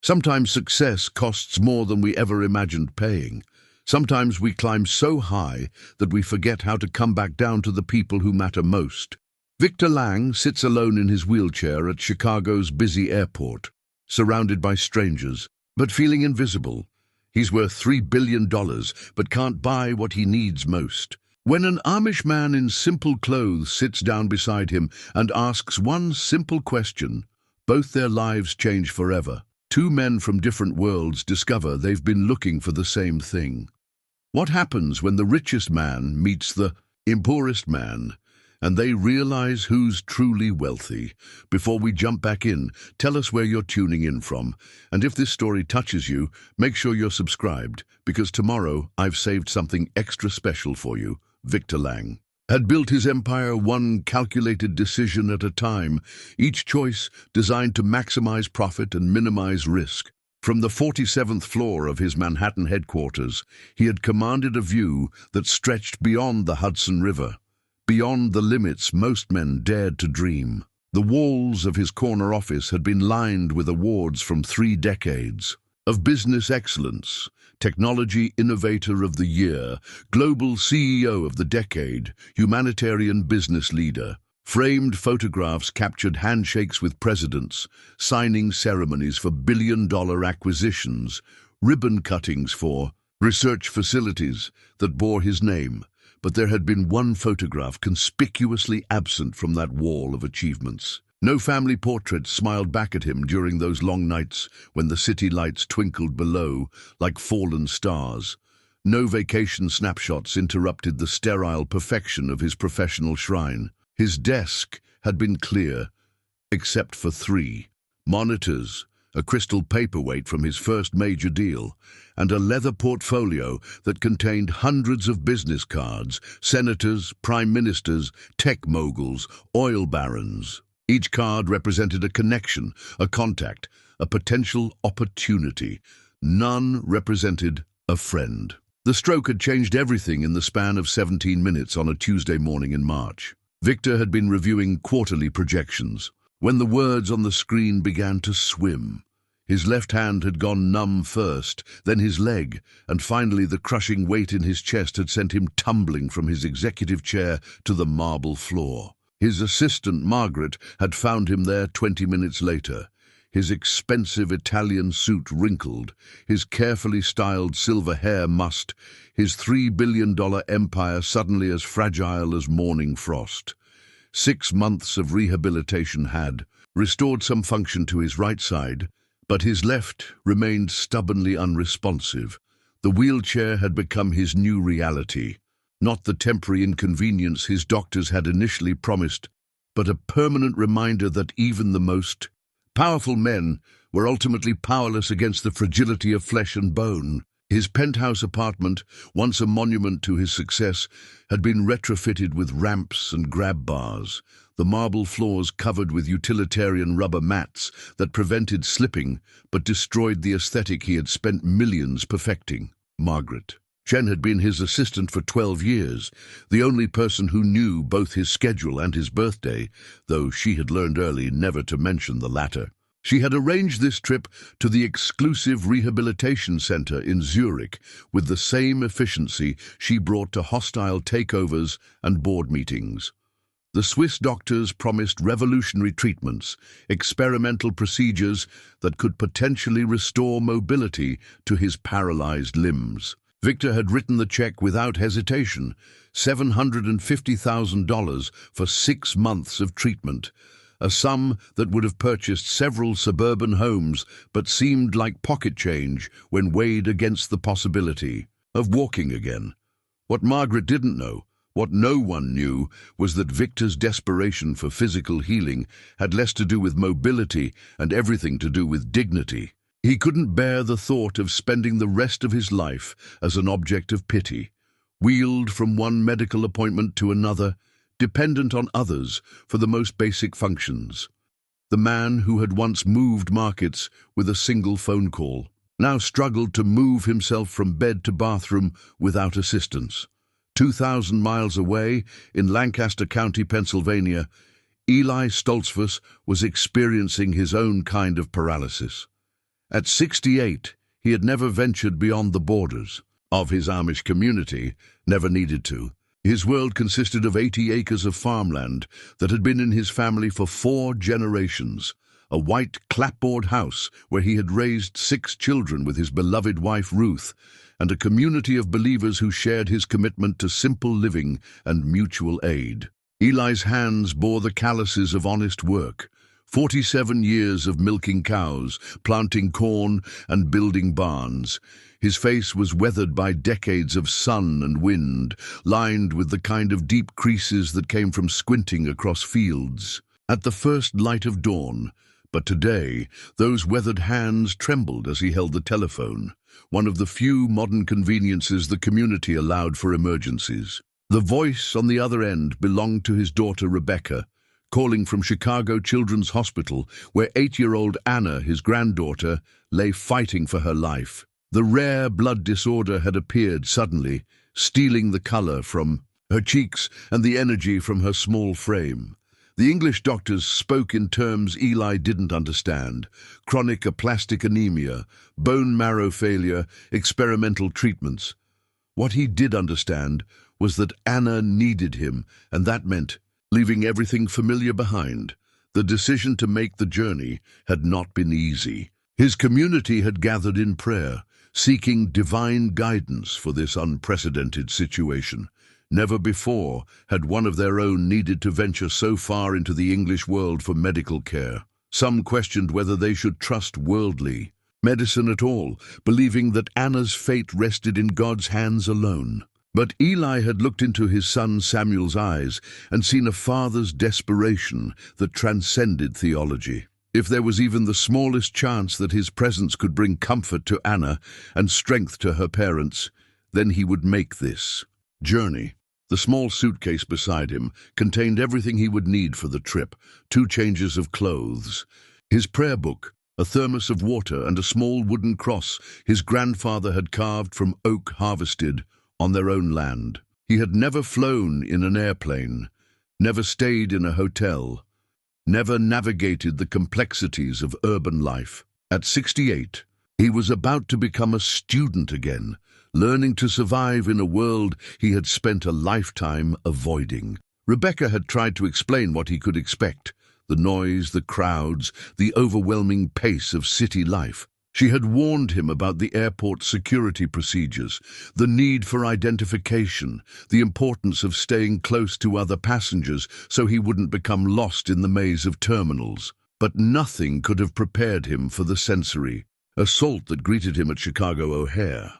Sometimes success costs more than we ever imagined paying. Sometimes we climb so high that we forget how to come back down to the people who matter most. Victor Lang sits alone in his wheelchair at Chicago's busy airport, surrounded by strangers, but feeling invisible. He's worth $3 billion, but can't buy what he needs most. When an Amish man in simple clothes sits down beside him and asks one simple question, both their lives change forever. Two men from different worlds discover they've been looking for the same thing. What happens when the richest man meets the poorest man, and they realize who's truly wealthy? Before we jump back in, tell us where you're tuning in from. And if this story touches you, make sure you're subscribed, because tomorrow I've saved something extra special for you. Victor Lang had built his empire one calculated decision at a time, each choice designed to maximize profit and minimize risk. From the 47th floor of his Manhattan headquarters, he had commanded a view that stretched beyond the Hudson River, beyond the limits most men dared to dream. The walls of his corner office had been lined with awards from 3 decades of business excellence: Technology Innovator of the Year, Global CEO of the Decade, Humanitarian Business Leader. Framed photographs captured handshakes with presidents, signing ceremonies for billion-dollar acquisitions, ribbon cuttings for research facilities that bore his name. But there had been one photograph conspicuously absent from that wall of achievements. No family portraits smiled back at him during those long nights when the city lights twinkled below like fallen stars. No vacation snapshots interrupted the sterile perfection of his professional shrine. His desk had been clear, except for 3 monitors, a crystal paperweight from his first major deal, and a leather portfolio that contained hundreds of business cards: senators, prime ministers, tech moguls, oil barons. Each card represented a connection, a contact, a potential opportunity. None represented a friend. The stroke had changed everything in the span of 17 minutes on a Tuesday morning in March. Victor had been reviewing quarterly projections when the words on the screen began to swim. His left hand had gone numb first, then his leg, and finally the crushing weight in his chest had sent him tumbling from his executive chair to the marble floor. His assistant, Margaret, had found him there 20 minutes later, his expensive Italian suit wrinkled, his carefully styled silver hair mussed, his $3 billion empire suddenly as fragile as morning frost. 6 months of rehabilitation had restored some function to his right side, but his left remained stubbornly unresponsive. The wheelchair had become his new reality. Not the temporary inconvenience his doctors had initially promised, but a permanent reminder that even the most powerful men were ultimately powerless against the fragility of flesh and bone. His penthouse apartment, once a monument to his success, had been retrofitted with ramps and grab bars, the marble floors covered with utilitarian rubber mats that prevented slipping but destroyed the aesthetic he had spent millions perfecting. Margaret. Jen had been his assistant for 12 years, the only person who knew both his schedule and his birthday, though she had learned early never to mention the latter. She had arranged this trip to the exclusive rehabilitation center in Zurich with the same efficiency she brought to hostile takeovers and board meetings. The Swiss doctors promised revolutionary treatments, experimental procedures that could potentially restore mobility to his paralyzed limbs. Victor had written the check without hesitation, $750,000 for 6 months of treatment, a sum that would have purchased several suburban homes but seemed like pocket change when weighed against the possibility of walking again. What Margaret didn't know, what no one knew, was that Victor's desperation for physical healing had less to do with mobility and everything to do with dignity. He couldn't bear the thought of spending the rest of his life as an object of pity, wheeled from one medical appointment to another, dependent on others for the most basic functions. The man who had once moved markets with a single phone call now struggled to move himself from bed to bathroom without assistance. 2,000 miles away, in Lancaster County, Pennsylvania, Eli Stoltzfus was experiencing his own kind of paralysis. At 68, he had never ventured beyond the borders of his Amish community, never needed to. His world consisted of 80 acres of farmland that had been in his family for 4 generations, a white clapboard house where he had raised 6 children with his beloved wife Ruth, and a community of believers who shared his commitment to simple living and mutual aid. Eli's hands bore the calluses of honest work, 47 years of milking cows, planting corn, and building barns. His face was weathered by decades of sun and wind, lined with the kind of deep creases that came from squinting across fields at the first light of dawn. But today, those weathered hands trembled as he held the telephone, one of the few modern conveniences the community allowed for emergencies. The voice on the other end belonged to his daughter Rebecca, calling from Chicago Children's Hospital, where 8-year-old Anna, his granddaughter, lay fighting for her life. The rare blood disorder had appeared suddenly, stealing the color from her cheeks and the energy from her small frame. The English doctors spoke in terms Eli didn't understand: chronic aplastic anemia, bone marrow failure, experimental treatments. What he did understand was that Anna needed him, and that meant leaving everything familiar behind. The decision to make the journey had not been easy. His community had gathered in prayer, seeking divine guidance for this unprecedented situation. Never before had one of their own needed to venture so far into the English world for medical care. Some questioned whether they should trust worldly medicine at all, believing that Anna's fate rested in God's hands alone. But Eli had looked into his son Samuel's eyes and seen a father's desperation that transcended theology. If there was even the smallest chance that his presence could bring comfort to Anna and strength to her parents, then he would make this journey. The small suitcase beside him contained everything he would need for the trip: 2 changes of clothes, his prayer book, a thermos of water, and a small wooden cross his grandfather had carved from oak harvested on their own land. He had never flown in an airplane, never stayed in a hotel, never navigated the complexities of urban life. At 68, he was about to become a student again, learning to survive in a world he had spent a lifetime avoiding. Rebecca had tried to explain what he could expect: the noise, the crowds, the overwhelming pace of city life. She had warned him about the airport security procedures, the need for identification, the importance of staying close to other passengers so he wouldn't become lost in the maze of terminals. But nothing could have prepared him for the sensory assault that greeted him at Chicago O'Hare.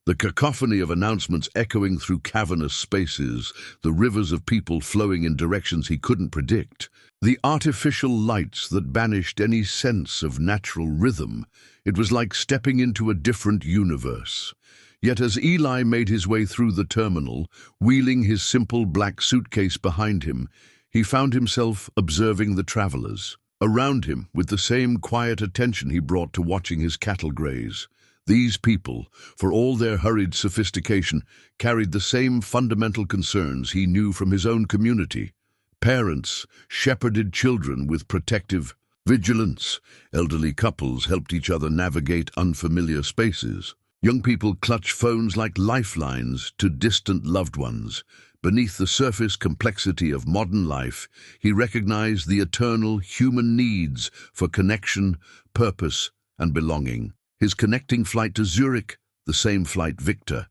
The cacophony of announcements echoing through cavernous spaces, the rivers of people flowing in directions he couldn't predict, the artificial lights that banished any sense of natural rhythm. It was like stepping into a different universe. Yet as Eli made his way through the terminal, wheeling his simple black suitcase behind him, he found himself observing the travelers around him with the same quiet attention he brought to watching his cattle graze. These people, for all their hurried sophistication, carried the same fundamental concerns he knew from his own community. Parents shepherded children with protective vigilance. Elderly couples helped each other navigate unfamiliar spaces. Young people clutched phones like lifelines to distant loved ones. Beneath the surface complexity of modern life, he recognized the eternal human needs for connection, purpose, and belonging. His connecting flight to Zurich, the same flight Victor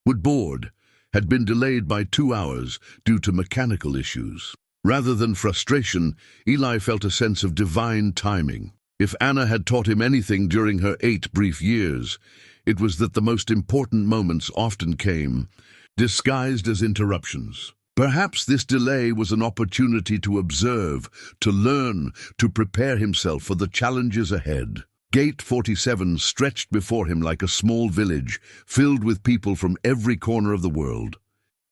would board, had been delayed by 2 hours due to mechanical issues. Rather than frustration, Eli felt a sense of divine timing. If Anna had taught him anything during her 8 brief years, it was that the most important moments often came disguised as interruptions. Perhaps this delay was an opportunity to observe, to learn, to prepare himself for the challenges ahead. Gate 47 stretched before him like a small village, filled with people from every corner of the world.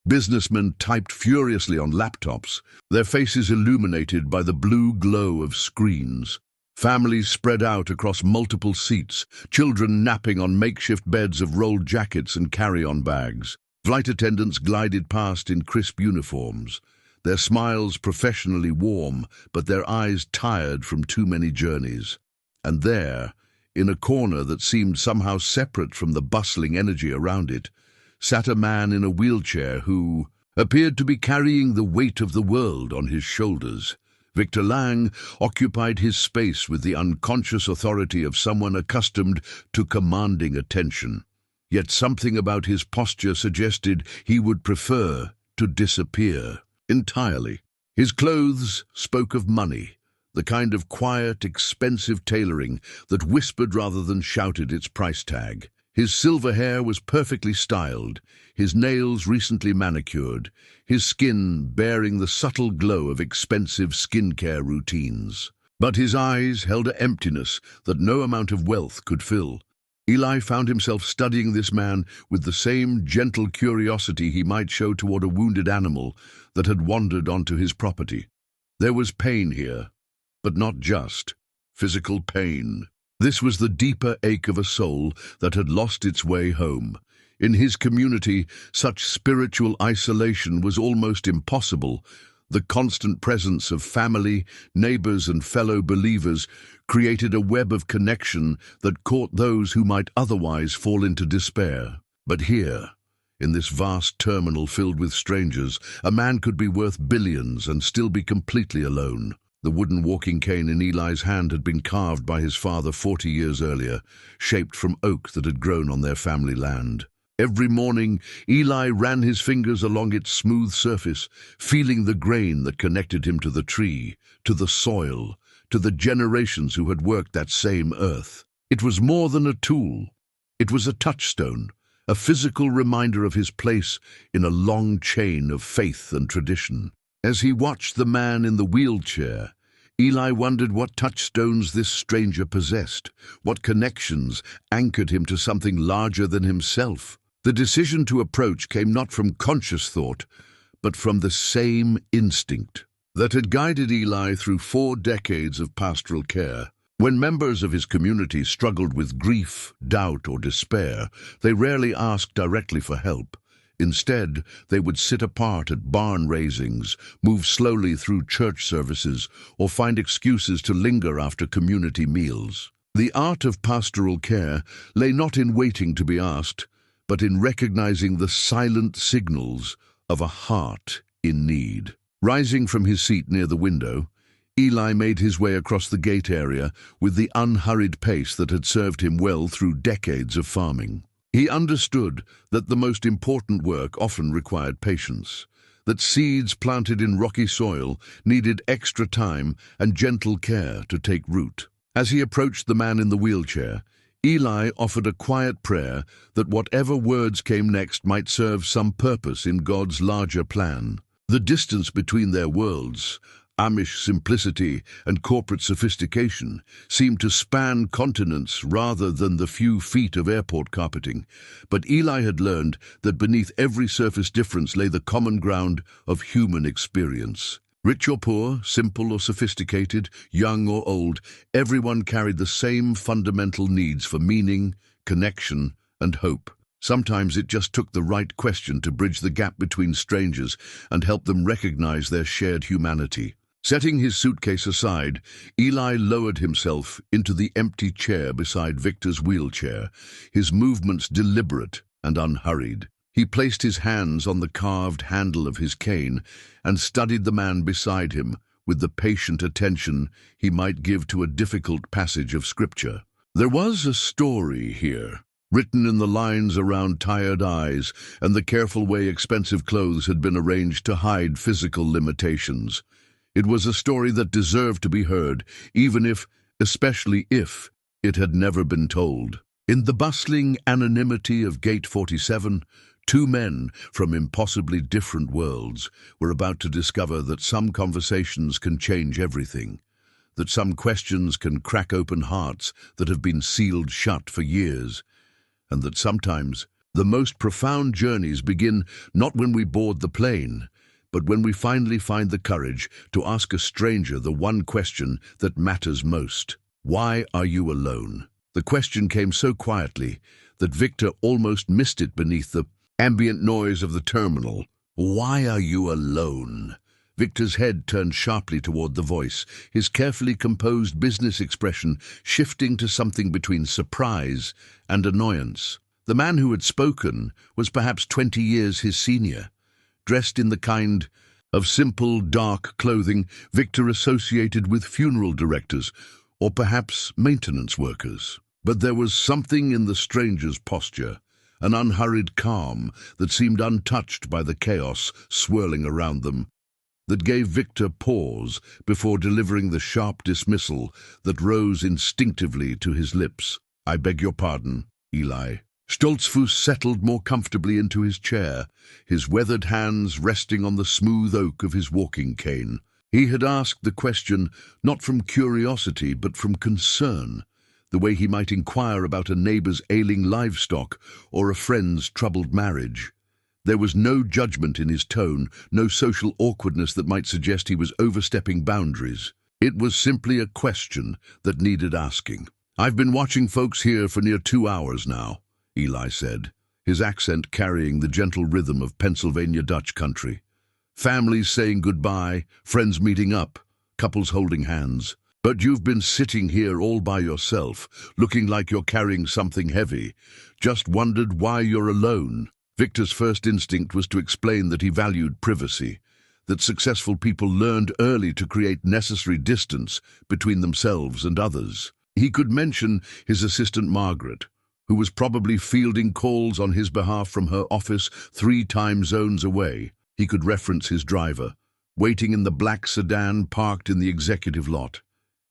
Businessmen typed furiously on laptops, their faces illuminated by the blue glow of screens. Families spread out across multiple seats, children napping on makeshift beds of rolled jackets and carry-on bags. Flight attendants glided past in crisp uniforms, their smiles professionally warm, but their eyes tired from too many journeys. And there, In a corner that seemed somehow separate from the bustling energy around it, sat a man in a wheelchair who appeared to be carrying the weight of the world on his shoulders. Victor Lang occupied his space with the unconscious authority of someone accustomed to commanding attention. Yet something about his posture suggested he would prefer to disappear entirely. His clothes spoke of money, the kind of quiet, expensive tailoring that whispered rather than shouted its price tag. His silver hair was perfectly styled, his nails recently manicured, his skin bearing the subtle glow of expensive skincare routines. But his eyes held an emptiness that no amount of wealth could fill. Eli found himself studying this man with the same gentle curiosity he might show toward a wounded animal that had wandered onto his property. There was pain here, but not just physical pain. This was the deeper ache of a soul that had lost its way home. In his community, such spiritual isolation was almost impossible. The constant presence of family, neighbors, and fellow believers created a web of connection that caught those who might otherwise fall into despair. But here, in this vast terminal filled with strangers, a man could be worth billions and still be completely alone. The wooden walking cane in Eli's hand had been carved by his father 40 years earlier, shaped from oak that had grown on their family land. Every morning, Eli ran his fingers along its smooth surface, feeling the grain that connected him to the tree, to the soil, to the generations who had worked that same earth. It was more than a tool. It was a touchstone, a physical reminder of his place in a long chain of faith and tradition. As he watched the man in the wheelchair, Eli wondered what touchstones this stranger possessed, what connections anchored him to something larger than himself. The decision to approach came not from conscious thought, but from the same instinct that had guided Eli through 4 decades of pastoral care. When members of his community struggled with grief, doubt, or despair, they rarely asked directly for help. Instead, they would sit apart at barn raisings, move slowly through church services, or find excuses to linger after community meals. The art of pastoral care lay not in waiting to be asked, but in recognizing the silent signals of a heart in need. Rising from his seat near the window, Eli made his way across the gate area with the unhurried pace that had served him well through decades of farming. He understood that the most important work often required patience, that seeds planted in rocky soil needed extra time and gentle care to take root. As he approached the man in the wheelchair, Eli offered a quiet prayer that whatever words came next might serve some purpose in God's larger plan. The distance between their worlds, Amish simplicity and corporate sophistication, seemed to span continents rather than the few feet of airport carpeting. But Eli had learned that beneath every surface difference lay the common ground of human experience. Rich or poor, simple or sophisticated, young or old, everyone carried the same fundamental needs for meaning, connection, and hope. Sometimes it just took the right question to bridge the gap between strangers and help them recognize their shared humanity. Setting his suitcase aside, Eli lowered himself into the empty chair beside Victor's wheelchair, his movements deliberate and unhurried. He placed his hands on the carved handle of his cane and studied the man beside him with the patient attention he might give to a difficult passage of scripture. There was a story here, written in the lines around tired eyes and the careful way expensive clothes had been arranged to hide physical limitations. It was a story that deserved to be heard, even if, especially if, it had never been told. In the bustling anonymity of Gate 47, 2 men from impossibly different worlds were about to discover that some conversations can change everything, that some questions can crack open hearts that have been sealed shut for years, and that sometimes the most profound journeys begin not when we board the plane, but when we finally find the courage to ask a stranger the one question that matters most. Why are you alone? The question came so quietly that Victor almost missed it beneath the ambient noise of the terminal. Why are you alone? Victor's head turned sharply toward the voice, his carefully composed business expression shifting to something between surprise and annoyance. The man who had spoken was perhaps 20 years his senior, dressed in the kind of simple, dark clothing Victor associated with funeral directors or perhaps maintenance workers. But there was something in the stranger's posture, an unhurried calm that seemed untouched by the chaos swirling around them, that gave Victor pause before delivering the sharp dismissal that rose instinctively to his lips. "I beg your pardon, Eli." Stoltzfus settled more comfortably into his chair, his weathered hands resting on the smooth oak of his walking cane. He had asked the question not from curiosity but from concern, the way he might inquire about a neighbor's ailing livestock or a friend's troubled marriage. There was no judgment in his tone, no social awkwardness that might suggest he was overstepping boundaries. It was simply a question that needed asking. "I've been watching folks here for near 2 hours now," Eli said, his accent carrying the gentle rhythm of Pennsylvania Dutch country. "Families saying goodbye, friends meeting up, couples holding hands. But you've been sitting here all by yourself, looking like you're carrying something heavy. Just wondered why you're alone." Victor's first instinct was to explain that he valued privacy, that successful people learned early to create necessary distance between themselves and others. He could mention his assistant Margaret, who was probably fielding calls on his behalf from her office 3 time zones away. He could reference his driver, waiting in the black sedan parked in the executive lot.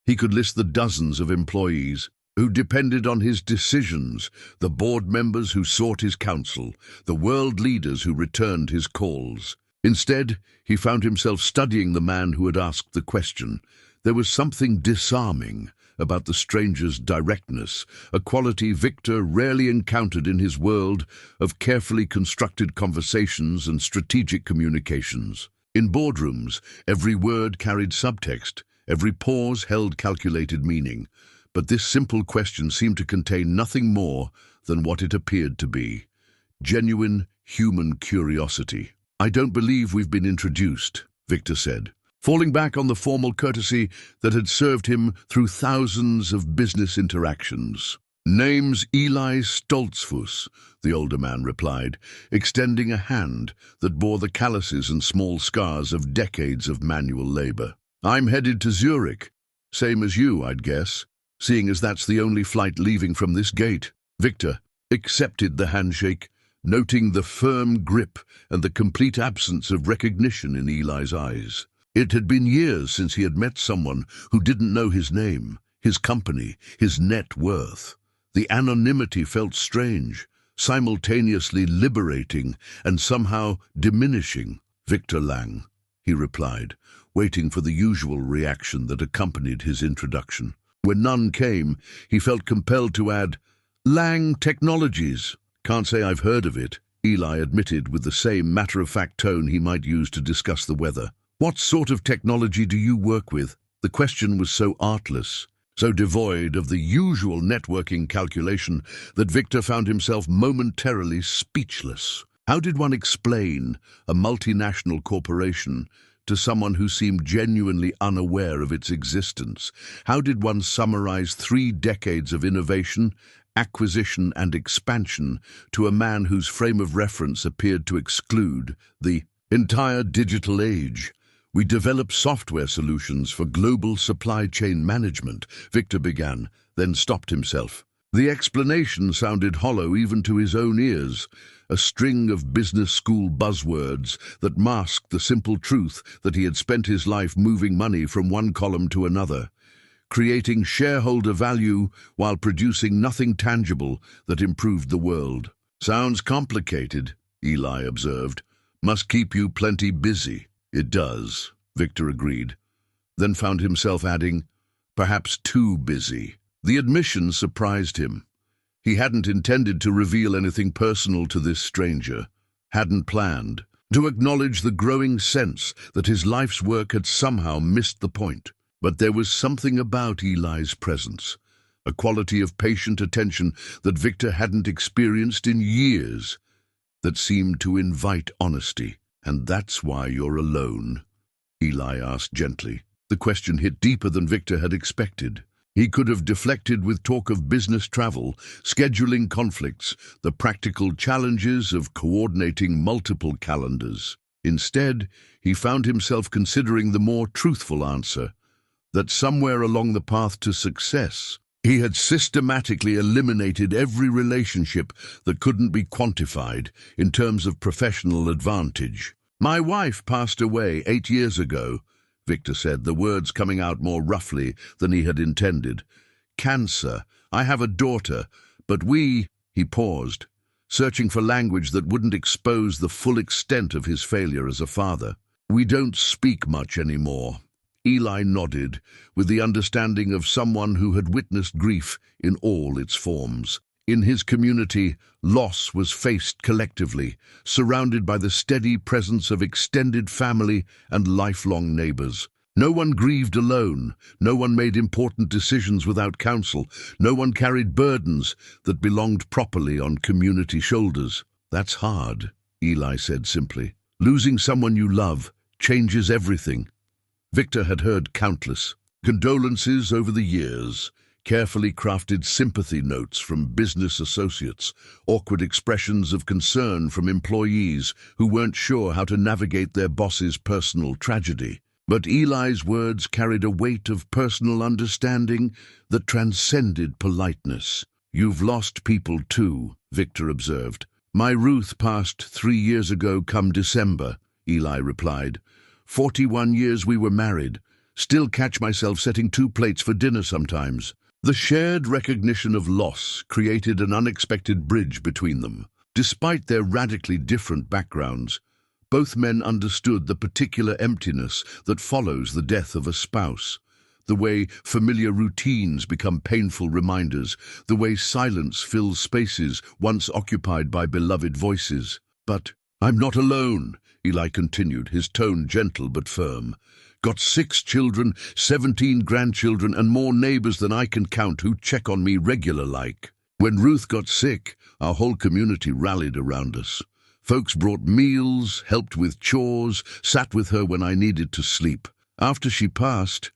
He could list the dozens of employees who depended on his decisions, the board members who sought his counsel, the world leaders who returned his calls. Instead, he found himself studying the man who had asked the question. There was something disarming about the stranger's directness, a quality Victor rarely encountered in his world of carefully constructed conversations and strategic communications. In boardrooms, every word carried subtext, every pause held calculated meaning. But this simple question seemed to contain nothing more than what it appeared to be: genuine human curiosity. "I don't believe we've been introduced," Victor said, falling back on the formal courtesy that had served him through thousands of business interactions. "Name's Eli Stoltzfus," the older man replied, extending a hand that bore the calluses and small scars of decades of manual labor. "I'm headed to Zurich. Same as you, I'd guess, seeing as that's the only flight leaving from this gate." Victor accepted the handshake, noting the firm grip and the complete absence of recognition in Eli's eyes. It had been years since he had met someone who didn't know his name, his company, his net worth. The anonymity felt strange, simultaneously liberating and somehow diminishing. "Victor Lang," he replied, waiting for the usual reaction that accompanied his introduction. When none came, he felt compelled to add, "Lang Technologies." "Can't say I've heard of it," Eli admitted with the same matter-of-fact tone he might use to discuss the weather. "What sort of technology do you work with?" The question was so artless, so devoid of the usual networking calculation, that Victor found himself momentarily speechless. How did one explain a multinational corporation to someone who seemed genuinely unaware of its existence? How did one summarize 3 decades of innovation, acquisition, and expansion to a man whose frame of reference appeared to exclude the entire digital age? "We develop software solutions for global supply chain management," Victor began, then stopped himself. The explanation sounded hollow even to his own ears, a string of business school buzzwords that masked the simple truth that he had spent his life moving money from one column to another, creating shareholder value while producing nothing tangible that improved the world. "Sounds complicated," Eli observed. "Must keep you plenty busy." "It does," Victor agreed, then found himself adding, "perhaps too busy." The admission surprised him. He hadn't intended to reveal anything personal to this stranger, hadn't planned to acknowledge the growing sense that his life's work had somehow missed the point. But there was something about Eli's presence, a quality of patient attention that Victor hadn't experienced in years, that seemed to invite honesty. "And that's why you're alone," Eli asked gently. The question hit deeper than Victor had expected. He could have deflected with talk of business travel, scheduling conflicts, the practical challenges of coordinating multiple calendars. Instead, he found himself considering the more truthful answer, that somewhere along the path to success, he had systematically eliminated every relationship that couldn't be quantified in terms of professional advantage. "My wife passed away 8 years ago," Victor said, the words coming out more roughly than he had intended. "Cancer. I have a daughter, but He paused, searching for language that wouldn't expose the full extent of his failure as a father. "We don't speak much anymore." Eli nodded, with the understanding of someone who had witnessed grief in all its forms. In his community, loss was faced collectively, surrounded by the steady presence of extended family and lifelong neighbors. No one grieved alone, no one made important decisions without counsel, no one carried burdens that belonged properly on community shoulders. "That's hard," Eli said simply. "Losing someone you love changes everything." Victor had heard countless condolences over the years, carefully crafted sympathy notes from business associates, awkward expressions of concern from employees who weren't sure how to navigate their boss's personal tragedy. But Eli's words carried a weight of personal understanding that transcended politeness. "You've lost people too," Victor observed. "My Ruth passed 3 years ago come December," Eli replied. 41 years we were married. Still catch myself setting 2 plates for dinner sometimes." The shared recognition of loss created an unexpected bridge between them. Despite their radically different backgrounds, both men understood the particular emptiness that follows the death of a spouse, the way familiar routines become painful reminders, the way silence fills spaces once occupied by beloved voices. "But I'm not alone," Eli continued, his tone gentle but firm. "Got 6 children, 17 grandchildren, and more neighbors than I can count who check on me regular like. When Ruth got sick, our whole community rallied around us. Folks brought meals, helped with chores, sat with her when I needed to sleep. After she passed,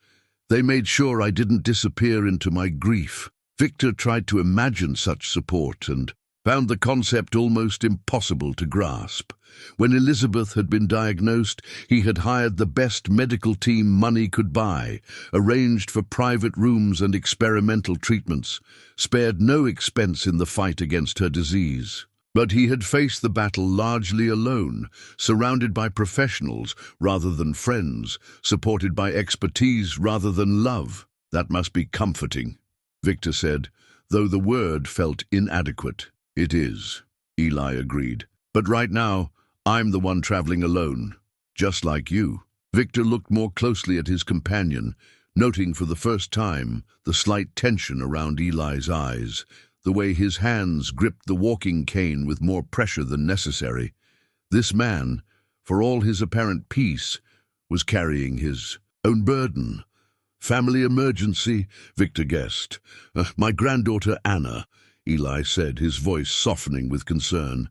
they made sure I didn't disappear into my grief." Victor tried to imagine such support and found the concept almost impossible to grasp. When Elizabeth had been diagnosed, he had hired the best medical team money could buy, arranged for private rooms and experimental treatments, spared no expense in the fight against her disease. But he had faced the battle largely alone, surrounded by professionals rather than friends, supported by expertise rather than love. "That must be comforting," Victor said, though the word felt inadequate. "It is," Eli agreed. "But right now, I'm the one traveling alone, just like you." Victor looked more closely at his companion, noting for the first time the slight tension around Eli's eyes, the way his hands gripped the walking cane with more pressure than necessary. This man, for all his apparent peace, was carrying his own burden. "Family emergency," Victor guessed. My granddaughter Anna," Eli said, his voice softening with concern.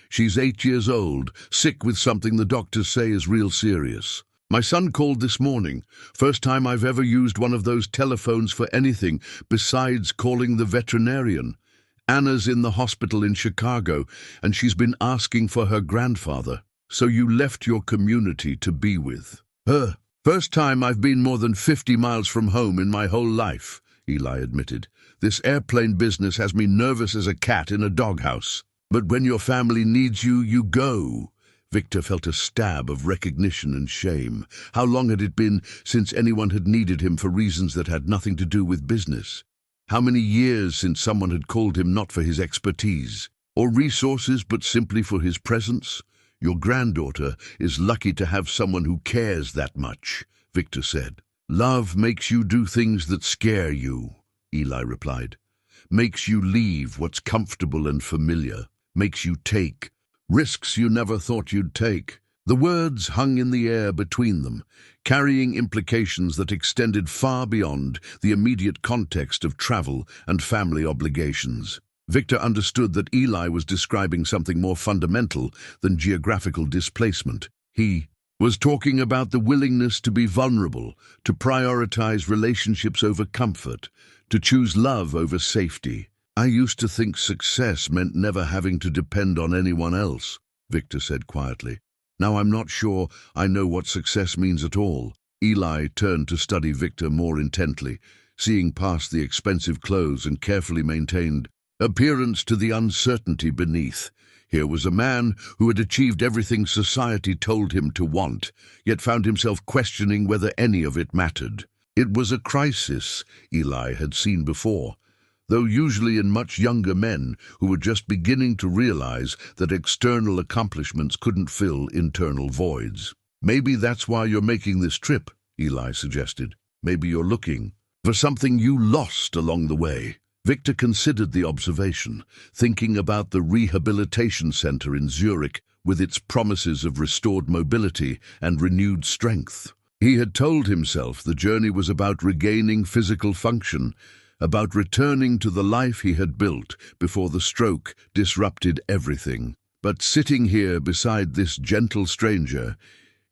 "She's 8 years old, sick with something the doctors say is real serious. My son called this morning. First time I've ever used one of those telephones for anything besides calling the veterinarian. Anna's in the hospital in Chicago, and she's been asking for her grandfather. So you left your community to be with her." "First time I've been more than 50 miles from home in my whole life," Eli admitted. "This airplane business has me nervous as a cat in a doghouse. But when your family needs you, you go." Victor felt a stab of recognition and shame. How long had it been since anyone had needed him for reasons that had nothing to do with business? How many years since someone had called him not for his expertise or resources, but simply for his presence? "Your granddaughter is lucky to have someone who cares that much," Victor said. "Love makes you do things that scare you," Eli replied. "Makes you leave what's comfortable and familiar. Makes you take risks you never thought you'd take." The words hung in the air between them, carrying implications that extended far beyond the immediate context of travel and family obligations. Victor understood that Eli was describing something more fundamental than geographical displacement. He was talking about the willingness to be vulnerable, to prioritize relationships over comfort, to choose love over safety. I used to think success meant never having to depend on anyone else, Victor said quietly. Now I'm not sure I know what success means at all. Eli turned to study Victor more intently, seeing past the expensive clothes and carefully maintained appearance to the uncertainty beneath. Here was a man who had achieved everything society told him to want, yet found himself questioning whether any of it mattered. It was a crisis Eli had seen before, though usually in much younger men who were just beginning to realize that external accomplishments couldn't fill internal voids. Maybe that's why you're making this trip, Eli suggested. Maybe you're looking for something you lost along the way. Victor considered the observation, thinking about the rehabilitation center in Zurich with its promises of restored mobility and renewed strength. He had told himself the journey was about regaining physical function, about returning to the life he had built before the stroke disrupted everything. But sitting here beside this gentle stranger,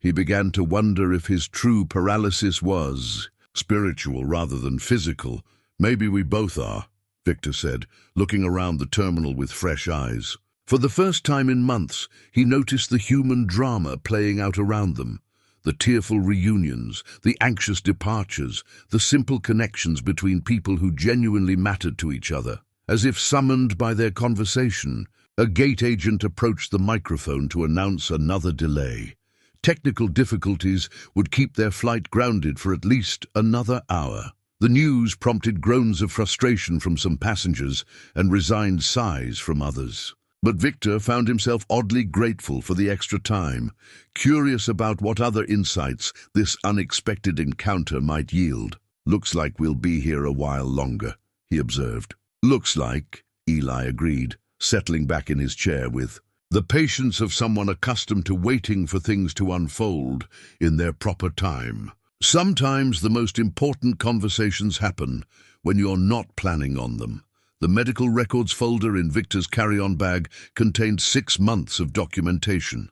he began to wonder if his true paralysis was spiritual rather than physical. Maybe we both are, Victor said, looking around the terminal with fresh eyes. For the first time in months, he noticed the human drama playing out around them. The tearful reunions, the anxious departures, the simple connections between people who genuinely mattered to each other. As if summoned by their conversation, a gate agent approached the microphone to announce another delay. Technical difficulties would keep their flight grounded for at least another hour. The news prompted groans of frustration from some passengers and resigned sighs from others. But Victor found himself oddly grateful for the extra time, curious about what other insights this unexpected encounter might yield. "Looks like we'll be here a while longer," he observed. "Looks like," Eli agreed, settling back in his chair with the patience of someone accustomed to waiting for things to unfold in their proper time. Sometimes the most important conversations happen when you're not planning on them. The medical records folder in Victor's carry-on bag contained 6 months of documentation.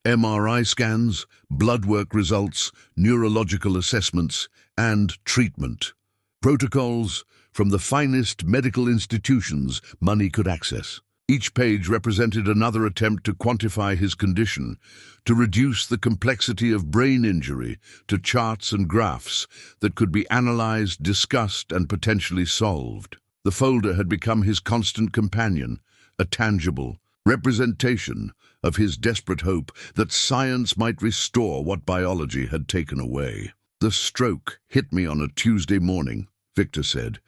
MRI scans, blood work results, neurological assessments, and treatment. Protocols from the finest medical institutions money could access. Each page represented another attempt to quantify his condition, to reduce the complexity of brain injury to charts and graphs that could be analyzed, discussed, and potentially solved. The folder had become his constant companion, a tangible representation of his desperate hope that science might restore what biology had taken away. "The stroke hit me on a Tuesday morning," Victor said,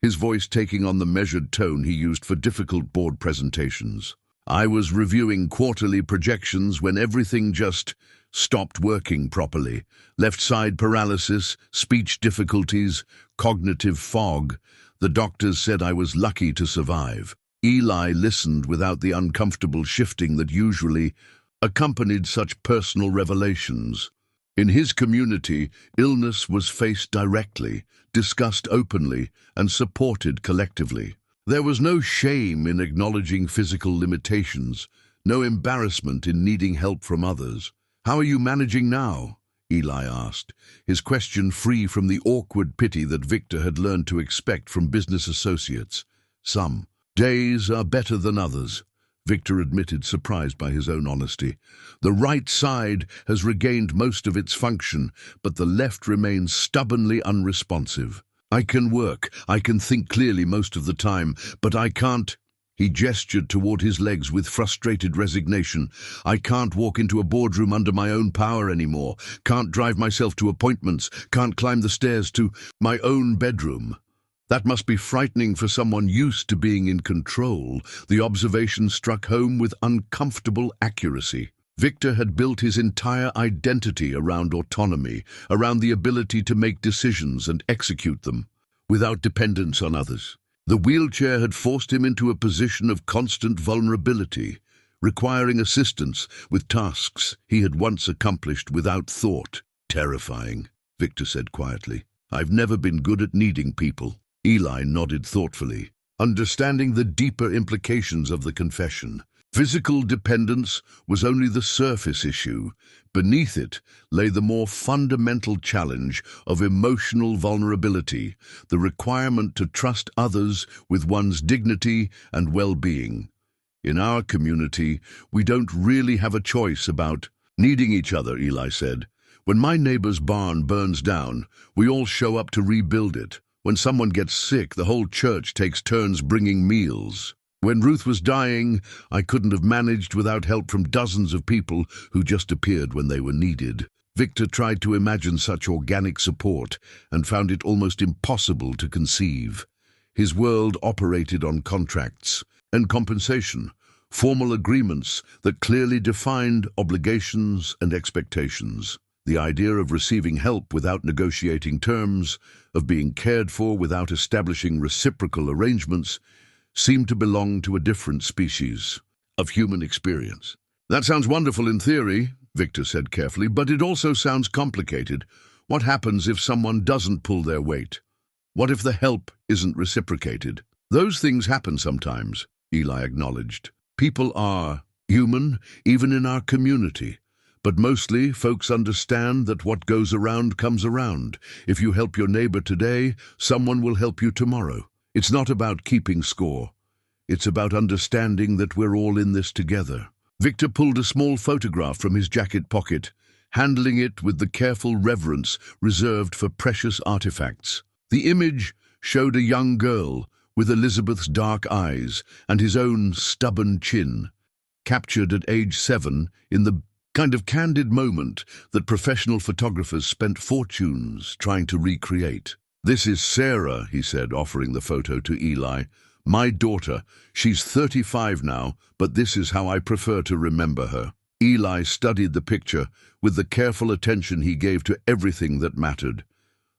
his voice taking on the measured tone he used for difficult board presentations. "I was reviewing quarterly projections when everything just stopped working properly. Left side paralysis, speech difficulties, cognitive fog. The doctors said I was lucky to survive." Eli listened without the uncomfortable shifting that usually accompanied such personal revelations. In his community, illness was faced directly, discussed openly, and supported collectively. There was no shame in acknowledging physical limitations, no embarrassment in needing help from others. "How are you managing now?" Eli asked, his question free from the awkward pity that Victor had learned to expect from business associates. "Some days are better than others," Victor admitted, surprised by his own honesty. "The right side has regained most of its function, but the left remains stubbornly unresponsive. I can work, I can think clearly most of the time, but I can't." He gestured toward his legs with frustrated resignation. "I can't walk into a boardroom under my own power anymore, can't drive myself to appointments, can't climb the stairs to my own bedroom." That must be frightening for someone used to being in control. The observation struck home with uncomfortable accuracy. Victor had built his entire identity around autonomy, around the ability to make decisions and execute them, without dependence on others. The wheelchair had forced him into a position of constant vulnerability, requiring assistance with tasks he had once accomplished without thought. "Terrifying," Victor said quietly. "I've never been good at needing people." Eli nodded thoughtfully, understanding the deeper implications of the confession. Physical dependence was only the surface issue. Beneath it lay the more fundamental challenge of emotional vulnerability, the requirement to trust others with one's dignity and well-being. In our community, we don't really have a choice about needing each other, Eli said. When my neighbor's barn burns down, we all show up to rebuild it. When someone gets sick, the whole church takes turns bringing meals. When Ruth was dying, I couldn't have managed without help from dozens of people who just appeared when they were needed. Victor tried to imagine such organic support and found it almost impossible to conceive. His world operated on contracts and compensation, formal agreements that clearly defined obligations and expectations. The idea of receiving help without negotiating terms, of being cared for without establishing reciprocal arrangements, seemed to belong to a different species of human experience. That sounds wonderful in theory, Victor said carefully, but it also sounds complicated. What happens if someone doesn't pull their weight? What if the help isn't reciprocated? Those things happen sometimes, Eli acknowledged. People are human, even in our community. But mostly, folks understand that what goes around comes around. If you help your neighbor today, someone will help you tomorrow. It's not about keeping score. It's about understanding that we're all in this together. Victor pulled a small photograph from his jacket pocket, handling it with the careful reverence reserved for precious artifacts. The image showed a young girl with Elizabeth's dark eyes and his own stubborn chin, captured at age 7 in the kind of candid moment that professional photographers spent fortunes trying to recreate. "This is Sarah," he said, offering the photo to Eli. "My daughter. She's 35 now, but this is how I prefer to remember her." Eli studied the picture with the careful attention he gave to everything that mattered.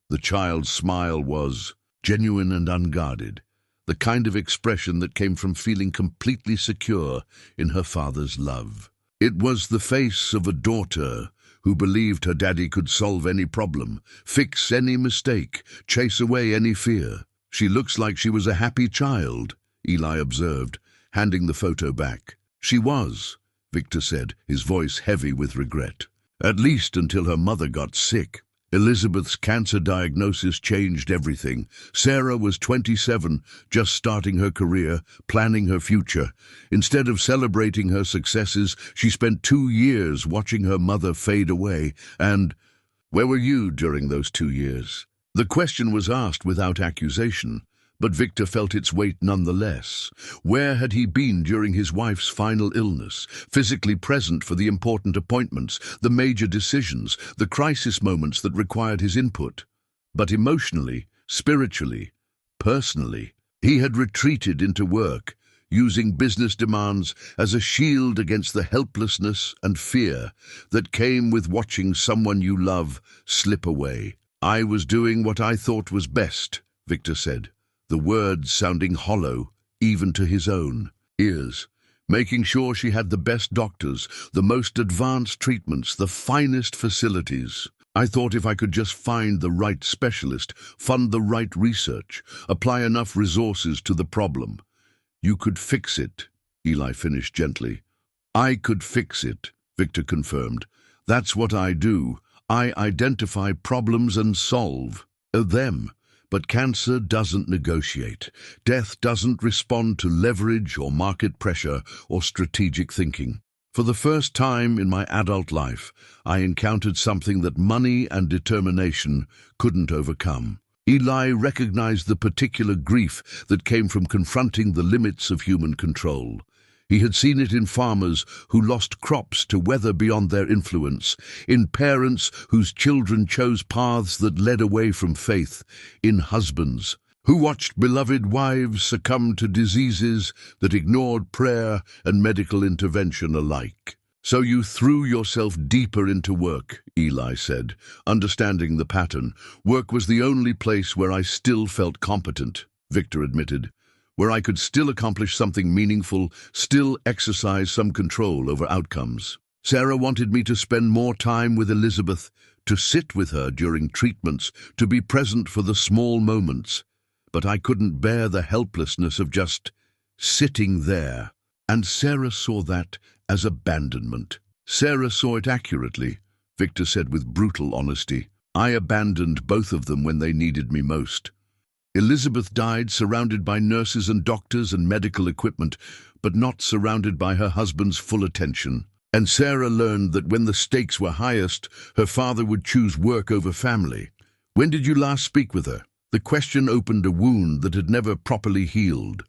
The child's smile was genuine and unguarded, the kind of expression that came from feeling completely secure in her father's love. It was the face of a daughter who believed her daddy could solve any problem, fix any mistake, chase away any fear. "She looks like she was a happy child," Eli observed, handing the photo back. "She was," Victor said, his voice heavy with regret. "At least until her mother got sick. Elizabeth's cancer diagnosis changed everything. Sarah was 27, just starting her career, planning her future. Instead of celebrating her successes, she spent 2 years watching her mother fade away. And where were you during those 2 years?" The question was asked without accusation, but Victor felt its weight nonetheless. Where had he been during his wife's final illness, physically present for the important appointments, the major decisions, the crisis moments that required his input? But emotionally, spiritually, personally, he had retreated into work, using business demands as a shield against the helplessness and fear that came with watching someone you love slip away. "I was doing what I thought was best," Victor said, the words sounding hollow even to his own ears, making sure she had the best doctors, the most advanced treatments, the finest facilities. "I thought if I could just find the right specialist, fund the right research, apply enough resources to the problem, you could fix it," Eli finished gently. "I could fix it," Victor confirmed. "That's what I do. I identify problems and solve them. But cancer doesn't negotiate. Death doesn't respond to leverage or market pressure or strategic thinking. For the first time in my adult life, I encountered something that money and determination couldn't overcome." Eli recognized the particular grief that came from confronting the limits of human control. He had seen it in farmers who lost crops to weather beyond their influence, in parents whose children chose paths that led away from faith, in husbands who watched beloved wives succumb to diseases that ignored prayer and medical intervention alike. "So you threw yourself deeper into work," Eli said, understanding the pattern. "Work was the only place where I still felt competent," Victor admitted, "where I could still accomplish something meaningful, still exercise some control over outcomes. Sarah wanted me to spend more time with Elizabeth, to sit with her during treatments, to be present for the small moments. But I couldn't bear the helplessness of just sitting there. And Sarah saw that as abandonment. Sarah saw it accurately, Victor said with brutal honesty. I abandoned both of them when they needed me most. Elizabeth died surrounded by nurses and doctors and medical equipment, but not surrounded by her husband's full attention. And Sarah learned that when the stakes were highest, her father would choose work over family. When did you last speak with her? The question opened a wound that had never properly healed.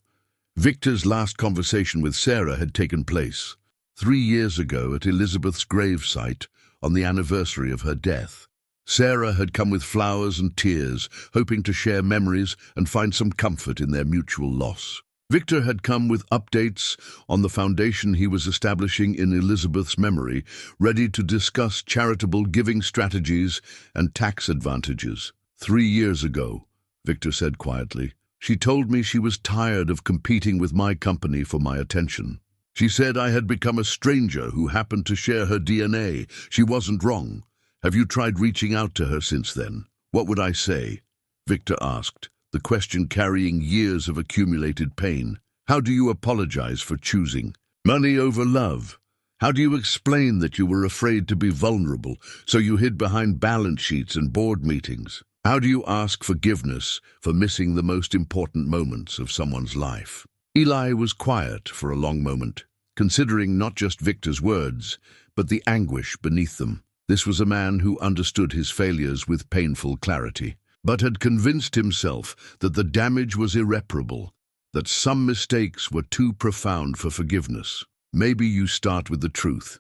Victor's last conversation with Sarah had taken place 3 years ago at Elizabeth's gravesite on the anniversary of her death. Sarah had come with flowers and tears, hoping to share memories and find some comfort in their mutual loss. Victor had come with updates on the foundation he was establishing in Elizabeth's memory, ready to discuss charitable giving strategies and tax advantages. 3 years ago, Victor said quietly, she told me she was tired of competing with my company for my attention. She said I had become a stranger who happened to share her DNA. She wasn't wrong. Have you tried reaching out to her since then? What would I say? Victor asked, the question carrying years of accumulated pain. How do you apologize for choosing money over love? How do you explain that you were afraid to be vulnerable, so you hid behind balance sheets and board meetings? How do you ask forgiveness for missing the most important moments of someone's life? Eli was quiet for a long moment, considering not just Victor's words, but the anguish beneath them. This was a man who understood his failures with painful clarity, but had convinced himself that the damage was irreparable, that some mistakes were too profound for forgiveness. Maybe you start with the truth,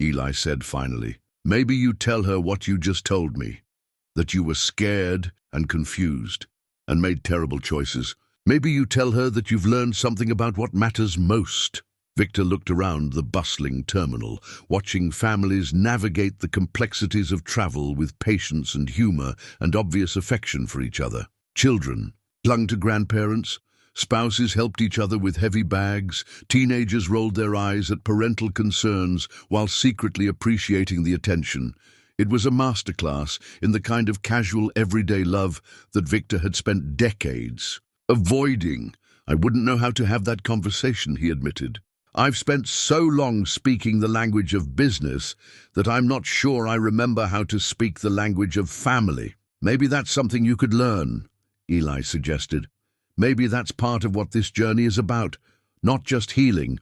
Eli said finally. Maybe you tell her what you just told me, that you were scared and confused and made terrible choices. Maybe you tell her that you've learned something about what matters most. Victor looked around the bustling terminal, watching families navigate the complexities of travel with patience and humor and obvious affection for each other. Children clung to grandparents, spouses helped each other with heavy bags, teenagers rolled their eyes at parental concerns while secretly appreciating the attention. It was a masterclass in the kind of casual, everyday love that Victor had spent decades avoiding. I wouldn't know how to have that conversation, he admitted. I've spent so long speaking the language of business that I'm not sure I remember how to speak the language of family. Maybe that's something you could learn, Eli suggested. Maybe that's part of what this journey is about, not just healing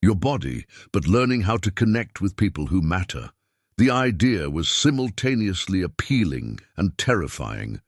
your body, but learning how to connect with people who matter. The idea was simultaneously appealing and terrifying.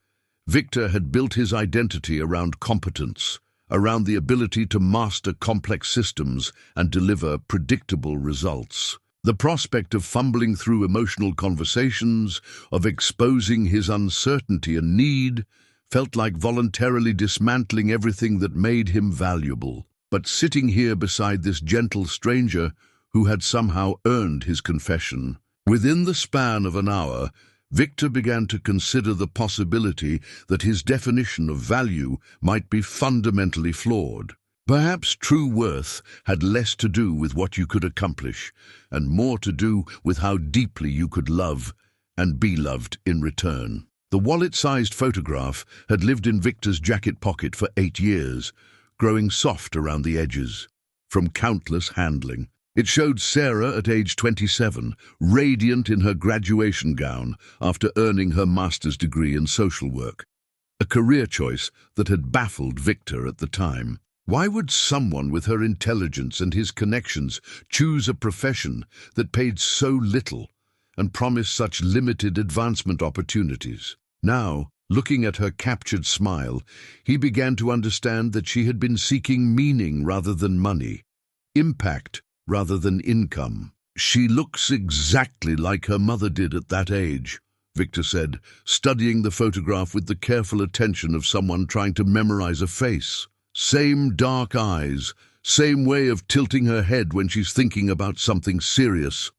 Victor had built his identity around competence, around the ability to master complex systems and deliver predictable results. The prospect of fumbling through emotional conversations, of exposing his uncertainty and need, felt like voluntarily dismantling everything that made him valuable. But sitting here beside this gentle stranger who had somehow earned his confession, within the span of an hour, Victor began to consider the possibility that his definition of value might be fundamentally flawed. Perhaps true worth had less to do with what you could accomplish, and more to do with how deeply you could love and be loved in return. The wallet-sized photograph had lived in Victor's jacket pocket for 8 years, growing soft around the edges, from countless handling. It showed Sarah at age 27, radiant in her graduation gown after earning her master's degree in social work, a career choice that had baffled Victor at the time. Why would someone with her intelligence and his connections choose a profession that paid so little and promised such limited advancement opportunities? Now, looking at her captured smile, he began to understand that she had been seeking meaning rather than money, impact rather than income. She looks exactly like her mother did at that age, Victor said, studying the photograph with the careful attention of someone trying to memorize a face. Same dark eyes, same way of tilting her head when she's thinking about something serious.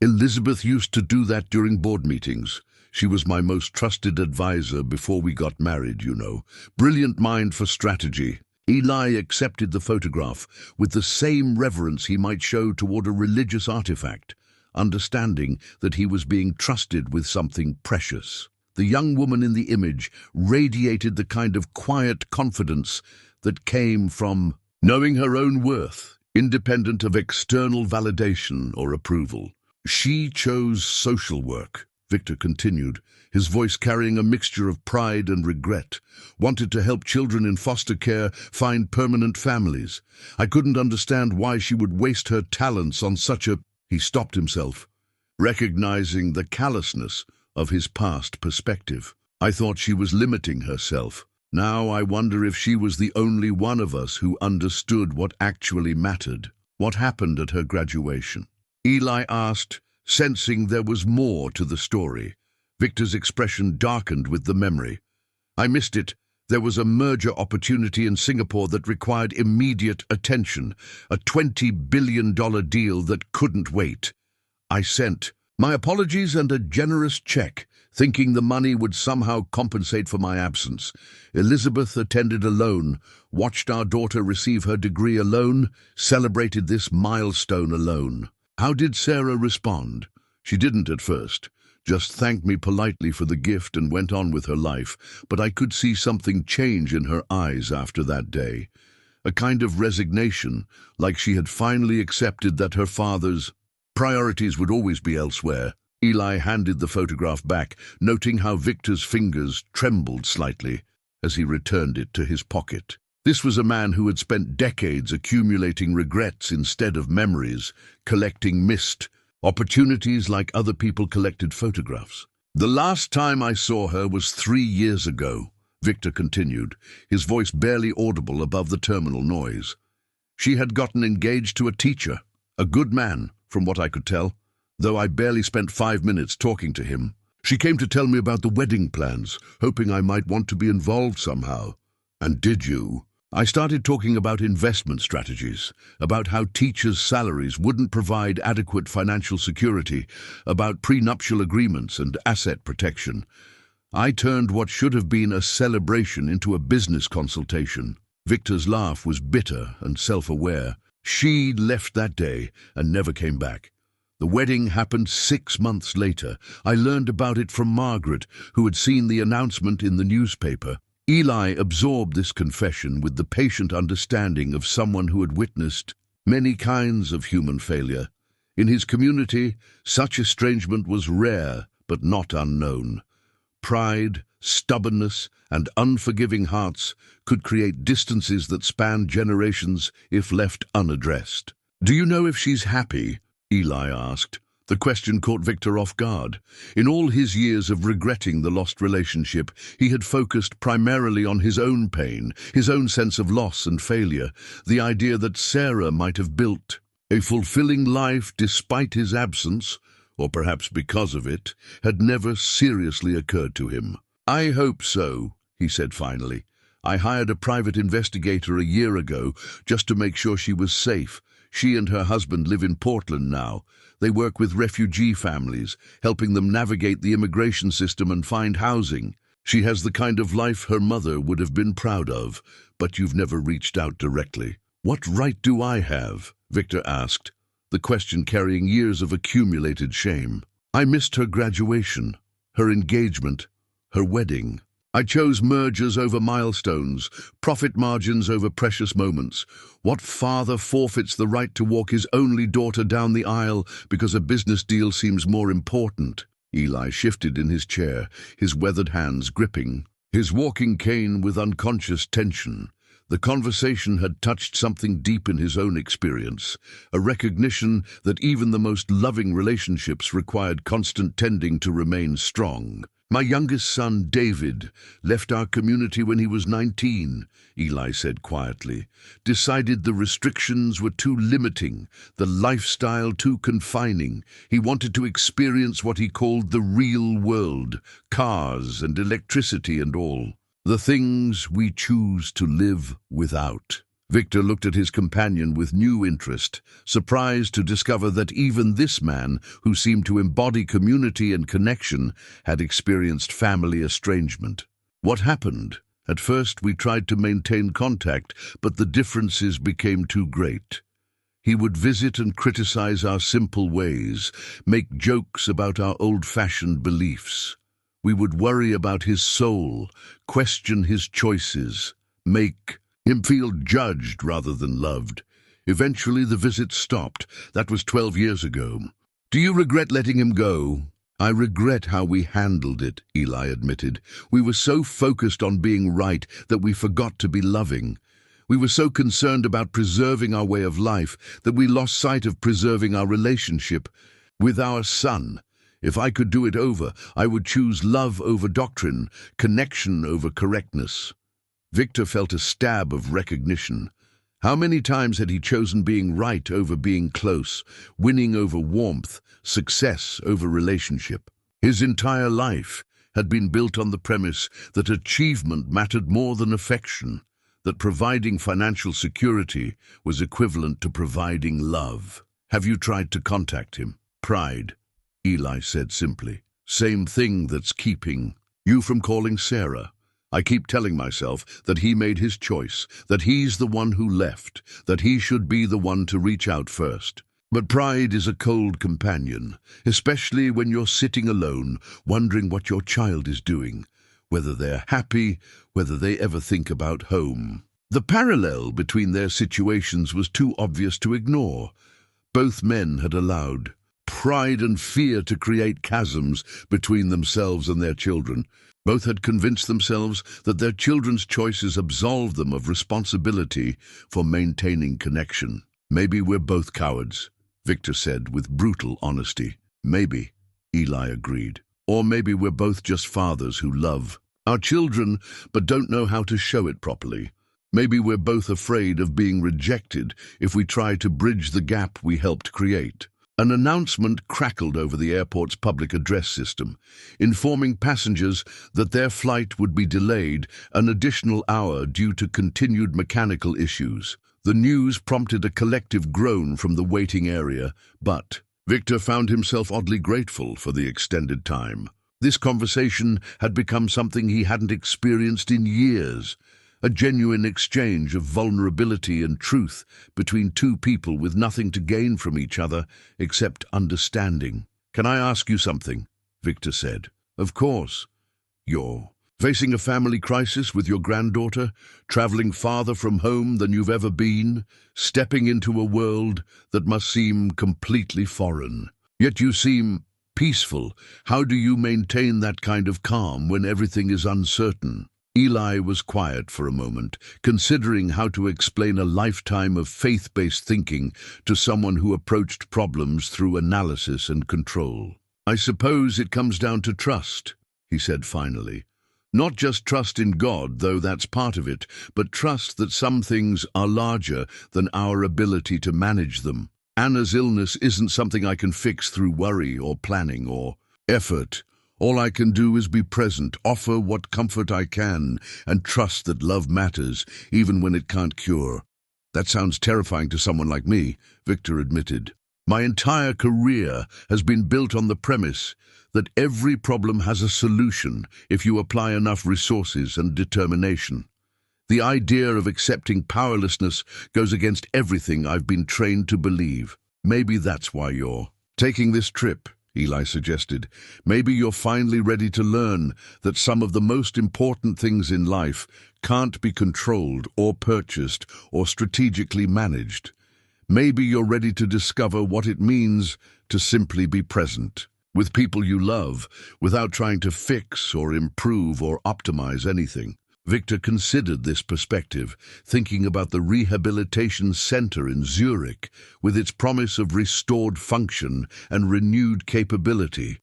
Elizabeth used to do that during board meetings. She was my most trusted advisor before we got married, you know. Brilliant mind for strategy. Eli accepted the photograph with the same reverence he might show toward a religious artifact, understanding that he was being trusted with something precious. The young woman in the image radiated the kind of quiet confidence that came from knowing her own worth. independent of external validation or approval. She chose social work, Victor continued, his voice carrying a mixture of pride and regret. Wanted to help children in foster care find permanent families. I couldn't understand why she would waste her talents on such a... He stopped himself, recognizing the callousness of his past perspective. I thought she was limiting herself. Now I wonder if she was the only one of us who understood what actually mattered. What happened at her graduation? Eli asked, sensing there was more to the story. Victor's expression darkened with the memory. I missed it. There was a merger opportunity in Singapore that required immediate attention, a $20 billion deal that couldn't wait. I sent my apologies and a generous check, thinking the money would somehow compensate for my absence. Elizabeth attended alone, watched our daughter receive her degree alone, celebrated this milestone alone. How did Sarah respond? She didn't at first. Just thanked me politely for the gift and went on with her life, but I could see something change in her eyes after that day. A kind of resignation, like she had finally accepted that her father's priorities would always be elsewhere. Eli handed the photograph back, noting how Victor's fingers trembled slightly as he returned it to his pocket. This was a man who had spent decades accumulating regrets instead of memories, collecting missed opportunities like other people collected photographs. The last time I saw her was 3 years ago, Victor continued, his voice barely audible above the terminal noise. She had gotten engaged to a teacher, a good man, from what I could tell, though I barely spent 5 minutes talking to him. She came to tell me about the wedding plans, hoping I might want to be involved somehow. And did you? I started talking about investment strategies, about how teachers' salaries wouldn't provide adequate financial security, about prenuptial agreements and asset protection. I turned what should have been a celebration into a business consultation. Victor's laugh was bitter and self-aware. She left that day and never came back. The wedding happened 6 months later. I learned about it from Margaret, who had seen the announcement in the newspaper. Eli absorbed this confession with the patient understanding of someone who had witnessed many kinds of human failure. In his community, such estrangement was rare but not unknown. Pride, stubbornness, and unforgiving hearts could create distances that spanned generations if left unaddressed. "Do you know if she's happy?" Eli asked. The question caught Victor off guard. In all his years of regretting the lost relationship, he had focused primarily on his own pain, his own sense of loss and failure. The idea that Sarah might have built a fulfilling life despite his absence, or perhaps because of it, had never seriously occurred to him. "I hope so," he said finally. "I hired a private investigator a year ago just to make sure she was safe. She and her husband live in Portland now. They work with refugee families, helping them navigate the immigration system and find housing. She has the kind of life her mother would have been proud of, but you've never reached out directly." "What right do I have?" Victor asked, the question carrying years of accumulated shame. "I missed her graduation, her engagement, her wedding. I chose mergers over milestones, profit margins over precious moments. What father forfeits the right to walk his only daughter down the aisle because a business deal seems more important?" Eli shifted in his chair, his weathered hands gripping his walking cane with unconscious tension. The conversation had touched something deep in his own experience, a recognition that even the most loving relationships required constant tending to remain strong. "My youngest son, David, left our community when he was 19, Eli said quietly. Decided the restrictions were too limiting, the lifestyle too confining. He wanted to experience what he called the real world, cars and electricity and all. The things we choose to live without." Victor looked at his companion with new interest, surprised to discover that even this man, who seemed to embody community and connection, had experienced family estrangement. "What happened? At first we tried to maintain contact, but the differences became too great. He would visit and criticize our simple ways, make jokes about our old-fashioned beliefs. We would worry about his soul, question his choices, make him feel judged rather than loved. Eventually the visit stopped. That was 12 years ago. Do you regret letting him go? I regret how we handled it, Eli admitted. We were so focused on being right that we forgot to be loving. We were so concerned about preserving our way of life that we lost sight of preserving our relationship with our son. If I could do it over, I would choose love over doctrine, connection over correctness. Victor felt a stab of recognition. How many times had he chosen being right over being close, winning over warmth, success over relationship? His entire life had been built on the premise that achievement mattered more than affection, that providing financial security was equivalent to providing love. Have you tried to contact him? Pride, Eli said simply. Same thing that's keeping you from calling Sarah. I keep telling myself that he made his choice, that he's the one who left, that he should be the one to reach out first. But pride is a cold companion, especially when you're sitting alone, wondering what your child is doing, whether they're happy, whether they ever think about home. The parallel between their situations was too obvious to ignore. Both men had allowed pride and fear to create chasms between themselves and their children. Both had convinced themselves that their children's choices absolved them of responsibility for maintaining connection. Maybe we're both cowards, Victor said with brutal honesty. Maybe, Eli agreed. Or maybe we're both just fathers who love our children but don't know how to show it properly. Maybe we're both afraid of being rejected if we try to bridge the gap we helped create. An announcement crackled over the airport's public address system, informing passengers that their flight would be delayed an additional hour due to continued mechanical issues. The news prompted a collective groan from the waiting area, but Victor found himself oddly grateful for the extended time. This conversation had become something he hadn't experienced in years. A genuine exchange of vulnerability and truth between two people with nothing to gain from each other except understanding. Can I ask you something? Victor said. Of course. You're facing a family crisis with your granddaughter, traveling farther from home than you've ever been, stepping into a world that must seem completely foreign. Yet you seem peaceful. How do you maintain that kind of calm when everything is uncertain? Eli was quiet for a moment, considering how to explain a lifetime of faith-based thinking to someone who approached problems through analysis and control. I suppose it comes down to trust, he said finally. Not just trust in God, though that's part of it, but trust that some things are larger than our ability to manage them. Anna's illness isn't something I can fix through worry or planning or effort. All I can do is be present, offer what comfort I can, and trust that love matters, even when it can't cure. That sounds terrifying to someone like me, Victor admitted. My entire career has been built on the premise that every problem has a solution if you apply enough resources and determination. The idea of accepting powerlessness goes against everything I've been trained to believe. Maybe that's why you're taking this trip, Eli suggested. Maybe you're finally ready to learn that some of the most important things in life can't be controlled or purchased or strategically managed. Maybe you're ready to discover what it means to simply be present with people you love without trying to fix or improve or optimize anything. Victor considered this perspective, thinking about the rehabilitation center in Zurich, with its promise of restored function and renewed capability.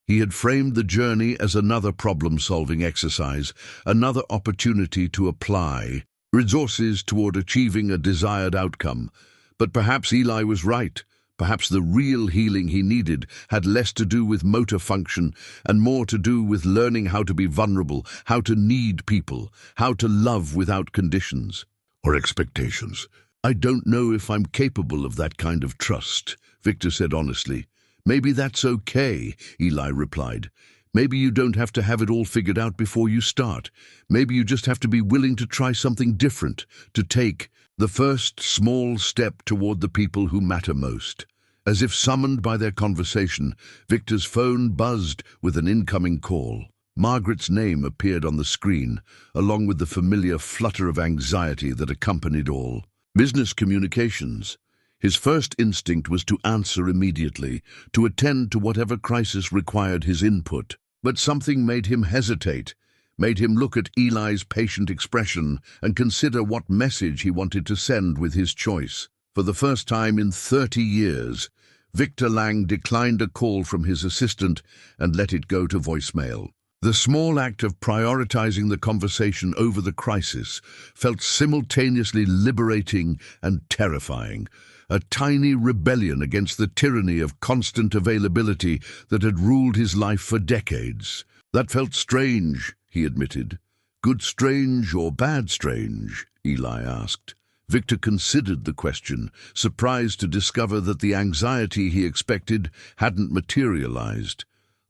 He had framed the journey as another problem-solving exercise, another opportunity to apply resources toward achieving a desired outcome. But perhaps Eli was right. Perhaps the real healing he needed had less to do with motor function and more to do with learning how to be vulnerable, how to need people, how to love without conditions or expectations. I don't know if I'm capable of that kind of trust, Victor said honestly. Maybe that's okay, Eli replied. Maybe you don't have to have it all figured out before you start. Maybe you just have to be willing to try something different, to take the first small step toward the people who matter most. As if summoned by their conversation, Victor's phone buzzed with an incoming call. Margaret's name appeared on the screen, along with the familiar flutter of anxiety that accompanied all. Business communications. His first instinct was to answer immediately, to attend to whatever crisis required his input. But something made him hesitate, made him look at Eli's patient expression and consider what message he wanted to send with his choice. For the first time in 30 years, Victor Lang declined a call from his assistant and let it go to voicemail. The small act of prioritizing the conversation over the crisis felt simultaneously liberating and terrifying, a tiny rebellion against the tyranny of constant availability that had ruled his life for decades. That felt strange, he admitted. Good strange or bad strange? Eli asked. Victor considered the question, surprised to discover that the anxiety he expected hadn't materialized.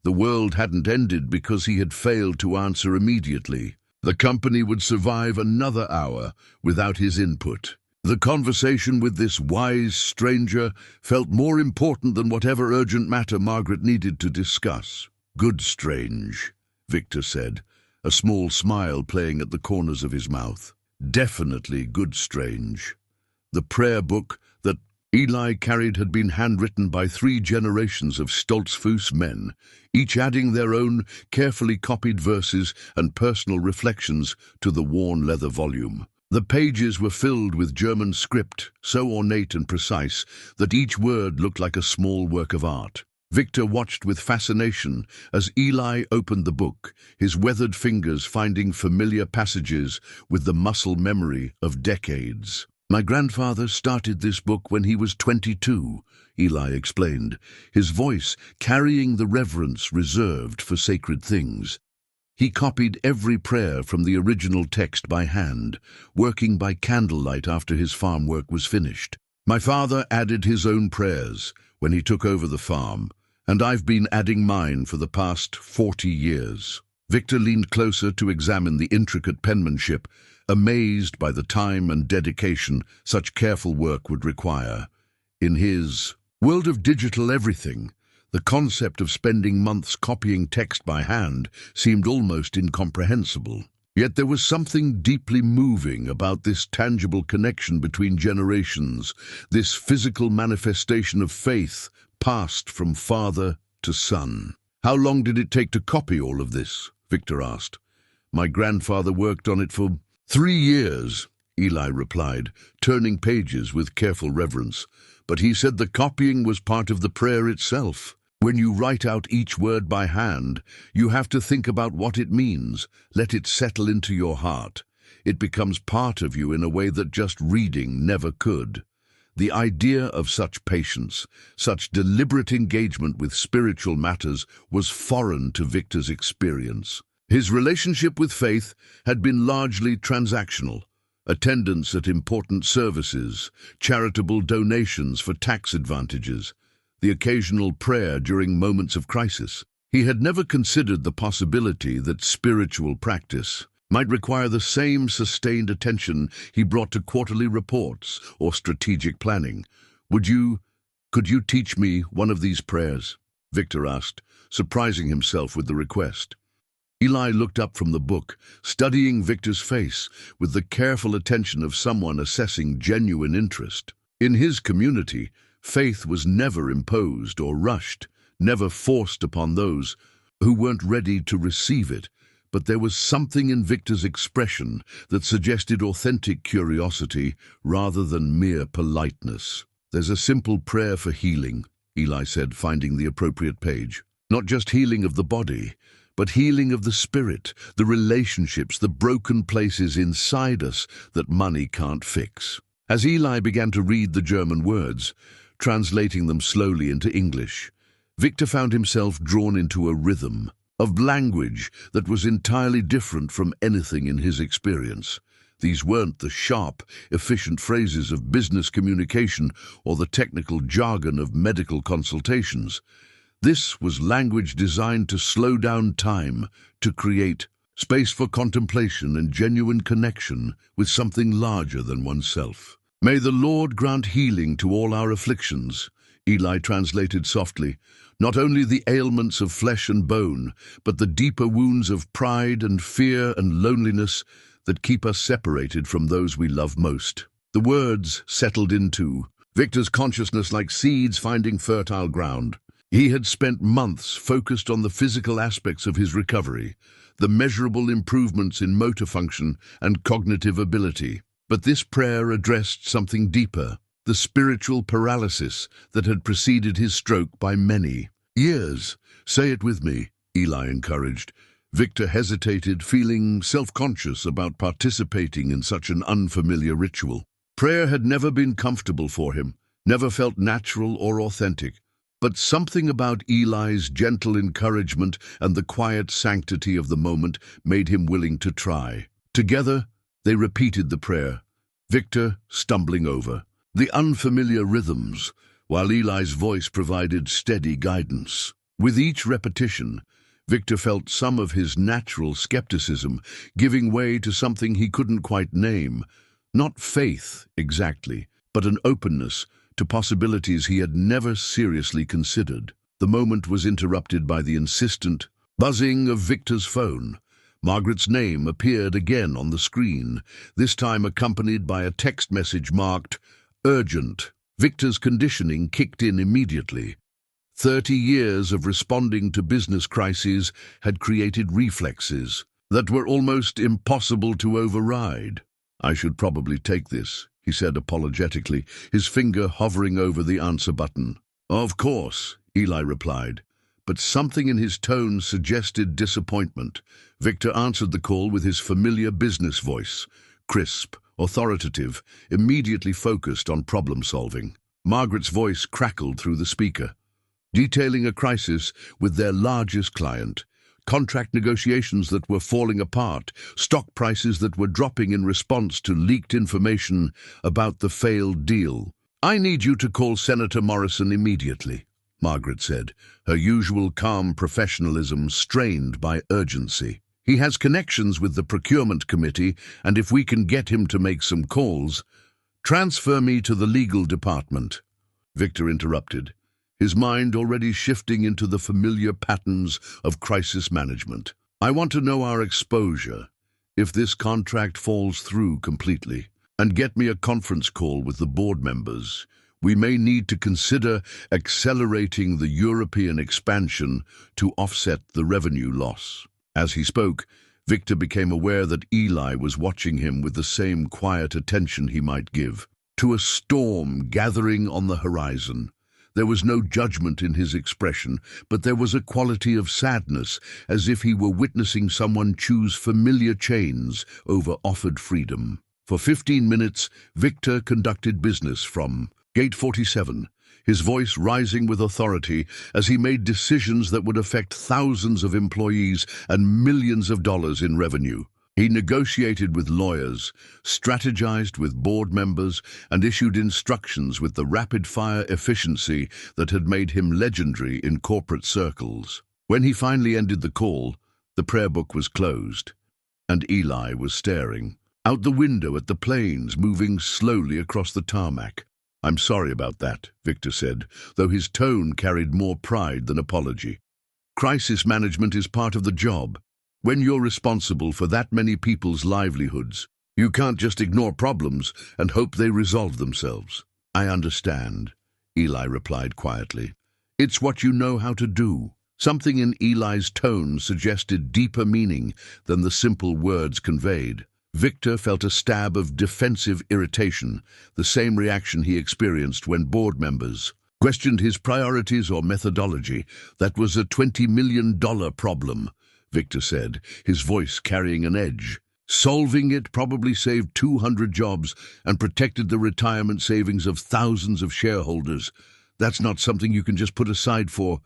The world hadn't ended because he had failed to answer immediately. The company would survive another hour without his input. The conversation with this wise stranger felt more important than whatever urgent matter Margaret needed to discuss. Good strange, Victor said, a small smile playing at the corners of his mouth. Definitely good strange. The prayer book that Eli carried had been handwritten by 3 generations of Stoltzfus men, each adding their own carefully copied verses and personal reflections to the worn leather volume. The pages were filled with German script, so ornate and precise that each word looked like a small work of art. Victor watched with fascination as Eli opened the book, his weathered fingers finding familiar passages with the muscle memory of decades. My grandfather started this book when he was 22, Eli explained, his voice carrying the reverence reserved for sacred things. He copied every prayer from the original text by hand, working by candlelight after his farm work was finished. My father added his own prayers when he took over the farm, and I've been adding mine for the past 40 years. Victor leaned closer to examine the intricate penmanship, amazed by the time and dedication such careful work would require. In his world of digital everything, the concept of spending months copying text by hand seemed almost incomprehensible. Yet there was something deeply moving about this tangible connection between generations, this physical manifestation of faith passed from father to son. How long did it take to copy all of this? Victor asked. My grandfather worked on it for 3 years, Eli replied, turning pages with careful reverence. But he said the copying was part of the prayer itself. When you write out each word by hand, you have to think about what it means, let it settle into your heart. It becomes part of you in a way that just reading never could. The idea of such patience, such deliberate engagement with spiritual matters was foreign to Victor's experience. His relationship with faith had been largely transactional. Attendance at important services, charitable donations for tax advantages, the occasional prayer during moments of crisis. He had never considered the possibility that spiritual practice might require the same sustained attention he brought to quarterly reports or strategic planning. Could you teach me one of these prayers? Victor asked, surprising himself with the request. Eli looked up from the book, studying Victor's face with the careful attention of someone assessing genuine interest. In his community, faith was never imposed or rushed, never forced upon those who weren't ready to receive it. But there was something in Victor's expression that suggested authentic curiosity rather than mere politeness. There's a simple prayer for healing, Eli said, finding the appropriate page. Not just healing of the body, but healing of the spirit, the relationships, the broken places inside us that money can't fix. As Eli began to read the German words, translating them slowly into English, Victor found himself drawn into a rhythm of language that was entirely different from anything in his experience. These weren't the sharp, efficient phrases of business communication or the technical jargon of medical consultations. This was language designed to slow down time, to create space for contemplation and genuine connection with something larger than oneself. May the Lord grant healing to all our afflictions, Eli translated softly, not only the ailments of flesh and bone, but the deeper wounds of pride and fear and loneliness that keep us separated from those we love most. The words settled into Victor's consciousness like seeds finding fertile ground. He had spent months focused on the physical aspects of his recovery, the measurable improvements in motor function and cognitive ability. But this prayer addressed something deeper, the spiritual paralysis that had preceded his stroke by many years. Say it with me, Eli encouraged. Victor hesitated, feeling self-conscious about participating in such an unfamiliar ritual. Prayer had never been comfortable for him, never felt natural or authentic. But something about Eli's gentle encouragement and the quiet sanctity of the moment made him willing to try. Together, they repeated the prayer, Victor stumbling over the unfamiliar rhythms, while Eli's voice provided steady guidance. With each repetition, Victor felt some of his natural skepticism giving way to something he couldn't quite name. Not faith, exactly, but an openness to possibilities he had never seriously considered. The moment was interrupted by the insistent buzzing of Victor's phone. Margaret's name appeared again on the screen, this time accompanied by a text message marked urgent. Victor's conditioning kicked in immediately. 30 years of responding to business crises had created reflexes that were almost impossible to override. I should probably take this, he said apologetically, his finger hovering over the answer button. Of course, Eli replied, but something in his tone suggested disappointment. Victor answered the call with his familiar business voice, crisp, authoritative, immediately focused on problem-solving. Margaret's voice crackled through the speaker, detailing a crisis with their largest client, contract negotiations that were falling apart, stock prices that were dropping in response to leaked information about the failed deal. I need you to call Senator Morrison immediately, Margaret said, her usual calm professionalism strained by urgency. He has connections with the procurement committee, and if we can get him to make some calls, transfer me to the legal department. Victor interrupted, his mind already shifting into the familiar patterns of crisis management. I want to know our exposure, if this contract falls through completely, and get me a conference call with the board members. We may need to consider accelerating the European expansion to offset the revenue loss. As he spoke, Victor became aware that Eli was watching him with the same quiet attention he might give to a storm gathering on the horizon. There was no judgment in his expression, but there was a quality of sadness, as if he were witnessing someone choose familiar chains over offered freedom. For 15 minutes, Victor conducted business from Gate 47, his voice rising with authority as he made decisions that would affect thousands of employees and millions of dollars in revenue. He negotiated with lawyers, strategized with board members, and issued instructions with the rapid-fire efficiency that had made him legendary in corporate circles. When he finally ended the call, the prayer book was closed, and Eli was staring out the window at the planes moving slowly across the tarmac. I'm sorry about that, Victor said, though his tone carried more pride than apology. Crisis management is part of the job. When you're responsible for that many people's livelihoods, you can't just ignore problems and hope they resolve themselves. I understand, Eli replied quietly. It's what you know how to do. Something in Eli's tone suggested deeper meaning than the simple words conveyed. Victor felt a stab of defensive irritation, the same reaction he experienced when board members questioned his priorities or methodology. That was a $20 million problem, Victor said, his voice carrying an edge. Solving it probably saved 200 jobs and protected the retirement savings of thousands of shareholders. That's not something you can just put aside for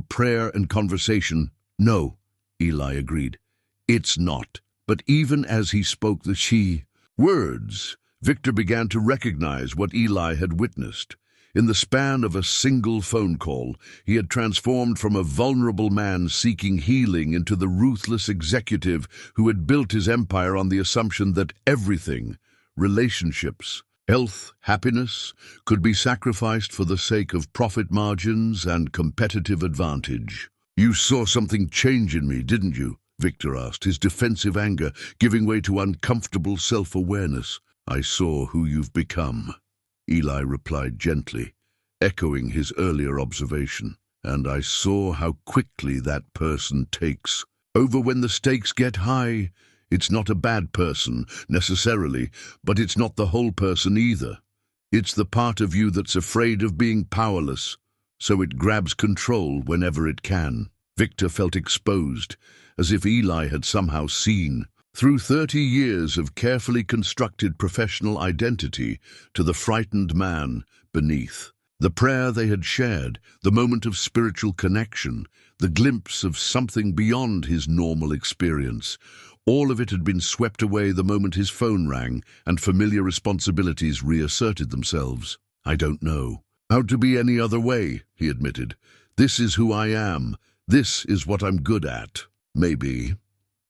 prayer and conversation. No, Eli agreed. It's not. But even as he spoke the words, Victor began to recognize what Eli had witnessed. In the span of a single phone call, he had transformed from a vulnerable man seeking healing into the ruthless executive who had built his empire on the assumption that everything, relationships, health, happiness, could be sacrificed for the sake of profit margins and competitive advantage. You saw something change in me, didn't you? Victor asked, his defensive anger giving way to uncomfortable self-awareness. I saw who you've become, Eli replied gently, echoing his earlier observation. And I saw how quickly that person takes over when the stakes get high. It's not a bad person, necessarily, but it's not the whole person either. It's the part of you that's afraid of being powerless, so it grabs control whenever it can. Victor felt exposed, as if Eli had somehow seen, through 30 years of carefully constructed professional identity, to the frightened man beneath. The prayer they had shared, the moment of spiritual connection, the glimpse of something beyond his normal experience, all of it had been swept away the moment his phone rang and familiar responsibilities reasserted themselves. I don't know how to be any other way, he admitted. This is who I am. This is what I'm good at. Maybe,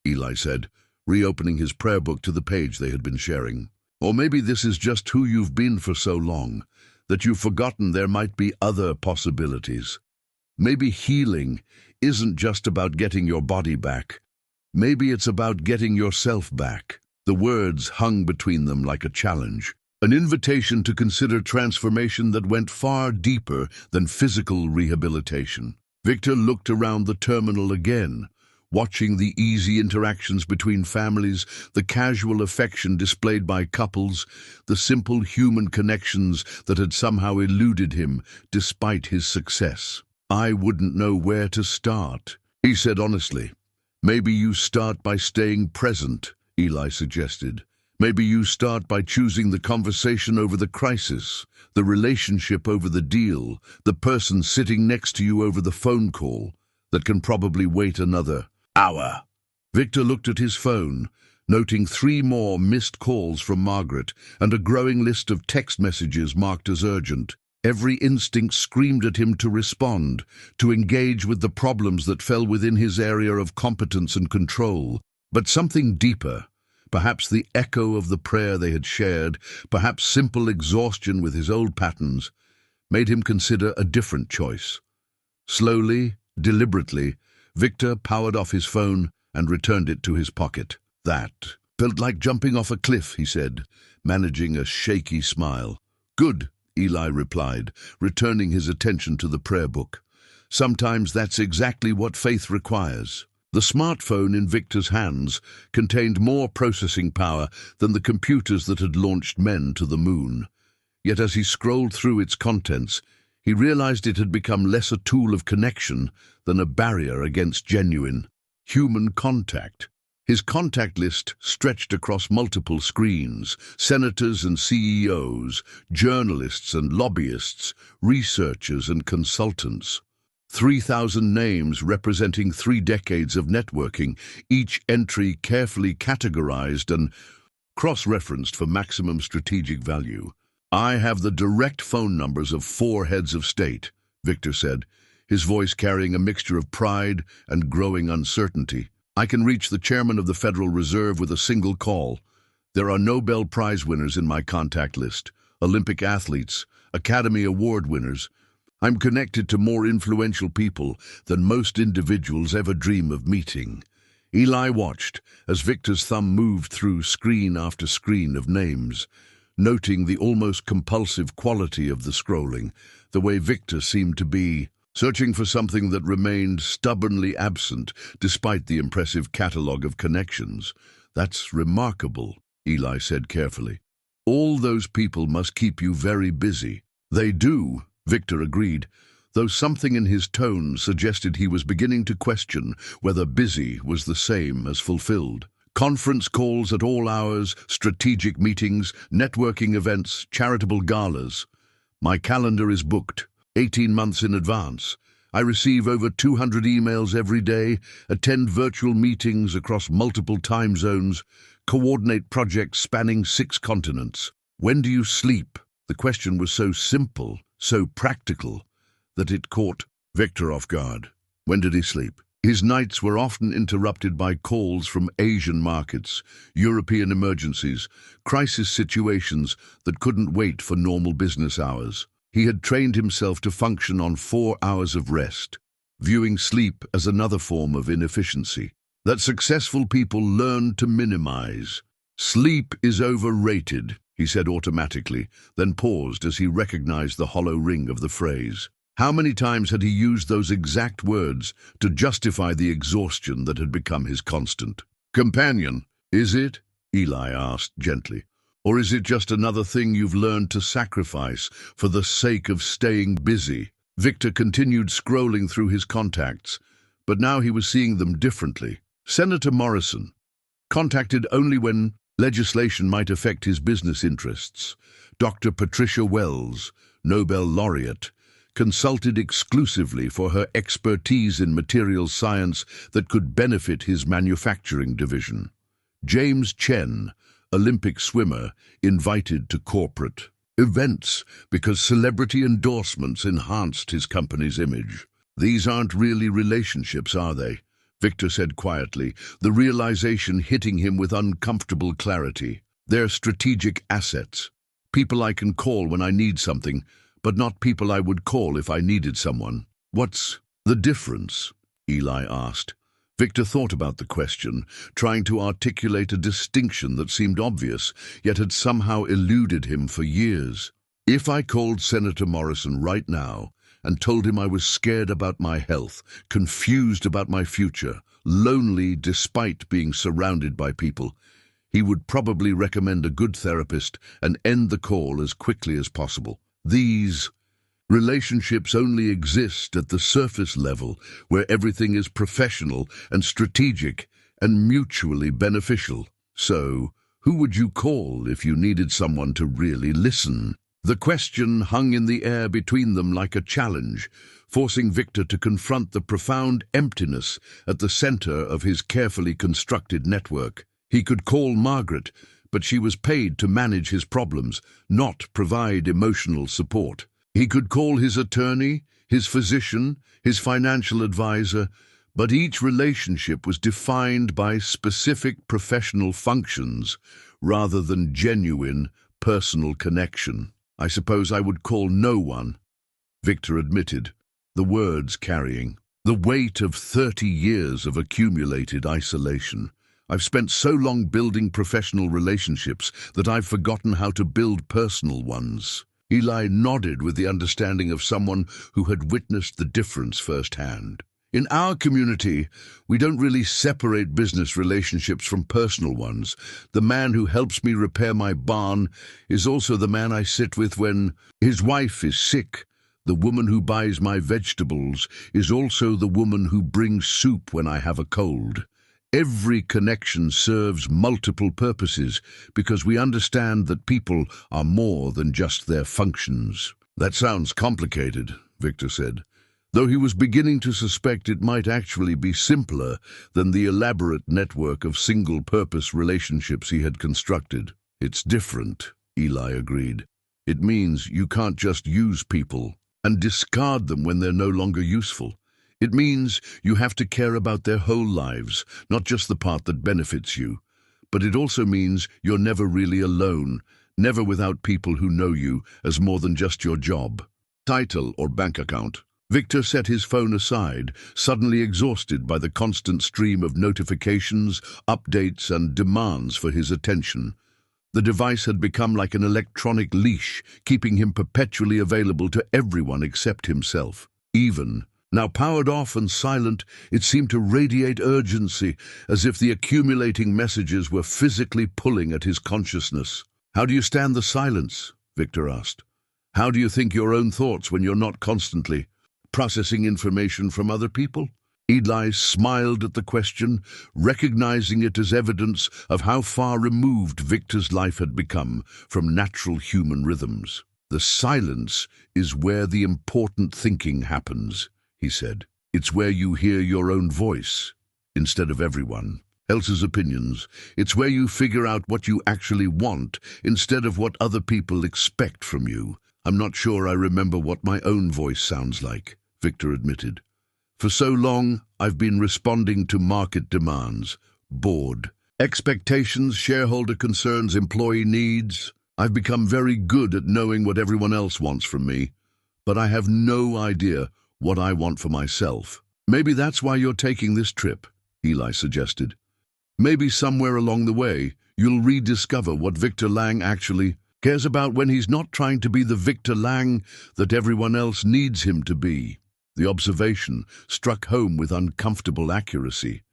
Eli said, reopening his prayer book to the page they had been sharing. Or maybe this is just who you've been for so long, that you've forgotten there might be other possibilities. Maybe healing isn't just about getting your body back. Maybe it's about getting yourself back. The words hung between them like a challenge, an invitation to consider transformation that went far deeper than physical rehabilitation. Victor looked around the terminal again, watching the easy interactions between families, the casual affection displayed by couples, the simple human connections that had somehow eluded him despite his success. I wouldn't know where to start, he said honestly. Maybe you start by staying present, Eli suggested. Maybe you start by choosing the conversation over the crisis, the relationship over the deal, the person sitting next to you over the phone call that can probably wait another hour. Victor looked at his phone, noting 3 more missed calls from Margaret and a growing list of text messages marked as urgent. Every instinct screamed at him to respond, to engage with the problems that fell within his area of competence and control. But something deeper, perhaps the echo of the prayer they had shared, perhaps simple exhaustion with his old patterns, made him consider a different choice. Slowly, deliberately, Victor powered off his phone and returned it to his pocket. That felt like jumping off a cliff, he said, managing a shaky smile. Good, Eli replied, returning his attention to the prayer book. Sometimes that's exactly what faith requires. The smartphone in Victor's hands contained more processing power than the computers that had launched men to the moon. Yet as he scrolled through its contents, he realized it had become less a tool of connection than a barrier against genuine human contact. His contact list stretched across multiple screens: senators and CEOs, journalists and lobbyists, researchers and consultants. 3,000 names representing 3 decades of networking, each entry carefully categorized and cross-referenced for maximum strategic value. I have the direct phone numbers of 4 heads of state, Victor said, his voice carrying a mixture of pride and growing uncertainty. I can reach the chairman of the Federal Reserve with a single call. There are Nobel Prize winners in my contact list, Olympic athletes, Academy Award winners. I'm connected to more influential people than most individuals ever dream of meeting. Eli watched as Victor's thumb moved through screen after screen of names, noting the almost compulsive quality of the scrolling, the way Victor seemed to be searching for something that remained stubbornly absent despite the impressive catalogue of connections. That's remarkable, Eli said carefully. All those people must keep you very busy. They do, Victor agreed, though something in his tone suggested he was beginning to question whether busy was the same as fulfilled. Conference calls at all hours, strategic meetings, networking events, charitable galas. My calendar is booked 18 months in advance. I receive over 200 emails every day, attend virtual meetings across multiple time zones, coordinate projects spanning 6 continents. When do you sleep? The question was so simple, so practical, that it caught Victor off guard. When did he sleep? His nights were often interrupted by calls from Asian markets, European emergencies, crisis situations that couldn't wait for normal business hours. He had trained himself to function on 4 hours of rest, viewing sleep as another form of inefficiency that successful people learn to minimize. Sleep is overrated, he said automatically, then paused as he recognized the hollow ring of the phrase. How many times had he used those exact words to justify the exhaustion that had become his constant? Companion, is it? Eli asked gently. Or is it just another thing you've learned to sacrifice for the sake of staying busy? Victor continued scrolling through his contacts, but now he was seeing them differently. Senator Morrison, contacted only when legislation might affect his business interests. Dr. Patricia Wells, Nobel laureate, consulted exclusively for her expertise in materials science that could benefit his manufacturing division. James Chen, Olympic swimmer, invited to corporate events because celebrity endorsements enhanced his company's image. These aren't really relationships, are they? Victor said quietly, the realization hitting him with uncomfortable clarity. They're strategic assets. People I can call when I need something, but not people I would call if I needed someone. What's the difference? Eli asked. Victor thought about the question, trying to articulate a distinction that seemed obvious, yet had somehow eluded him for years. If I called Senator Morrison right now and told him I was scared about my health, confused about my future, lonely despite being surrounded by people, he would probably recommend a good therapist and end the call as quickly as possible. These relationships only exist at the surface level, where everything is professional and strategic and mutually beneficial. So, who would you call if you needed someone to really listen? The question hung in the air between them like a challenge, forcing Victor to confront the profound emptiness at the center of his carefully constructed network. He could call Margaret, but she was paid to manage his problems, not provide emotional support. He could call his attorney, his physician, his financial advisor, but each relationship was defined by specific professional functions rather than genuine personal connection. I suppose I would call no one, Victor admitted, the words carrying the weight of 30 years of accumulated isolation. I've spent so long building professional relationships that I've forgotten how to build personal ones. Eli nodded with the understanding of someone who had witnessed the difference firsthand. In our community, we don't really separate business relationships from personal ones. The man who helps me repair my barn is also the man I sit with when his wife is sick. The woman who buys my vegetables is also the woman who brings soup when I have a cold. Every connection serves multiple purposes because we understand that people are more than just their functions. That sounds complicated, Victor said, though he was beginning to suspect it might actually be simpler than the elaborate network of single-purpose relationships he had constructed. It's different, Eli agreed. It means you can't just use people and discard them when they're no longer useful. It means you have to care about their whole lives, not just the part that benefits you. But it also means you're never really alone, never without people who know you as more than just your job, title, or bank account. Victor set his phone aside, suddenly exhausted by the constant stream of notifications, updates, and demands for his attention. The device had become like an electronic leash, keeping him perpetually available to everyone except himself. Even now powered off and silent, it seemed to radiate urgency, as if the accumulating messages were physically pulling at his consciousness. How do you stand the silence? Victor asked. How do you think your own thoughts when you're not constantly processing information from other people? Eli smiled at the question, recognizing it as evidence of how far removed Victor's life had become from natural human rhythms. The silence is where the important thinking happens, he said. It's where you hear your own voice, instead of everyone else's opinions. It's where you figure out what you actually want, instead of what other people expect from you. I'm not sure I remember what my own voice sounds like, Victor admitted. For so long, I've been responding to market demands, board, expectations, shareholder concerns, employee needs. I've become very good at knowing what everyone else wants from me, but I have no idea what I want for myself. Maybe that's why you're taking this trip, Eli suggested. Maybe somewhere along the way, you'll rediscover what Victor Lang actually cares about when he's not trying to be the Victor Lang that everyone else needs him to be. The observation struck home with uncomfortable accuracy.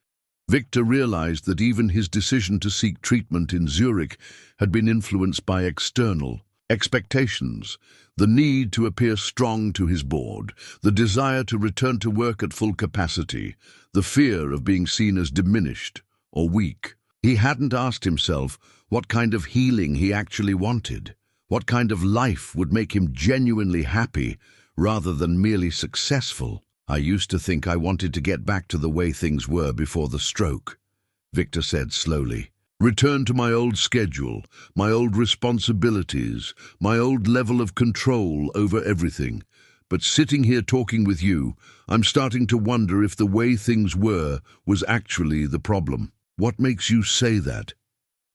Victor realized that even his decision to seek treatment in Zurich had been influenced by external expectations, the need to appear strong to his board, the desire to return to work at full capacity, the fear of being seen as diminished or weak. He hadn't asked himself what kind of healing he actually wanted, what kind of life would make him genuinely happy rather than merely successful. "I used to think I wanted to get back to the way things were before the stroke," Victor said slowly. "Return to my old schedule, my old responsibilities, my old level of control over everything. But sitting here talking with you, I'm starting to wonder if the way things were was actually the problem." "What makes you say that?"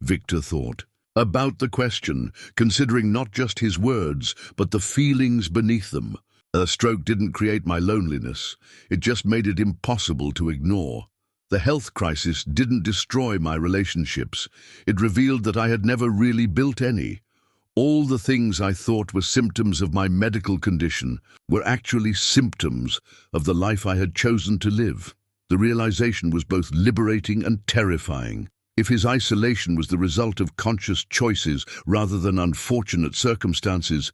Victor thought about the question, considering not just his words, but the feelings beneath them. "A stroke didn't create my loneliness. It just made it impossible to ignore. The health crisis didn't destroy my relationships. It revealed that I had never really built any. All the things I thought were symptoms of my medical condition were actually symptoms of the life I had chosen to live." The realization was both liberating and terrifying. If his isolation was the result of conscious choices rather than unfortunate circumstances,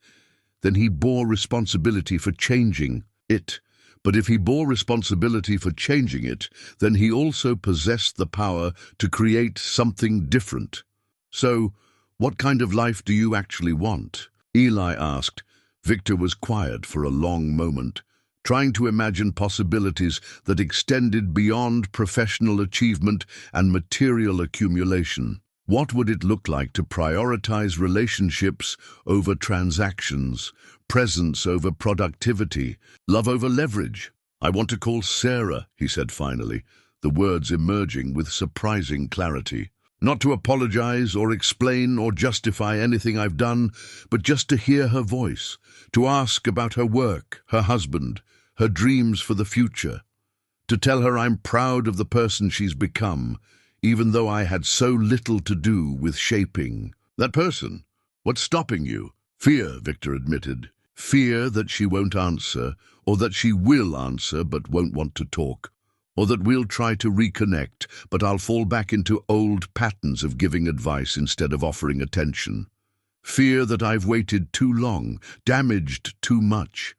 then he bore responsibility for changing it. But if he bore responsibility for changing it, then he also possessed the power to create something different. "So, what kind of life do you actually want?" Eli asked. Victor was quiet for a long moment, trying to imagine possibilities that extended beyond professional achievement and material accumulation. What would it look like to prioritize relationships over transactions, presence over productivity, love over leverage? "I want to call Sarah," he said finally, the words emerging with surprising clarity. "Not to apologize or explain or justify anything I've done, but just to hear her voice, to ask about her work, her husband, her dreams for the future, to tell her I'm proud of the person she's become, even though I had so little to do with shaping that person." "What's stopping you?" "Fear," Victor admitted. "Fear that she won't answer, or that she will answer but won't want to talk, or that we'll try to reconnect, but I'll fall back into old patterns of giving advice instead of offering attention. Fear that I've waited too long, damaged too much,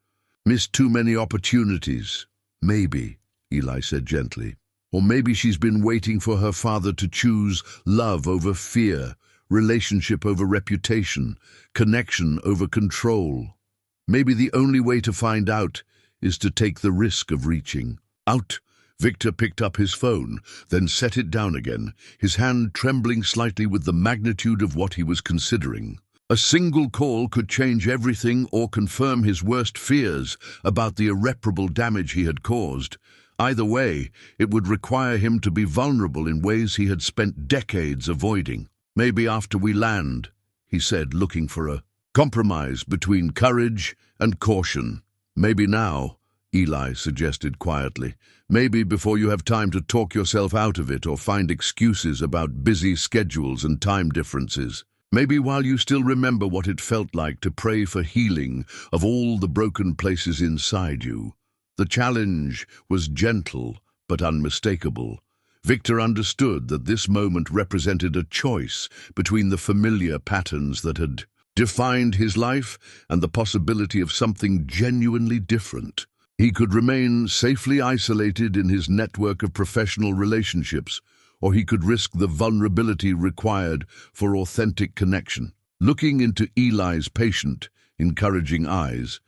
missed too many opportunities." "Maybe," Eli said gently. "Or maybe she's been waiting for her father to choose love over fear, relationship over reputation, connection over control. Maybe the only way to find out is to take the risk of reaching out." Victor picked up his phone, then set it down again, his hand trembling slightly with the magnitude of what he was considering. A single call could change everything or confirm his worst fears about the irreparable damage he had caused. Either way, it would require him to be vulnerable in ways he had spent decades avoiding. "Maybe after we land," he said, looking for a compromise between courage and caution. "Maybe now," Eli suggested quietly. "Maybe before you have time to talk yourself out of it or find excuses about busy schedules and time differences. Maybe while you still remember what it felt like to pray for healing of all the broken places inside you." The challenge was gentle but unmistakable. Victor understood that this moment represented a choice between the familiar patterns that had defined his life and the possibility of something genuinely different. He could remain safely isolated in his network of professional relationships, or he could risk the vulnerability required for authentic connection. Looking into Eli's patient, encouraging eyes,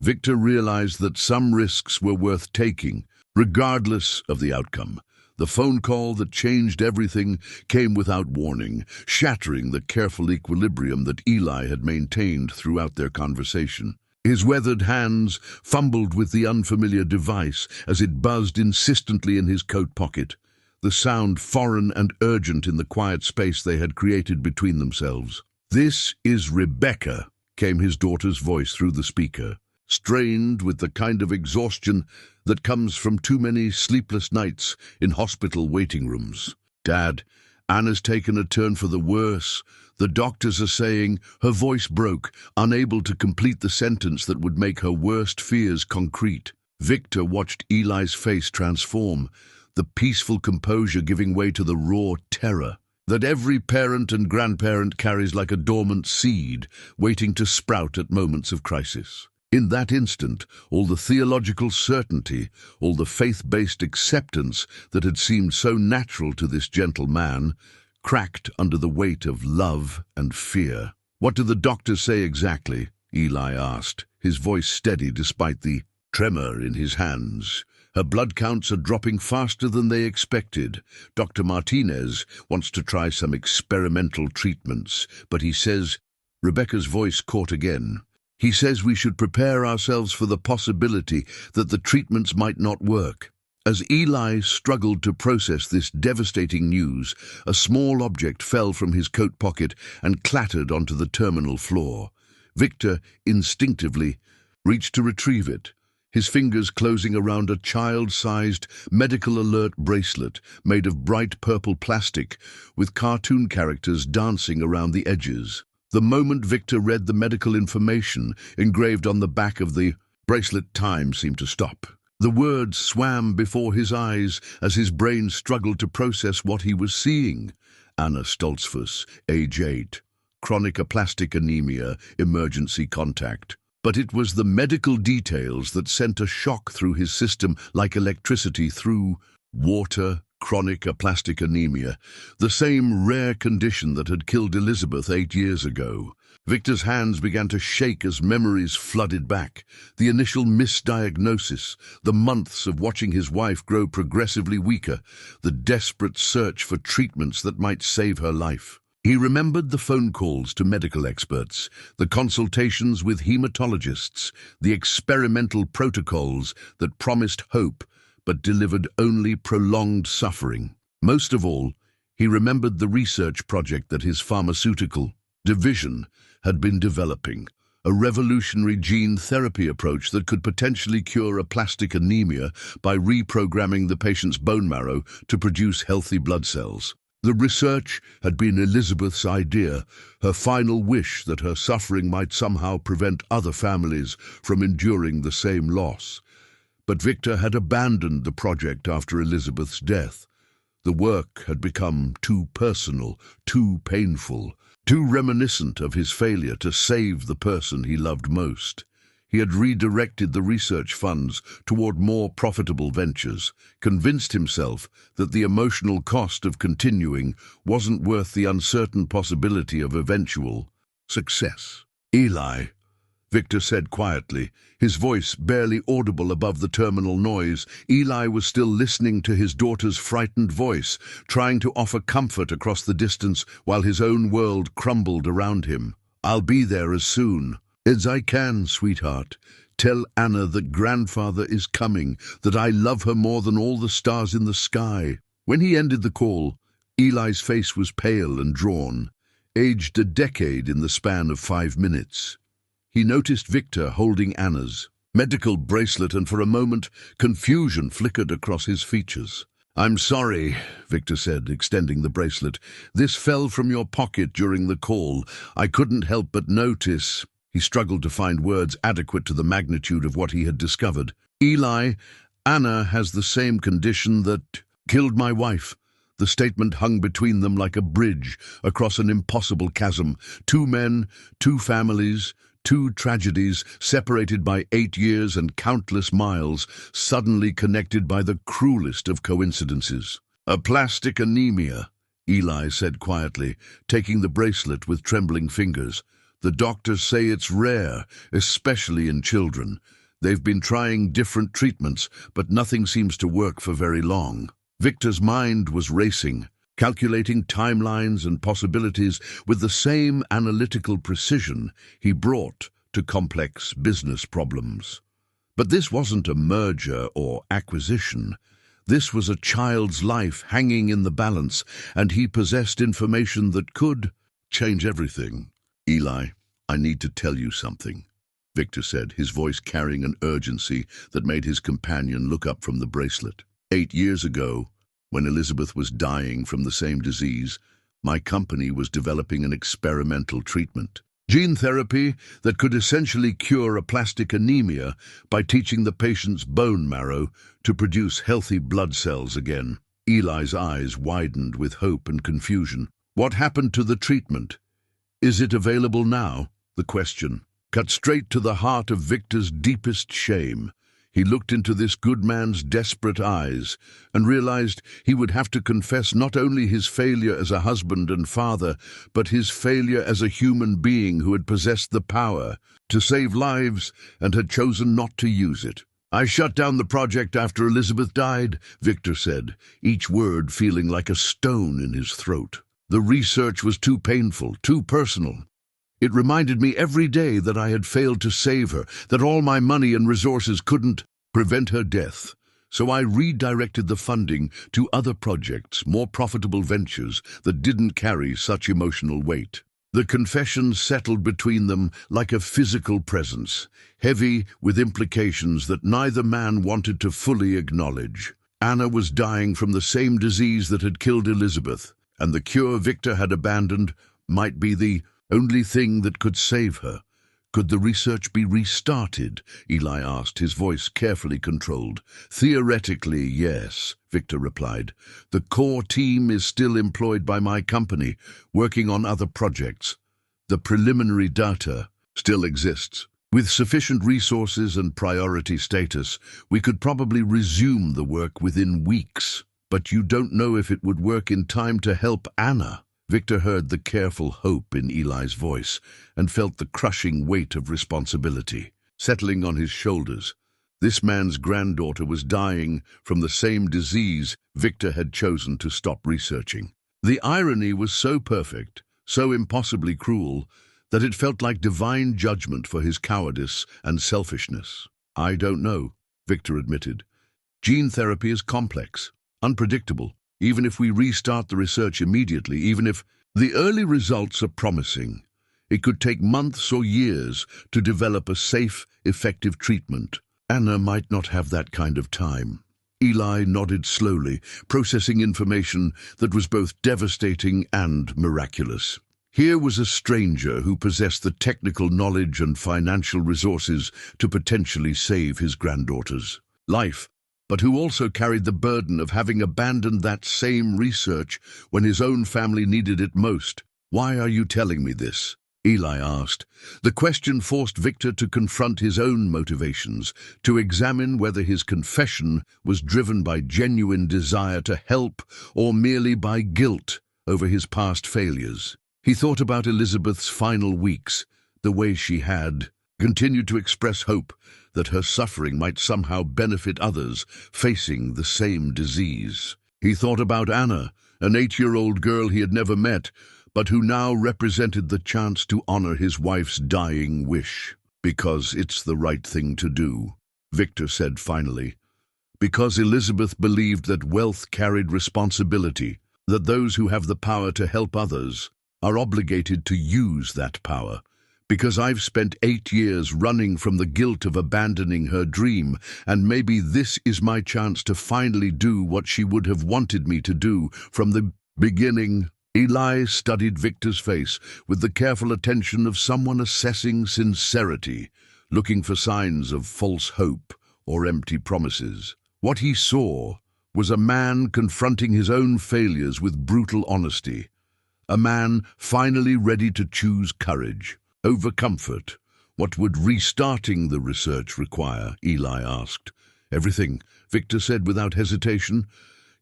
Victor realized that some risks were worth taking, regardless of the outcome. The phone call that changed everything came without warning, shattering the careful equilibrium that Eli had maintained throughout their conversation. His weathered hands fumbled with the unfamiliar device as it buzzed insistently in his coat pocket, the sound foreign and urgent in the quiet space they had created between themselves. "This is Rebecca," came his daughter's voice through the speaker, strained with the kind of exhaustion that comes from too many sleepless nights in hospital waiting rooms. "Dad, Anna's taken a turn for the worse. The doctors are saying. Her voice broke, unable to complete the sentence that would make her worst fears concrete. Victor watched Eli's face transform, the peaceful composure giving way to the raw terror that every parent and grandparent carries like a dormant seed, waiting to sprout at moments of crisis. In that instant, all the theological certainty, all the faith-based acceptance that had seemed so natural to this gentle man, cracked under the weight of love and fear. "What do the doctors say exactly?" Eli asked, his voice steady despite the tremor in his hands. "Her blood counts are dropping faster than they expected. Dr. Martinez wants to try some experimental treatments, but he says—" Rebecca's voice caught again. "He says we should prepare ourselves for the possibility that the treatments might not work." As Eli struggled to process this devastating news, a small object fell from his coat pocket and clattered onto the terminal floor. Victor instinctively reached to retrieve it, his fingers closing around a child-sized medical alert bracelet made of bright purple plastic with cartoon characters dancing around the edges. The moment Victor read the medical information engraved on the back of the bracelet, time seemed to stop. The words swam before his eyes as his brain struggled to process what he was seeing. Anna Stoltzfus, age 8, chronic aplastic anemia, emergency contact. But it was the medical details that sent a shock through his system like electricity through water. Chronic aplastic anemia, the same rare condition that had killed Elizabeth 8 years ago. Victor's hands began to shake as memories flooded back. The initial misdiagnosis, the months of watching his wife grow progressively weaker, the desperate search for treatments that might save her life. He remembered the phone calls to medical experts, the consultations with hematologists, the experimental protocols that promised hope but delivered only prolonged suffering. Most of all, he remembered the research project that his pharmaceutical division had been developing, a revolutionary gene therapy approach that could potentially cure aplastic anemia by reprogramming the patient's bone marrow to produce healthy blood cells. The research had been Elizabeth's idea, her final wish that her suffering might somehow prevent other families from enduring the same loss. But Victor had abandoned the project after Elizabeth's death. The work had become too personal, too painful, too reminiscent of his failure to save the person he loved most. He had redirected the research funds toward more profitable ventures, convinced himself that the emotional cost of continuing wasn't worth the uncertain possibility of eventual success. "Eli," Victor said quietly, his voice barely audible above the terminal noise. Eli was still listening to his daughter's frightened voice, trying to offer comfort across the distance while his own world crumbled around him. "I'll be there as soon as I can, sweetheart. Tell Anna that grandfather is coming, that I love her more than all the stars in the sky." When he ended the call, Eli's face was pale and drawn, aged a decade in the span of 5 minutes. He noticed Victor holding Anna's medical bracelet, and for a moment, confusion flickered across his features. "I'm sorry," Victor said, extending the bracelet. "This fell from your pocket during the call. I couldn't help but notice." He struggled to find words adequate to the magnitude of what he had discovered. "Eli, Anna has the same condition that killed my wife." The statement hung between them like a bridge across an impossible chasm. 2 men, 2 families, 2 tragedies, separated by 8 years and countless miles, suddenly connected by the cruelest of coincidences. "Aplastic anemia," Eli said quietly, taking the bracelet with trembling fingers. "The doctors say it's rare, especially in children. They've been trying different treatments, but nothing seems to work for very long." Victor's mind was racing, calculating timelines and possibilities with the same analytical precision he brought to complex business problems. But this wasn't a merger or acquisition. This was a child's life hanging in the balance, and he possessed information that could change everything. "Eli, I need to tell you something," Victor said, his voice carrying an urgency that made his companion look up from the bracelet. 8 years ago, When Elizabeth was dying from the same disease, my company was developing an experimental treatment. Gene therapy that could essentially cure aplastic anemia by teaching the patient's bone marrow to produce healthy blood cells again. Eli's eyes widened with hope and confusion. What happened to the treatment? Is it available now? The question cut straight to the heart of Victor's deepest shame. He looked into this good man's desperate eyes and realized he would have to confess not only his failure as a husband and father, but his failure as a human being who had possessed the power to save lives and had chosen not to use it. "I shut down the project after Elizabeth died," Victor said, each word feeling like a stone in his throat. "The research was too painful, too personal. It reminded me every day that I had failed to save her, that all my money and resources couldn't prevent her death. So I redirected the funding to other projects, more profitable ventures that didn't carry such emotional weight." The confession settled between them like a physical presence, heavy with implications that neither man wanted to fully acknowledge. Anna was dying from the same disease that had killed Elizabeth, and the cure Victor had abandoned might be the only thing that could save her. "Could the research be restarted?" Eli asked, his voice carefully controlled. "Theoretically, yes," Victor replied. "The core team is still employed by my company, working on other projects. The preliminary data still exists. With sufficient resources and priority status, we could probably resume the work within weeks. But you don't know if it would work in time to help Anna." Victor heard the careful hope in Eli's voice and felt the crushing weight of responsibility settling on his shoulders. This man's granddaughter was dying from the same disease Victor had chosen to stop researching. The irony was so perfect, so impossibly cruel, that it felt like divine judgment for his cowardice and selfishness. "I don't know," Victor admitted. "Gene therapy is complex, unpredictable. Even if we restart the research immediately, even if the early results are promising, it could take months or years to develop a safe, effective treatment. Anna might not have that kind of time." Eli nodded slowly, processing information that was both devastating and miraculous. Here was a stranger who possessed the technical knowledge and financial resources to potentially save his granddaughter's life, but who also carried the burden of having abandoned that same research when his own family needed it most. "Why are you telling me this?" Eli asked. The question forced Victor to confront his own motivations, to examine whether his confession was driven by genuine desire to help or merely by guilt over his past failures. He thought about Elizabeth's final weeks, the way she had continued to express hope that her suffering might somehow benefit others facing the same disease. He thought about Anna, an 8-year-old girl he had never met, but who now represented the chance to honor his wife's dying wish. "Because it's the right thing to do," Victor said finally. "Because Elizabeth believed that wealth carried responsibility, that those who have the power to help others are obligated to use that power. Because I've spent 8 years running from the guilt of abandoning her dream, and maybe this is my chance to finally do what she would have wanted me to do from the beginning." Eli studied Victor's face with the careful attention of someone assessing sincerity, looking for signs of false hope or empty promises. What he saw was a man confronting his own failures with brutal honesty, a man finally ready to choose courage over comfort. "What would restarting the research require?" Eli asked. "Everything," Victor said without hesitation.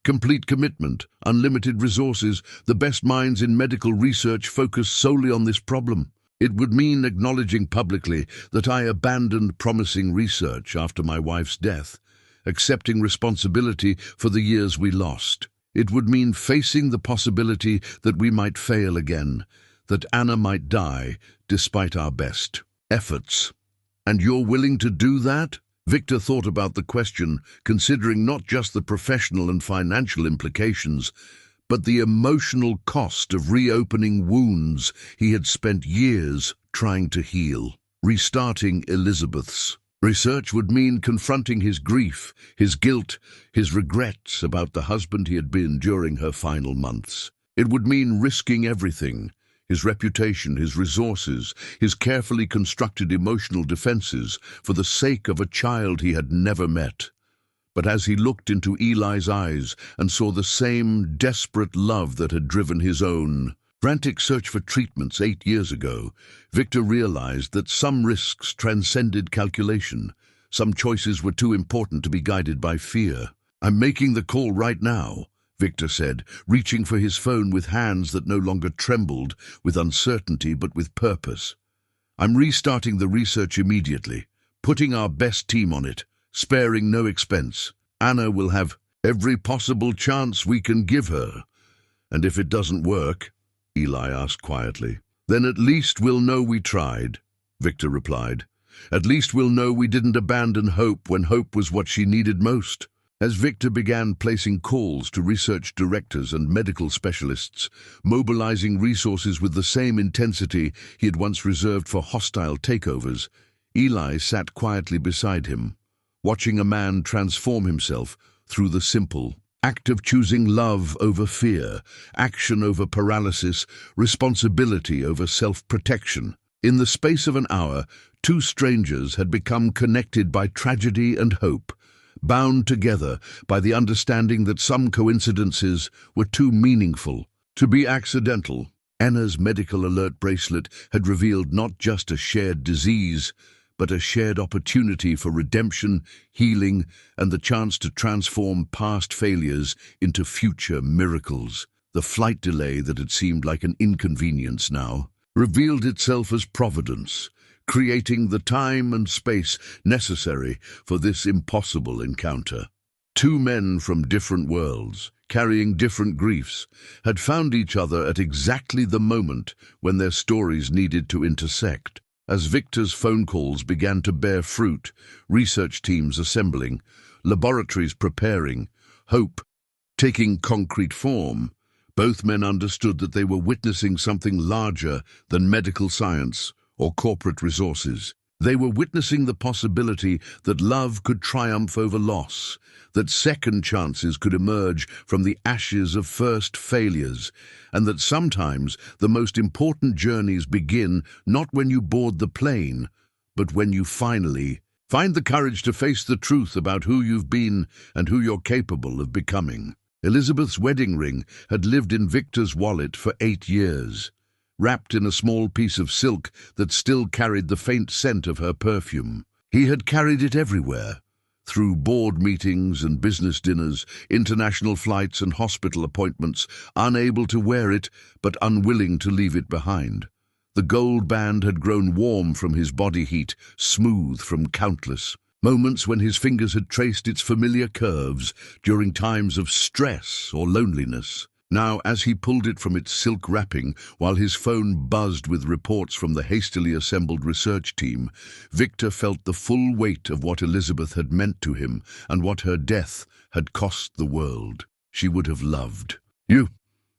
"Complete commitment, unlimited resources, the best minds in medical research focused solely on this problem. It would mean acknowledging publicly that I abandoned promising research after my wife's death, accepting responsibility for the years we lost. It would mean facing the possibility that we might fail again, that Anna might die despite our best efforts." "And you're willing to do that?" Victor thought about the question, considering not just the professional and financial implications, but the emotional cost of reopening wounds he had spent years trying to heal. Restarting Elizabeth's Research would mean confronting his grief, his guilt, his regrets about the husband he had been during her final months. It would mean risking everything: his reputation, his resources, his carefully constructed emotional defenses, for the sake of a child he had never met. But as he looked into Eli's eyes and saw the same desperate love that had driven his own frantic search for treatments 8 years ago, Victor realized that some risks transcended calculation. Some choices were too important to be guided by fear. "I'm making the call right now," Victor said, reaching for his phone with hands that no longer trembled with uncertainty but with purpose. "I'm restarting the research immediately, putting our best team on it, sparing no expense. Anna will have every possible chance we can give her. And if it doesn't work," Eli asked quietly, "then at least we'll know we tried," Victor replied. "At least we'll know we didn't abandon hope when hope was what she needed most." As Victor began placing calls to research directors and medical specialists, mobilizing resources with the same intensity he had once reserved for hostile takeovers, Eli sat quietly beside him, watching a man transform himself through the simple act of choosing love over fear, action over paralysis, responsibility over self-protection. In the space of an hour, two strangers had become connected by tragedy and hope, bound together by the understanding that some coincidences were too meaningful to be accidental. Anna's medical alert bracelet had revealed not just a shared disease, but a shared opportunity for redemption, healing, and the chance to transform past failures into future miracles. The flight delay that had seemed like an inconvenience now revealed itself as providence, creating the time and space necessary for this impossible encounter. Two men from different worlds, carrying different griefs, had found each other at exactly the moment when their stories needed to intersect. As Victor's phone calls began to bear fruit, research teams assembling, laboratories preparing, hope taking concrete form, both men understood that they were witnessing something larger than medical science or corporate resources. They were witnessing the possibility that love could triumph over loss, that second chances could emerge from the ashes of first failures, and that sometimes the most important journeys begin not when you board the plane, but when you finally find the courage to face the truth about who you've been and who you're capable of becoming. Elizabeth's wedding ring had lived in Victor's wallet for 8 years, wrapped in a small piece of silk that still carried the faint scent of her perfume. He had carried it everywhere, through board meetings and business dinners, international flights and hospital appointments, unable to wear it but unwilling to leave it behind. The gold band had grown warm from his body heat, smooth from countless moments when his fingers had traced its familiar curves during times of stress or loneliness. Now, as he pulled it from its silk wrapping, while his phone buzzed with reports from the hastily assembled research team, Victor felt the full weight of what Elizabeth had meant to him and what her death had cost the world. She would have loved. "You,"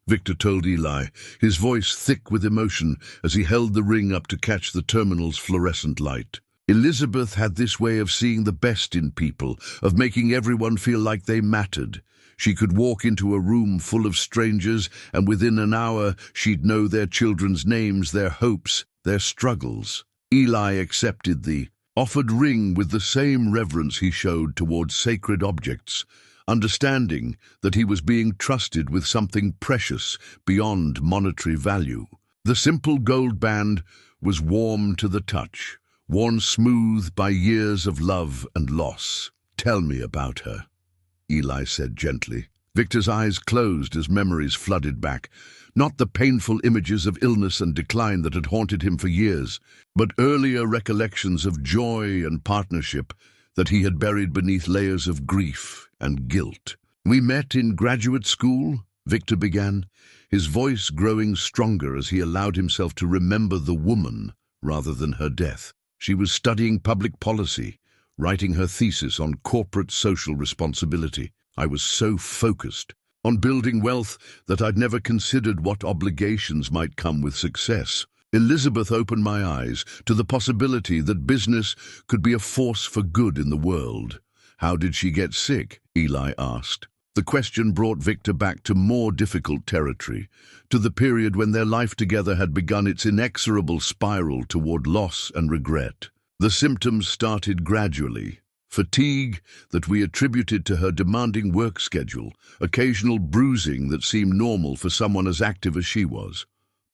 Victor told Eli, his voice thick with emotion as he held the ring up to catch the terminal's fluorescent light. Elizabeth had this way of seeing the best in people, of making everyone feel like they mattered. She could walk into a room full of strangers, and within an hour she'd know their children's names, their hopes, their struggles. Eli accepted the offered ring with the same reverence he showed towards sacred objects, understanding that he was being trusted with something precious beyond monetary value. The simple gold band was warm to the touch, worn smooth by years of love and loss. "Tell me about her," Eli said gently. Victor's eyes closed as memories flooded back, not the painful images of illness and decline that had haunted him for years, but earlier recollections of joy and partnership that he had buried beneath layers of grief and guilt. "We met in graduate school," Victor began, his voice growing stronger as he allowed himself to remember the woman rather than her death. She was studying public policy, writing her thesis on corporate social responsibility. I was so focused on building wealth that I'd never considered what obligations might come with success. Elizabeth opened my eyes to the possibility that business could be a force for good in the world. How did she get sick? Eli asked. The question brought Victor back to more difficult territory, to the period when their life together had begun its inexorable spiral toward loss and regret. The symptoms started gradually. Fatigue that we attributed to her demanding work schedule, occasional bruising that seemed normal for someone as active as she was.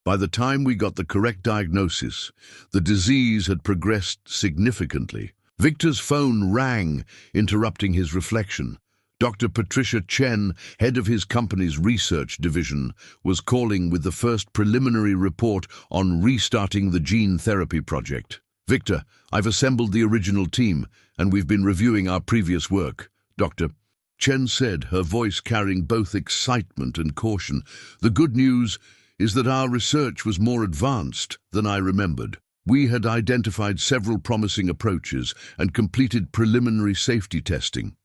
By the time we got the correct diagnosis, the disease had progressed significantly. Victor's phone rang, interrupting his reflection. Dr. Patricia Chen, head of his company's research division, was calling with the first preliminary report on restarting the gene therapy project. "Victor, I've assembled the original team, and we've been reviewing our previous work," Dr. Chen said, her voice carrying both excitement and caution. "The good news is that our research was more advanced than I remembered. We had identified several promising approaches and completed preliminary safety testing.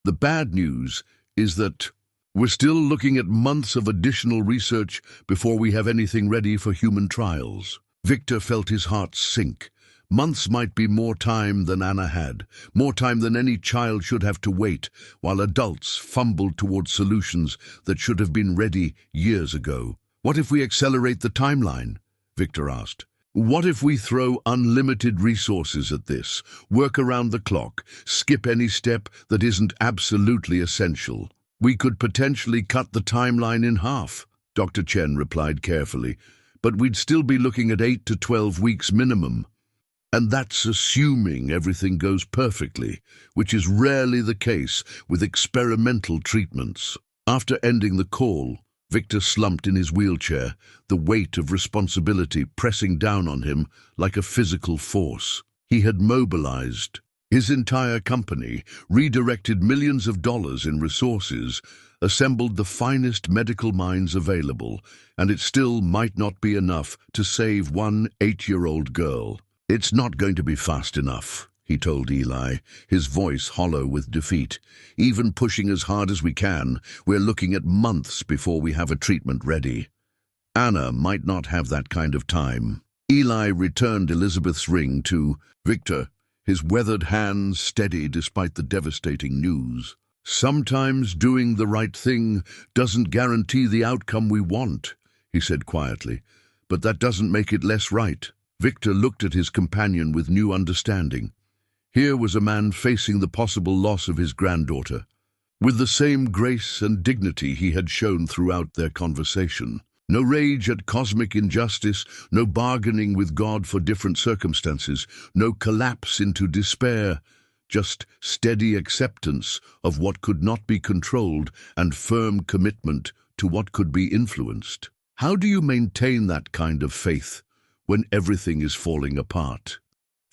The bad news is that we're still looking at months of additional research before we have anything ready for human trials." Victor felt his heart sink. Months might be more time than Anna had, more time than any child should have to wait, while adults fumbled towards solutions that should have been ready years ago. "What if we accelerate the timeline?" Victor asked. "What if we throw unlimited resources at this, work around the clock, skip any step that isn't absolutely essential? We could potentially cut the timeline in half," Dr. Chen replied carefully, "but we'd still be looking at 8 to 12 weeks minimum. And that's assuming everything goes perfectly, which is rarely the case with experimental treatments." After ending the call, Victor slumped in his wheelchair, the weight of responsibility pressing down on him like a physical force. He had mobilized his entire company, redirected millions of dollars in resources, assembled the finest medical minds available, and it still might not be enough to save one 8-year-old girl. "It's not going to be fast enough," he told Eli, his voice hollow with defeat. "Even pushing as hard as we can, we're looking at months before we have a treatment ready. Anna might not have that kind of time." Eli returned Elizabeth's ring to Victor, his weathered hands steady despite the devastating news. "Sometimes doing the right thing doesn't guarantee the outcome we want," he said quietly, "but that doesn't make it less right." Victor looked at his companion with new understanding. Here was a man facing the possible loss of his granddaughter, with the same grace and dignity he had shown throughout their conversation. No rage at cosmic injustice, no bargaining with God for different circumstances, no collapse into despair, just steady acceptance of what could not be controlled and firm commitment to what could be influenced. "How do you maintain that kind of faith when everything is falling apart?"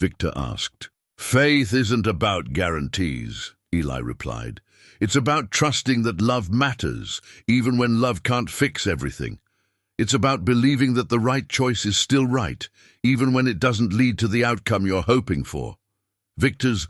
Victor asked. "Faith isn't about guarantees," Eli replied. "It's about trusting that love matters, even when love can't fix everything. It's about believing that the right choice is still right, even when it doesn't lead to the outcome you're hoping for." Victor's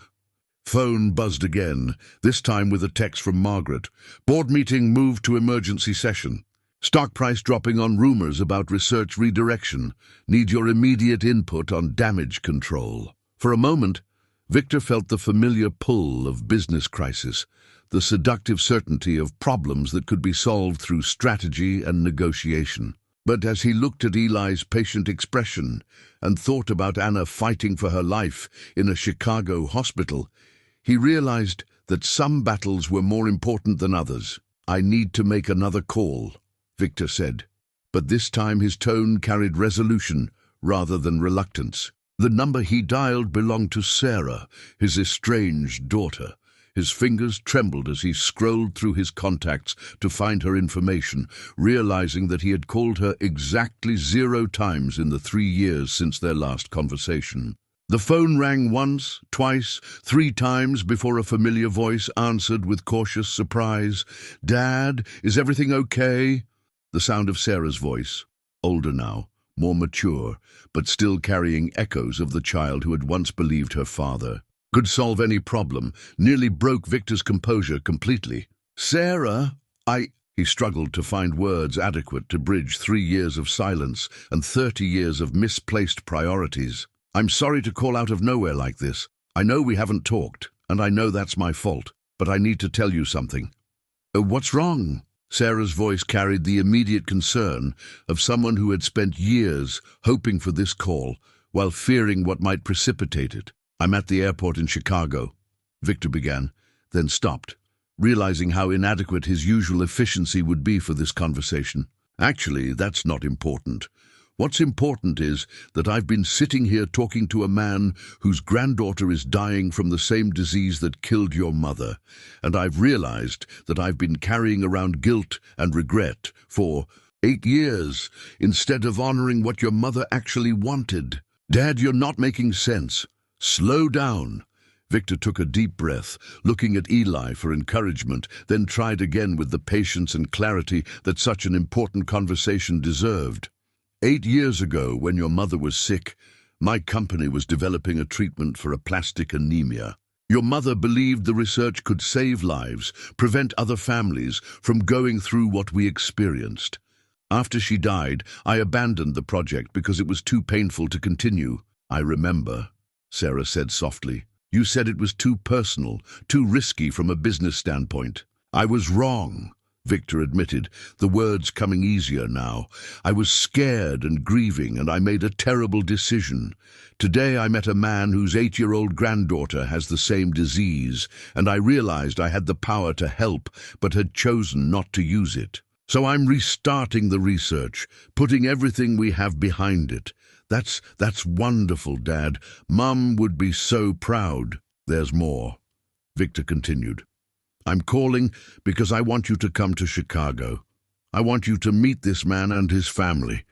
phone buzzed again, this time with a text from Margaret. "Board meeting moved to emergency session. Stock price dropping on rumors about research redirection. Need your immediate input on damage control." For a moment, Victor felt the familiar pull of business crisis, the seductive certainty of problems that could be solved through strategy and negotiation. But as he looked at Eli's patient expression and thought about Anna fighting for her life in a Chicago hospital, he realized that some battles were more important than others. "I need to make another call," Victor said, but this time his tone carried resolution rather than reluctance. The number he dialed belonged to Sarah, his estranged daughter. His fingers trembled as he scrolled through his contacts to find her information, realizing that he had called her exactly 0 times in the 3 years since their last conversation. The phone rang once, twice, 3 times before a familiar voice answered with cautious surprise. "Dad, is everything okay?" The sound of Sarah's voice, older now, more mature, but still carrying echoes of the child who had once believed her father, could solve any problem, nearly broke Victor's composure completely. "Sarah, He struggled to find words adequate to bridge 3 years of silence and 30 years of misplaced priorities. "I'm sorry to call out of nowhere like this. I know we haven't talked, and I know that's my fault, but I need to tell you something." What's wrong?" Sarah's voice carried the immediate concern of someone who had spent years hoping for this call while fearing what might precipitate it. "I'm at the airport in Chicago," Victor began, then stopped, realizing how inadequate his usual efficiency would be for this conversation. "Actually, that's not important. What's important is that I've been sitting here talking to a man whose granddaughter is dying from the same disease that killed your mother, and I've realized that I've been carrying around guilt and regret for 8 years instead of honoring what your mother actually wanted. Dad, you're not making sense. Slow down." Victor took a deep breath, looking at Eli for encouragement, then tried again with the patience and clarity that such an important conversation deserved. 8 years ago, when your mother was sick, my company was developing a treatment for aplastic anemia. Your mother believed the research could save lives, prevent other families from going through what we experienced. After she died, I abandoned the project because it was too painful to continue. "I remember," Sarah said softly. "You said it was too personal, too risky from a business standpoint." "I was wrong," Victor admitted, the words coming easier now. "I was scared and grieving, and I made a terrible decision. Today I met a man whose 8-year-old granddaughter has the same disease, and I realized I had the power to help, but had chosen not to use it. So I'm restarting the research, putting everything we have behind it. That's wonderful, Dad. Mum would be so proud." "There's more," Victor continued. "I'm calling because I want you to come to Chicago. I want you to meet this man and his family,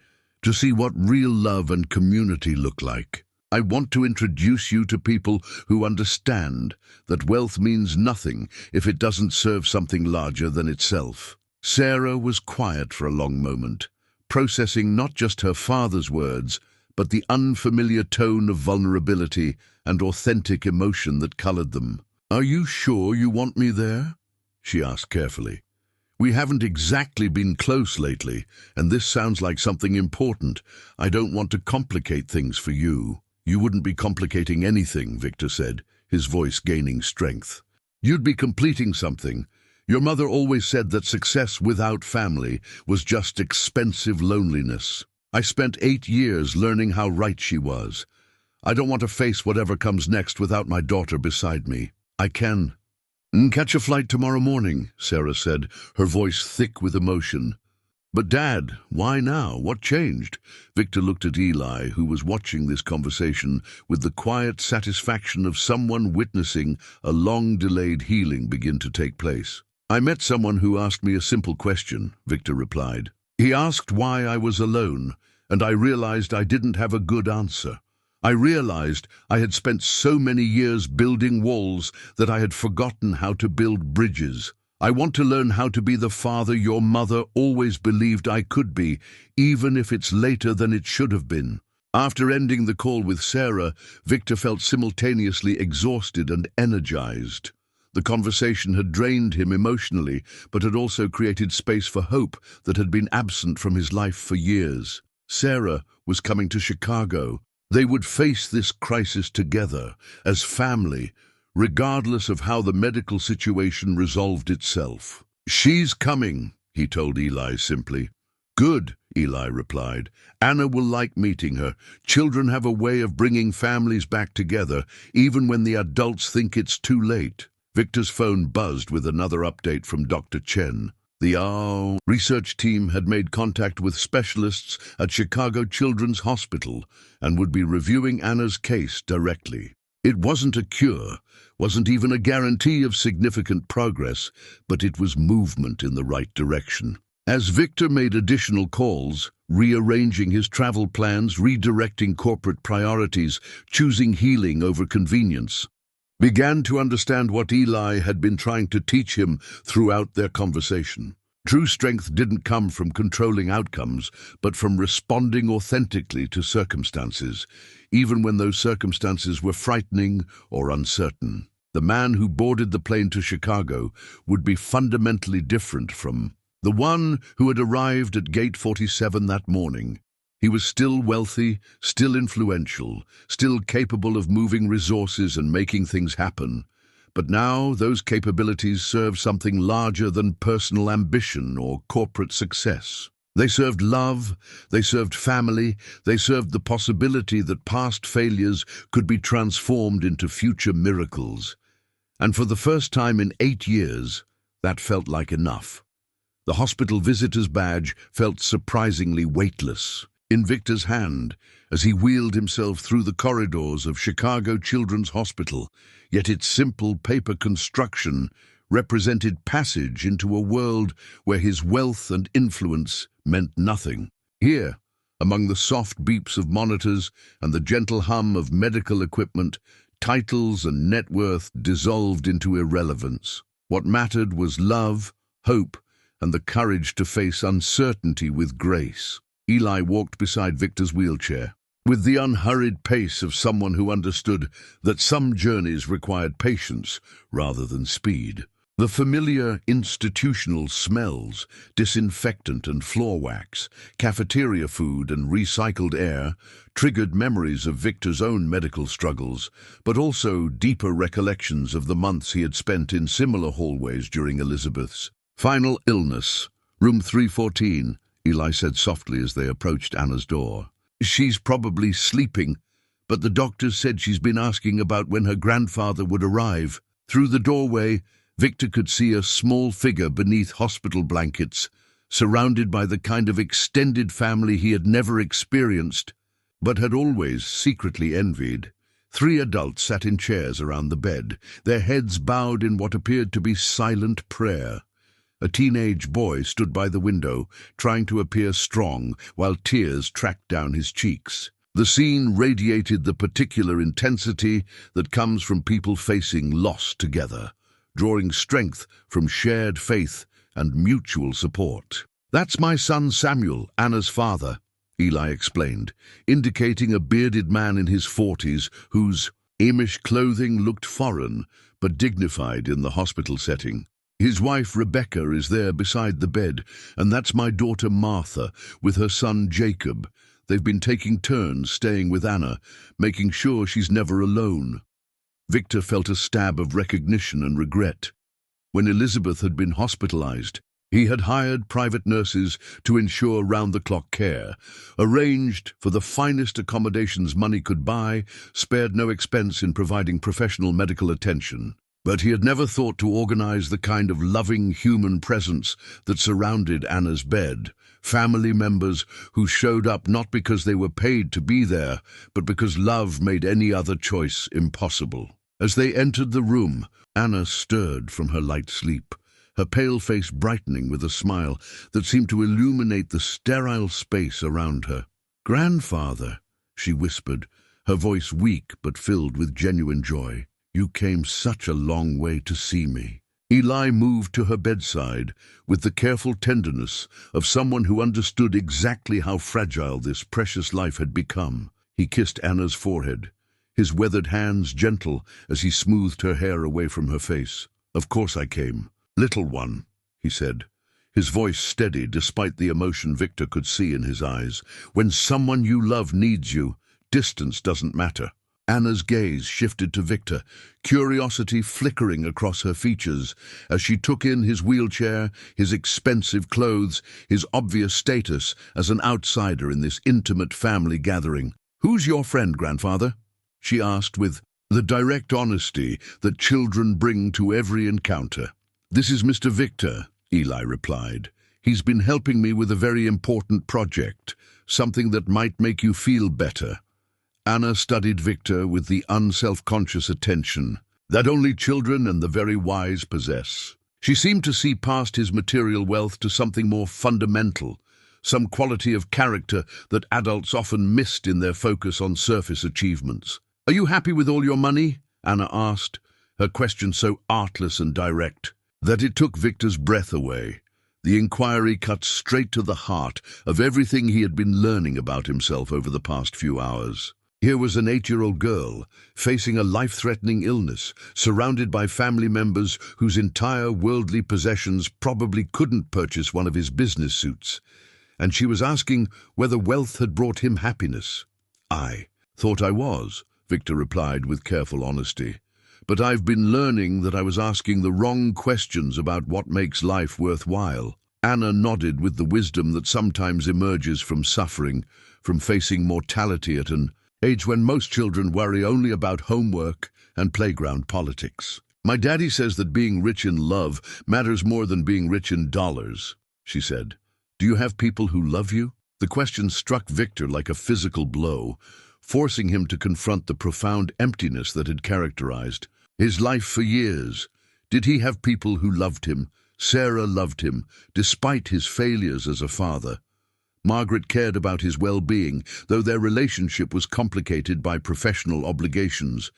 to see what real love and community look like. I want to introduce you to people who understand that wealth means nothing if it doesn't serve something larger than itself." Sarah was quiet for a long moment, processing not just her father's words, but the unfamiliar tone of vulnerability and authentic emotion that colored them. "Are you sure you want me there?" she asked carefully. "We haven't exactly been close lately, and this sounds like something important. I don't want to complicate things for you." "You wouldn't be complicating anything," Victor said, his voice gaining strength. "You'd be completing something. Your mother always said that success without family was just expensive loneliness. I spent 8 years learning how right she was. I don't want to face whatever comes next without my daughter beside me. I can catch a flight tomorrow morning," Sarah said, her voice thick with emotion. "But Dad, why now? What changed?" Victor looked at Eli, who was watching this conversation with the quiet satisfaction of someone witnessing a long-delayed healing begin to take place. "I met someone who asked me a simple question," Victor replied. "He asked why I was alone, and I realized I didn't have a good answer. I realized I had spent so many years building walls that I had forgotten how to build bridges. I want to learn how to be the father your mother always believed I could be, even if it's later than it should have been." After ending the call with Sarah, Victor felt simultaneously exhausted and energized. The conversation had drained him emotionally, but had also created space for hope that had been absent from his life for years. Sarah was coming to Chicago. They would face this crisis together, as family, regardless of how the medical situation resolved itself. "She's coming," he told Eli simply. "Good," Eli replied. "Anna will like meeting her. Children have a way of bringing families back together, even when the adults think it's too late." Victor's phone buzzed with another update from Dr. Chen. The research team had made contact with specialists at Chicago Children's Hospital and would be reviewing Anna's case directly. It wasn't a cure, wasn't even a guarantee of significant progress, but it was movement in the right direction. As Victor made additional calls, rearranging his travel plans, redirecting corporate priorities, choosing healing over convenience, began to understand what Eli had been trying to teach him throughout their conversation. True strength didn't come from controlling outcomes, but from responding authentically to circumstances, even when those circumstances were frightening or uncertain. The man who boarded the plane to Chicago would be fundamentally different from the one who had arrived at Gate 47 that morning. He was still wealthy, still influential, still capable of moving resources and making things happen. But now those capabilities served something larger than personal ambition or corporate success. They served love, they served family, they served the possibility that past failures could be transformed into future miracles. And for the first time in 8 years, that felt like enough. The hospital visitor's badge felt surprisingly weightless in Victor's hand as he wheeled himself through the corridors of Chicago Children's Hospital, yet its simple paper construction represented passage into a world where his wealth and influence meant nothing. Here, among the soft beeps of monitors and the gentle hum of medical equipment, titles and net worth dissolved into irrelevance. What mattered was love, hope, and the courage to face uncertainty with grace. Eli walked beside Victor's wheelchair, with the unhurried pace of someone who understood that some journeys required patience rather than speed. The familiar institutional smells, disinfectant and floor wax, cafeteria food and recycled air, triggered memories of Victor's own medical struggles, but also deeper recollections of the months he had spent in similar hallways during Elizabeth's final illness. Room 314, Eli said softly as they approached Anna's door. She's probably sleeping, but the doctors said she's been asking about when her grandfather would arrive. Through the doorway, Victor could see a small figure beneath hospital blankets, surrounded by the kind of extended family he had never experienced, but had always secretly envied. 3 adults sat in chairs around the bed, their heads bowed in what appeared to be silent prayer. A teenage boy stood by the window, trying to appear strong, while tears tracked down his cheeks. The scene radiated the particular intensity that comes from people facing loss together, drawing strength from shared faith and mutual support. "That's my son Samuel, Anna's father," Eli explained, indicating a bearded man in his 40s whose Amish clothing looked foreign but dignified in the hospital setting. "His wife Rebecca is there beside the bed, and that's my daughter Martha with her son Jacob. They've been taking turns staying with Anna, making sure she's never alone." Victor felt a stab of recognition and regret. When Elizabeth had been hospitalized, he had hired private nurses to ensure round-the-clock care, arranged for the finest accommodations money could buy, spared no expense in providing professional medical attention. But he had never thought to organize the kind of loving human presence that surrounded Anna's bed. Family members who showed up not because they were paid to be there, but because love made any other choice impossible. As they entered the room, Anna stirred from her light sleep, her pale face brightening with a smile that seemed to illuminate the sterile space around her. "Grandfather," she whispered, her voice weak but filled with genuine joy. "You came such a long way to see me." Eli moved to her bedside with the careful tenderness of someone who understood exactly how fragile this precious life had become. He kissed Anna's forehead, his weathered hands gentle as he smoothed her hair away from her face. "Of course I came. Little one," he said, his voice steady despite the emotion Victor could see in his eyes. "When someone you love needs you, distance doesn't matter." Anna's gaze shifted to Victor, curiosity flickering across her features as she took in his wheelchair, his expensive clothes, his obvious status as an outsider in this intimate family gathering. "Who's your friend, grandfather?" she asked with the direct honesty that children bring to every encounter. "This is Mr. Victor," Eli replied. "He's been helping me with a very important project, something that might make you feel better." Anna studied Victor with the unself-conscious attention that only children and the very wise possess. She seemed to see past his material wealth to something more fundamental, some quality of character that adults often missed in their focus on surface achievements. "Are you happy with all your money?" Anna asked, her question so artless and direct that it took Victor's breath away. The inquiry cut straight to the heart of everything he had been learning about himself over the past few hours. Here was an 8-year-old girl facing a life-threatening illness, surrounded by family members whose entire worldly possessions probably couldn't purchase one of his business suits. And she was asking whether wealth had brought him happiness. "I thought I was," Victor replied with careful honesty. "But I've been learning that I was asking the wrong questions about what makes life worthwhile." Anna nodded with the wisdom that sometimes emerges from suffering, from facing mortality at an age when most children worry only about homework and playground politics. "My daddy says that being rich in love matters more than being rich in dollars," she said. "Do you have people who love you?" The question struck Victor like a physical blow, forcing him to confront the profound emptiness that had characterized his life for years. Did he have people who loved him? Sarah loved him, despite his failures as a father. Margaret cared about his well-being, though their relationship was complicated by professional obligations.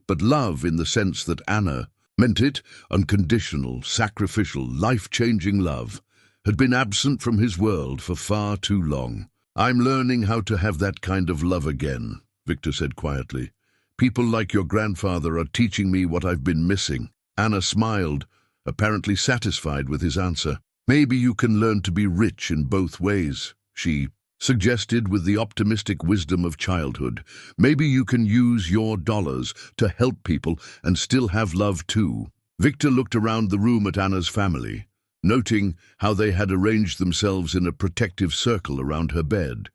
But love, in the sense that Anna meant it, unconditional, sacrificial, life-changing love, had been absent from his world for far too long. "I'm learning how to have that kind of love again," Victor said quietly. "People like your grandfather are teaching me what I've been missing." Anna smiled, apparently satisfied with his answer. "Maybe you can learn to be rich in both ways," she suggested with the optimistic wisdom of childhood. "Maybe you can use your dollars to help people and still have love too." Victor looked around the room at Anna's family, noting how they had arranged themselves in a protective circle around her bed,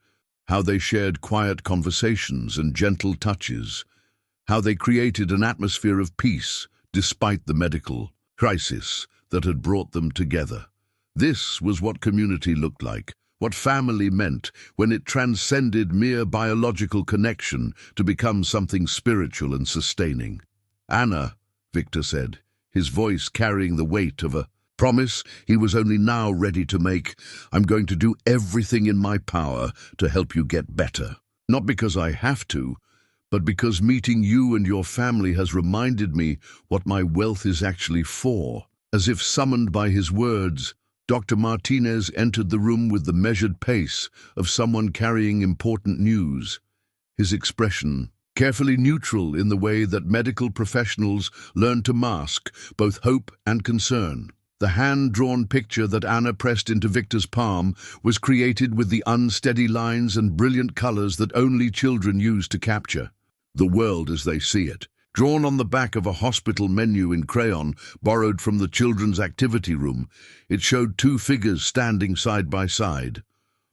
how they shared quiet conversations and gentle touches, how they created an atmosphere of peace despite the medical crisis that had brought them together. This was what community looked like, what family meant when it transcended mere biological connection to become something spiritual and sustaining. "Anna," Victor said, his voice carrying the weight of a promise he was only now ready to make, "I'm going to do everything in my power to help you get better. Not because I have to, but because meeting you and your family has reminded me what my wealth is actually for." As if summoned by his words, Dr. Martinez entered the room with the measured pace of someone carrying important news, his expression carefully neutral in the way that medical professionals learn to mask both hope and concern. The hand-drawn picture that Anna pressed into Victor's palm was created with the unsteady lines and brilliant colors that only children use to capture the world as they see it. Drawn on the back of a hospital menu in crayon, borrowed from the children's activity room, it showed two figures standing side by side,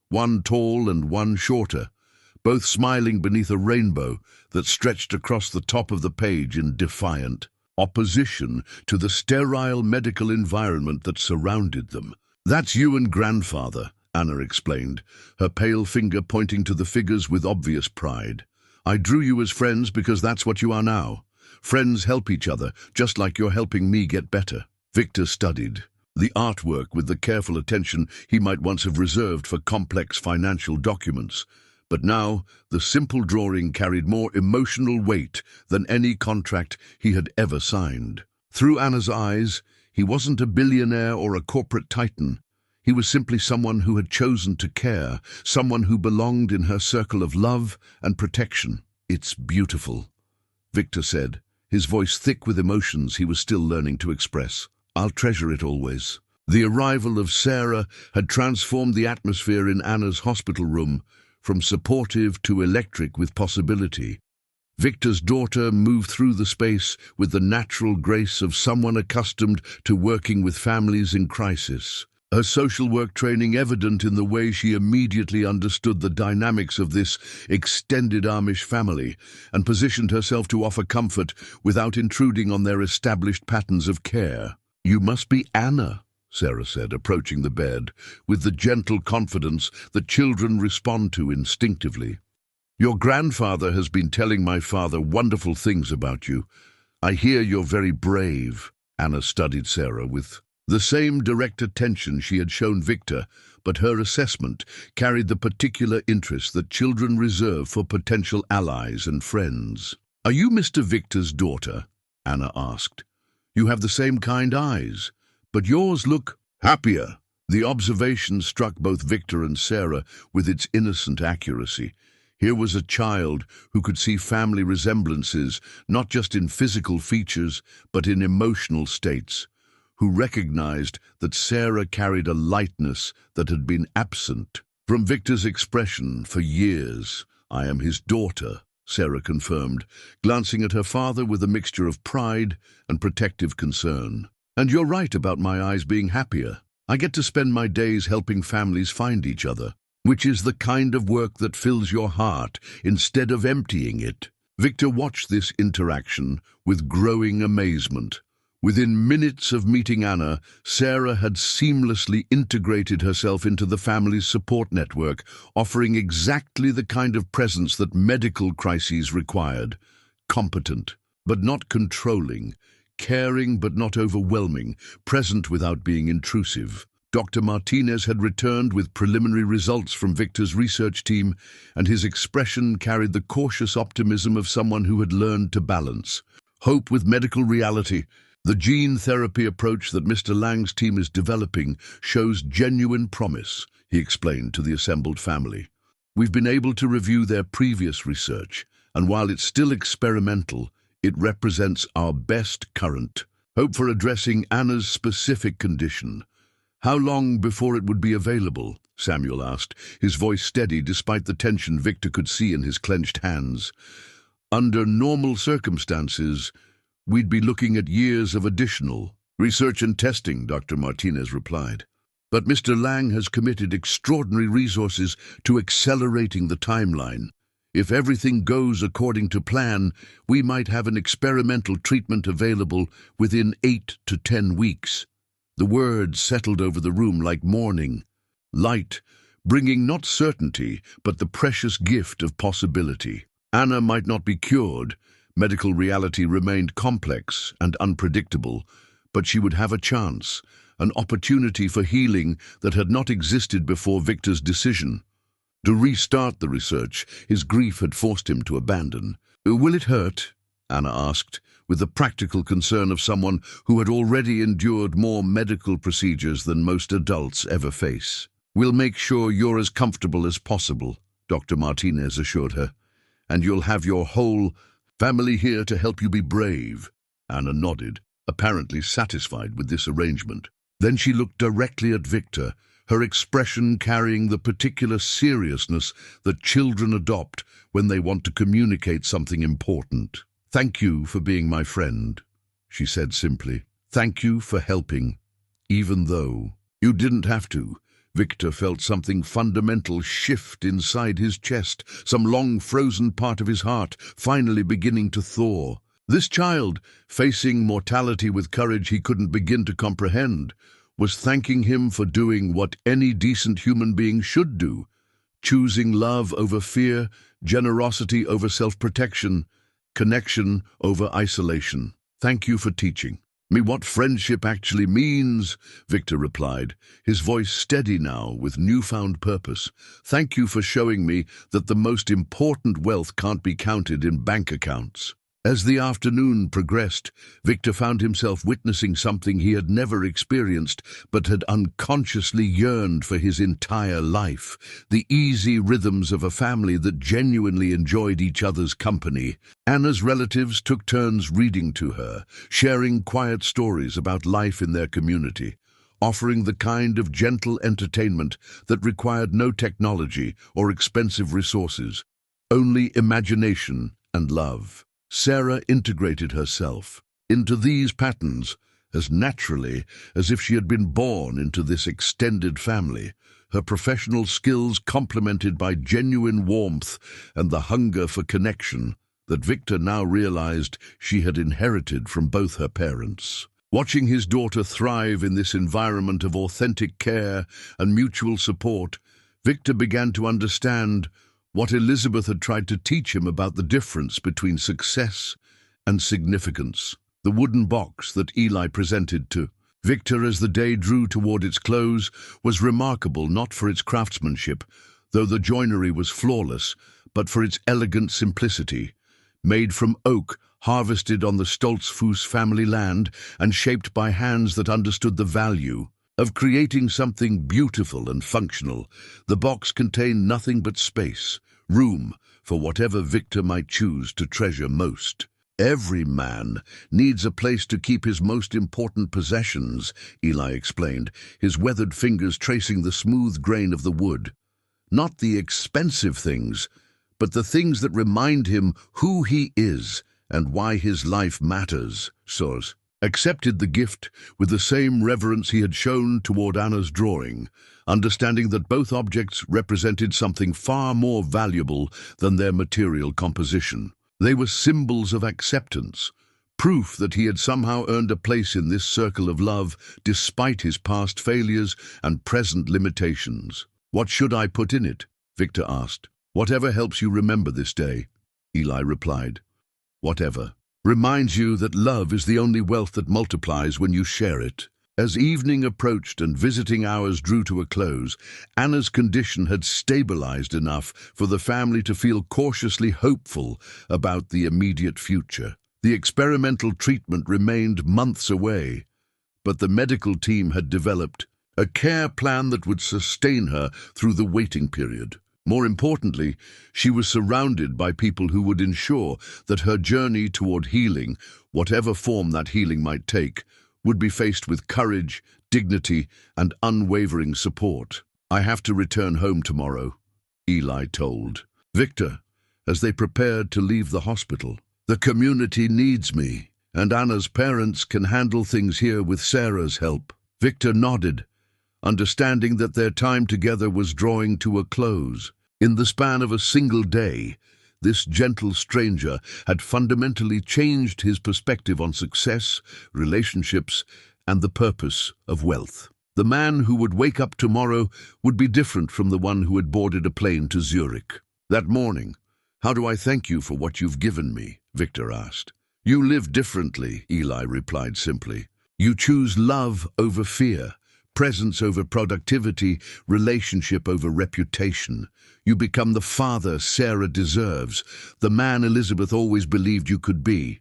one tall and one shorter, both smiling beneath a rainbow that stretched across the top of the page in defiant opposition to the sterile medical environment that surrounded them. "That's you and grandfather," Anna explained, her pale finger pointing to the figures with obvious pride. "I drew you as friends because that's what you are now. Friends help each other, just like you're helping me get better." Victor studied the artwork with the careful attention he might once have reserved for complex financial documents. But now, the simple drawing carried more emotional weight than any contract he had ever signed. Through Anna's eyes, he wasn't a billionaire or a corporate titan. He was simply someone who had chosen to care, someone who belonged in her circle of love and protection. "It's beautiful," Victor said, his voice thick with emotions he was still learning to express. "I'll treasure it always." The arrival of Sarah had transformed the atmosphere in Anna's hospital room, from supportive to electric with possibility. Victor's daughter moved through the space with the natural grace of someone accustomed to working with families in crisis. Her social work training evident in the way she immediately understood the dynamics of this extended Amish family and positioned herself to offer comfort without intruding on their established patterns of care. "You must be Anna," Sarah said, approaching the bed with the gentle confidence that children respond to instinctively. "Your grandfather has been telling my father wonderful things about you. I hear you're very brave." Anna studied Sarah with the same direct attention she had shown Victor, but her assessment carried the particular interest that children reserve for potential allies and friends. "Are you Mr. Victor's daughter?" Anna asked. "You have the same kind eyes, but yours look happier." The observation struck both Victor and Sarah with its innocent accuracy. Here was a child who could see family resemblances, not just in physical features, but in emotional states, who recognized that Sarah carried a lightness that had been absent from Victor's expression for years. "I am his daughter," Sarah confirmed, glancing at her father with a mixture of pride and protective concern. "And you're right about my eyes being happier. I get to spend my days helping families find each other, which is the kind of work that fills your heart instead of emptying it." Victor watched this interaction with growing amazement. Within minutes of meeting Anna, Sarah had seamlessly integrated herself into the family's support network, offering exactly the kind of presence that medical crises required. Competent, but not controlling. Caring but not overwhelming, present without being intrusive. Dr. Martinez had returned with preliminary results from Victor's research team, and his expression carried the cautious optimism of someone who had learned to balance hope with medical reality. "The gene therapy approach that Mr. Lang's team is developing shows genuine promise," he explained to the assembled family. "We've been able to review their previous research, and while it's still experimental, it represents our best current hope for addressing Anna's specific condition." "How long before it would be available?" Samuel asked, his voice steady despite the tension Victor could see in his clenched hands. "Under normal circumstances, we'd be looking at years of additional research and testing," Dr. Martinez replied. "But Mr. Lang has committed extraordinary resources to accelerating the timeline. If everything goes according to plan, we might have an experimental treatment available within 8 to 10 weeks. The words settled over the room like morning light, bringing not certainty, but the precious gift of possibility. Anna might not be cured. Medical reality remained complex and unpredictable, but she would have a chance, an opportunity for healing that had not existed before Victor's decision to restart the research his grief had forced him to abandon. "Will it hurt?" Anna asked, with the practical concern of someone who had already endured more medical procedures than most adults ever face. "We'll make sure you're as comfortable as possible," Dr. Martinez assured her. "And you'll have your whole family here to help you be brave." Anna nodded, apparently satisfied with this arrangement. Then she looked directly at Victor, her expression carrying the particular seriousness that children adopt when they want to communicate something important. "Thank you for being my friend," she said simply. "Thank you for helping, even though you didn't have to." Victor felt something fundamental shift inside his chest, some long-frozen part of his heart finally beginning to thaw. This child, facing mortality with courage he couldn't begin to comprehend, was thanking him for doing what any decent human being should do, choosing love over fear, generosity over self-protection, connection over isolation. "Thank you for teaching me what friendship actually means," Victor replied, his voice steady now with newfound purpose. "Thank you for showing me that the most important wealth can't be counted in bank accounts." As the afternoon progressed, Victor found himself witnessing something he had never experienced but had unconsciously yearned for his entire life: the easy rhythms of a family that genuinely enjoyed each other's company. Anna's relatives took turns reading to her, sharing quiet stories about life in their community, offering the kind of gentle entertainment that required no technology or expensive resources, only imagination and love. Sarah integrated herself into these patterns as naturally as if she had been born into this extended family, her professional skills complemented by genuine warmth and the hunger for connection that Victor now realized she had inherited from both her parents. Watching his daughter thrive in this environment of authentic care and mutual support, Victor began to understand what Elizabeth had tried to teach him about the difference between success and significance. The wooden box that Eli presented to Victor as the day drew toward its close was remarkable not for its craftsmanship, though the joinery was flawless, but for its elegant simplicity. Made from oak, harvested on the Stoltzfus family land, and shaped by hands that understood the value of creating something beautiful and functional, the box contained nothing but space, room for whatever Victor might choose to treasure most. Every man needs a place to keep his most important possessions, Eli explained, his weathered fingers tracing the smooth grain of the wood. Not the expensive things, but the things that remind him who he is and why his life matters. Soz accepted the gift with the same reverence he had shown toward Anna's drawing, understanding that both objects represented something far more valuable than their material composition. They were symbols of acceptance, proof that he had somehow earned a place in this circle of love despite his past failures and present limitations. "What should I put in it?" Victor asked. "Whatever helps you remember this day," Eli replied. "Whatever reminds you that love is the only wealth that multiplies when you share it." As evening approached and visiting hours drew to a close, Anna's condition had stabilized enough for the family to feel cautiously hopeful about the immediate future. The experimental treatment remained months away, but the medical team had developed a care plan that would sustain her through the waiting period. More importantly, she was surrounded by people who would ensure that her journey toward healing, whatever form that healing might take, would be faced with courage, dignity, and unwavering support. "I have to return home tomorrow," Eli told Victor as they prepared to leave the hospital. "The community needs me, and Anna's parents can handle things here with Sarah's help." Victor nodded, understanding that their time together was drawing to a close. In the span of a single day, this gentle stranger had fundamentally changed his perspective on success, relationships, and the purpose of wealth. The man who would wake up tomorrow would be different from the one who had boarded a plane to Zurich. That morning, "How do I thank you for what you've given me?" Victor asked. "You live differently," Eli replied simply. "You choose love over fear, presence over productivity, relationship over reputation. You become the father Sarah deserves, the man Elizabeth always believed you could be."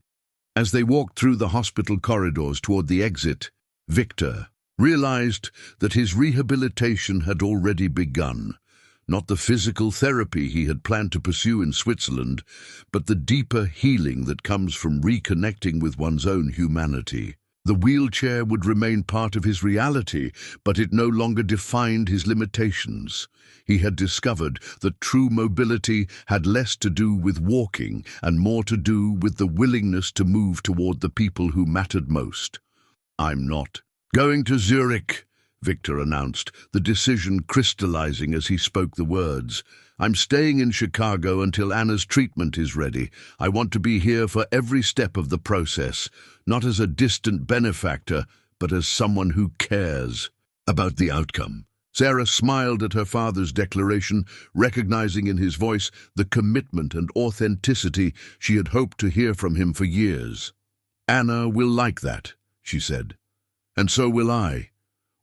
As they walked through the hospital corridors toward the exit, Victor realized that his rehabilitation had already begun. Not the physical therapy he had planned to pursue in Switzerland, but the deeper healing that comes from reconnecting with one's own humanity. The wheelchair would remain part of his reality, but it no longer defined his limitations. He had discovered that true mobility had less to do with walking and more to do with the willingness to move toward the people who mattered most. "I'm not going to Zurich," Victor announced, the decision crystallizing as he spoke the words. "I'm staying in Chicago until Anna's treatment is ready. I want to be here for every step of the process, not as a distant benefactor, but as someone who cares about the outcome." Sarah smiled at her father's declaration, recognizing in his voice the commitment and authenticity she had hoped to hear from him for years. "Anna will like that," she said. "And so will I.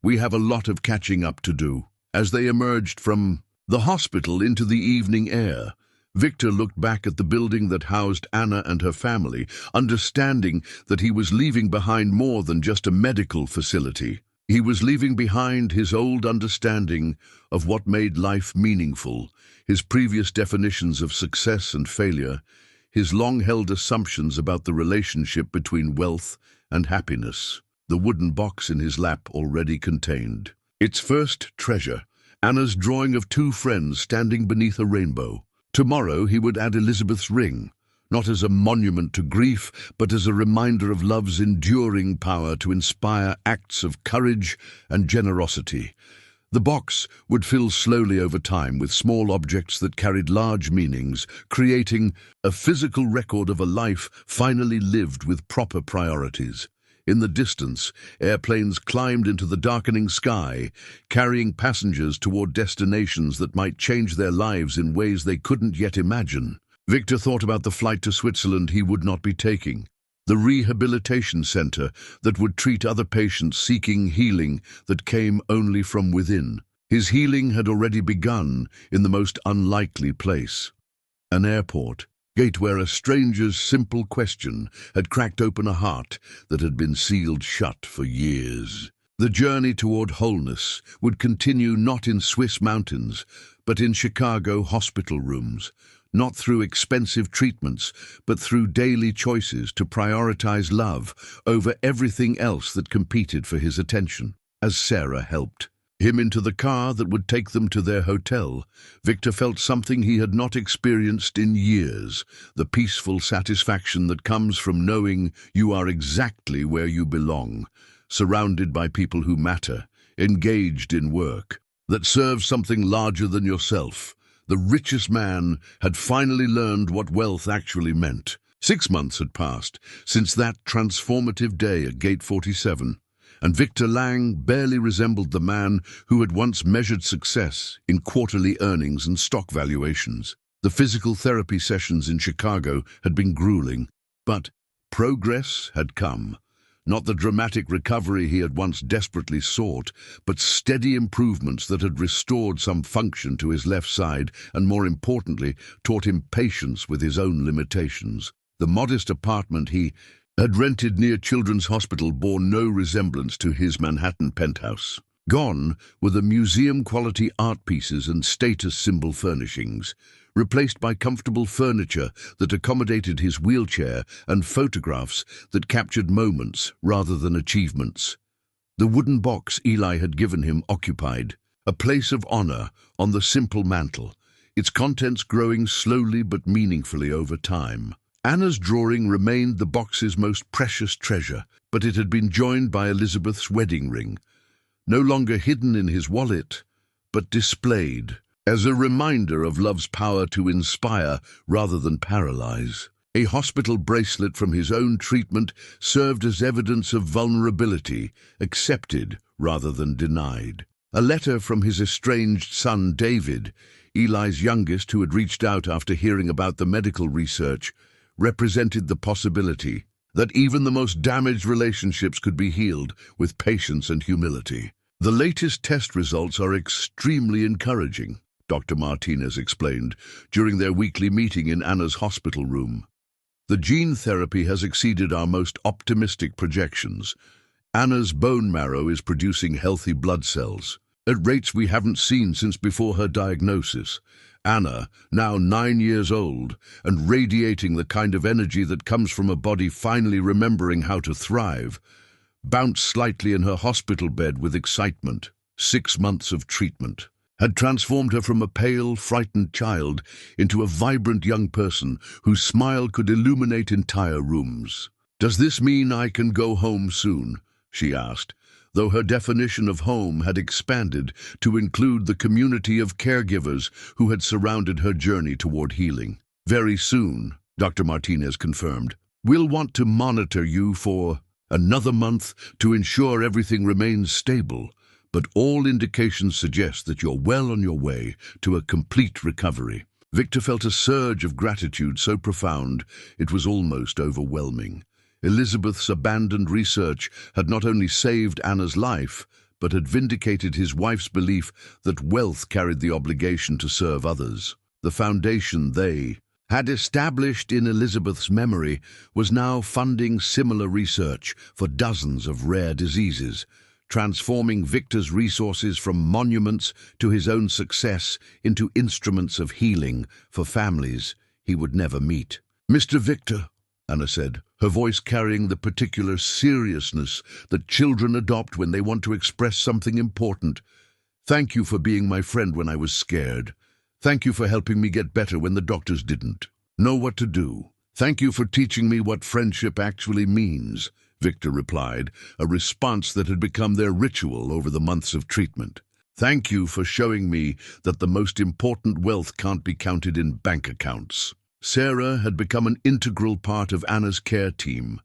We have a lot of catching up to do." As they emerged from the hospital into the evening air, Victor looked back at the building that housed Anna and her family, understanding that he was leaving behind more than just a medical facility. He was leaving behind his old understanding of what made life meaningful, his previous definitions of success and failure, his long-held assumptions about the relationship between wealth and happiness. The wooden box in his lap already contained its first treasure, Anna's drawing of two friends standing beneath a rainbow. Tomorrow he would add Elizabeth's ring, not as a monument to grief, but as a reminder of love's enduring power to inspire acts of courage and generosity. The box would fill slowly over time with small objects that carried large meanings, creating a physical record of a life finally lived with proper priorities. In the distance, airplanes climbed into the darkening sky, carrying passengers toward destinations that might change their lives in ways they couldn't yet imagine. Victor thought about the flight to Switzerland he would not be taking, the rehabilitation center that would treat other patients seeking healing that came only from within. His healing had already begun in the most unlikely place, an airport. Gate where a stranger's simple question had cracked open a heart that had been sealed shut for years. The journey toward wholeness would continue not in Swiss mountains, but in Chicago hospital rooms, not through expensive treatments, but through daily choices to prioritize love over everything else that competed for his attention. As Sarah helped him into the car that would take them to their hotel, Victor felt something he had not experienced in years, the peaceful satisfaction that comes from knowing you are exactly where you belong, surrounded by people who matter, engaged in work that serves something larger than yourself. The richest man had finally learned what wealth actually meant. 6 months had passed since that transformative day at Gate 47, and Victor Lang barely resembled the man who had once measured success in quarterly earnings and stock valuations. The physical therapy sessions in Chicago had been grueling, but progress had come. Not the dramatic recovery he had once desperately sought, but steady improvements that had restored some function to his left side and, more importantly, taught him patience with his own limitations. The modest apartment he had rented near Children's Hospital bore no resemblance to his Manhattan penthouse. Gone were the museum-quality art pieces and status symbol furnishings, replaced by comfortable furniture that accommodated his wheelchair and photographs that captured moments rather than achievements. The wooden box Eli had given him occupied a place of honor on the simple mantel, its contents growing slowly but meaningfully over time. Anna's drawing remained the box's most precious treasure, but it had been joined by Elizabeth's wedding ring, no longer hidden in his wallet, but displayed as a reminder of love's power to inspire rather than paralyze. A hospital bracelet from his own treatment served as evidence of vulnerability, accepted rather than denied. A letter from his estranged son David, Eli's youngest, who had reached out after hearing about the medical research, represented the possibility that even the most damaged relationships could be healed with patience and humility. The latest test results are extremely encouraging, Dr. Martinez explained during their weekly meeting in Anna's hospital room. The gene therapy has exceeded our most optimistic projections. Anna's bone marrow is producing healthy blood cells at rates we haven't seen since before her diagnosis. Anna, now 9 years old and radiating the kind of energy that comes from a body finally remembering how to thrive, bounced slightly in her hospital bed with excitement. 6 months of treatment had transformed her from a pale, frightened child into a vibrant young person whose smile could illuminate entire rooms. "Does this mean I can go home soon?" she asked, though her definition of home had expanded to include the community of caregivers who had surrounded her journey toward healing. "Very soon," Dr. Martinez confirmed. "We'll want to monitor you for another month to ensure everything remains stable, but all indications suggest that you're well on your way to a complete recovery." Victor felt a surge of gratitude so profound it was almost overwhelming. Elizabeth's abandoned research had not only saved Anna's life, but had vindicated his wife's belief that wealth carried the obligation to serve others. The foundation they had established in Elizabeth's memory was now funding similar research for dozens of rare diseases, transforming Victor's resources from monuments to his own success into instruments of healing for families he would never meet. "Mr. Victor," Anna said, her voice carrying the particular seriousness that children adopt when they want to express something important. "Thank you for being my friend when I was scared. Thank you for helping me get better when the doctors didn't know what to do. Thank you for teaching me what friendship actually means," Victor replied, a response that had become their ritual over the months of treatment. "Thank you for showing me that the most important wealth can't be counted in bank accounts." Sarah had become an integral part of Anna's care team,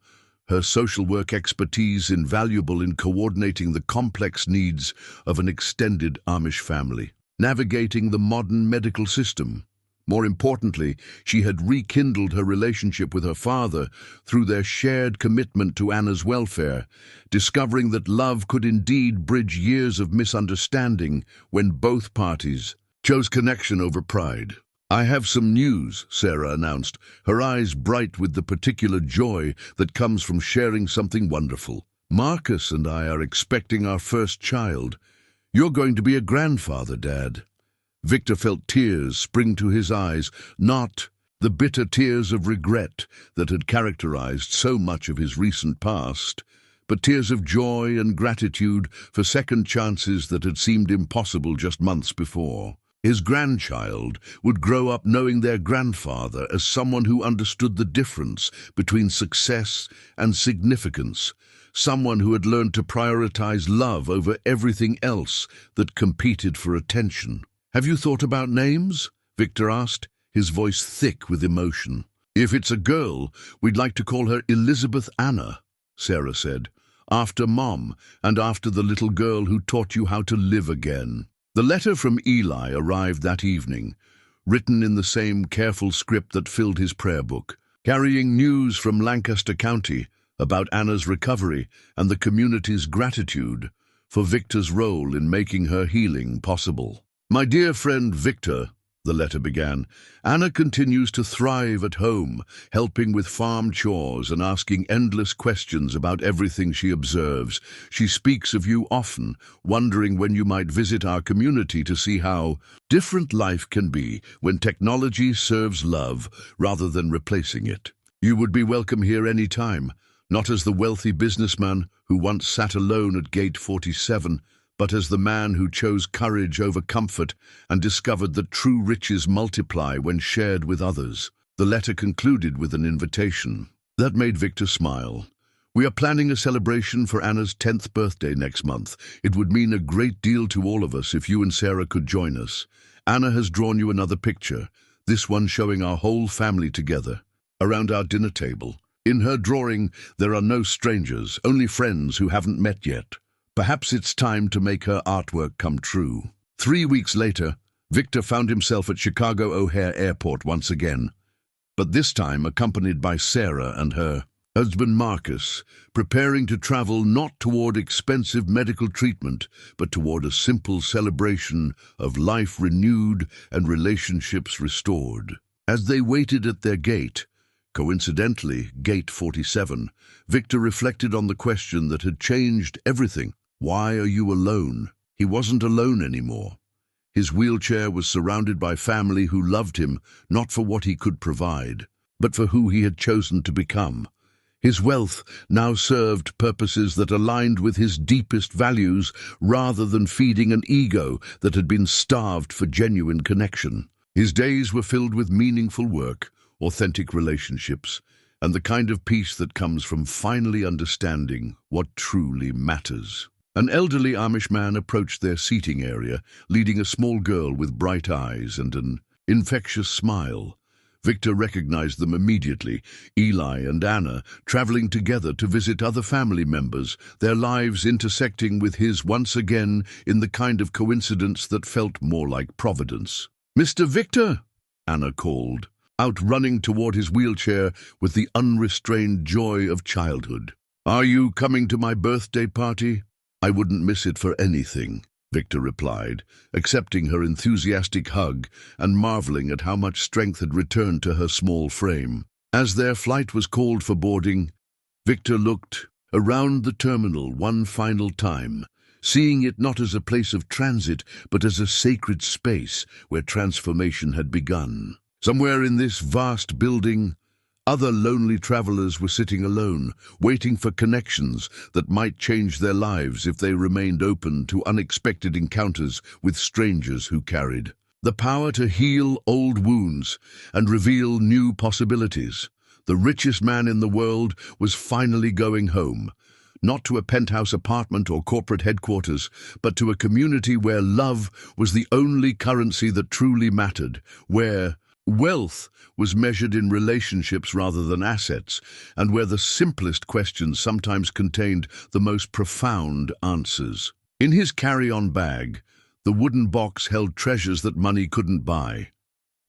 her social work expertise invaluable in coordinating the complex needs of an extended Amish family, navigating the modern medical system. More importantly, she had rekindled her relationship with her father through their shared commitment to Anna's welfare, discovering that love could indeed bridge years of misunderstanding when both parties chose connection over pride. "I have some news," Sarah announced, her eyes bright with the particular joy that comes from sharing something wonderful. Marcus and I are expecting our first child. You're going to be a grandfather, Dad." Victor felt tears spring to his eyes, not the bitter tears of regret that had characterized so much of his recent past, but tears of joy and gratitude for second chances that had seemed impossible just months before. His grandchild would grow up knowing their grandfather as someone who understood the difference between success and significance, someone who had learned to prioritize love over everything else that competed for attention. "Have you thought about names?" Victor asked, his voice thick with emotion. "If it's a girl, we'd like to call her Elizabeth Anna," Sarah said, "after Mom and after the little girl who taught you how to live again." The letter from Eli arrived that evening, written in the same careful script that filled his prayer book, carrying news from Lancaster County about Anna's recovery and the community's gratitude for Victor's role in making her healing possible. "My dear friend Victor," the letter began, "Anna continues to thrive at home, helping with farm chores and asking endless questions about everything she observes. She speaks of you often, wondering when you might visit our community to see how different life can be when technology serves love rather than replacing it. You would be welcome here any time, not as the wealthy businessman who once sat alone at gate 47, but as the man who chose courage over comfort and discovered that true riches multiply when shared with others." The letter concluded with an invitation. That made Victor smile. "We are planning a celebration for Anna's 10th birthday next month. It would mean a great deal to all of us if you and Sarah could join us. Anna has drawn you another picture, this one showing our whole family together, around our dinner table. In her drawing, there are no strangers, only friends who haven't met yet. Perhaps it's time to make her artwork come true." 3 weeks later, Victor found himself at Chicago O'Hare Airport once again, but this time accompanied by Sarah and her husband Marcus, preparing to travel not toward expensive medical treatment, but toward a simple celebration of life renewed and relationships restored. As they waited at their gate, coincidentally, gate 47, Victor reflected on the question that had changed everything. Why are you alone? He wasn't alone anymore. His wheelchair was surrounded by family who loved him, not for what he could provide, but for who he had chosen to become. His wealth now served purposes that aligned with his deepest values rather than feeding an ego that had been starved for genuine connection. His days were filled with meaningful work, authentic relationships, and the kind of peace that comes from finally understanding what truly matters. An elderly Amish man approached their seating area, leading a small girl with bright eyes and an infectious smile. Victor recognized them immediately, Eli and Anna, traveling together to visit other family members, their lives intersecting with his once again in the kind of coincidence that felt more like providence. "Mr. Victor," Anna called, out running toward his wheelchair with the unrestrained joy of childhood. "Are you coming to my birthday party?" "I wouldn't miss it for anything," Victor replied, accepting her enthusiastic hug and marveling at how much strength had returned to her small frame. As their flight was called for boarding, Victor looked around the terminal one final time, seeing it not as a place of transit, but as a sacred space where transformation had begun. Somewhere in this vast building, other lonely travelers were sitting alone, waiting for connections that might change their lives if they remained open to unexpected encounters with strangers who carried the power to heal old wounds and reveal new possibilities. The richest man in the world was finally going home, not to a penthouse apartment or corporate headquarters, but to a community where love was the only currency that truly mattered, where wealth was measured in relationships rather than assets, and where the simplest questions sometimes contained the most profound answers. In his carry-on bag, the wooden box held treasures that money couldn't buy.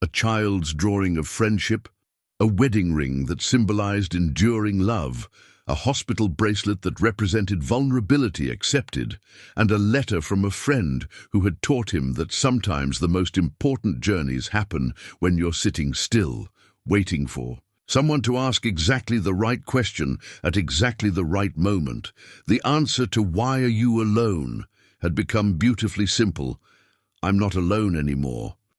A child's drawing of friendship, a wedding ring that symbolized enduring love, a hospital bracelet that represented vulnerability accepted, and a letter from a friend who had taught him that sometimes the most important journeys happen when you're sitting still, waiting for Someone to ask exactly the right question at exactly the right moment. The answer to "Why are you alone?" had become beautifully simple. I'm not alone anymore.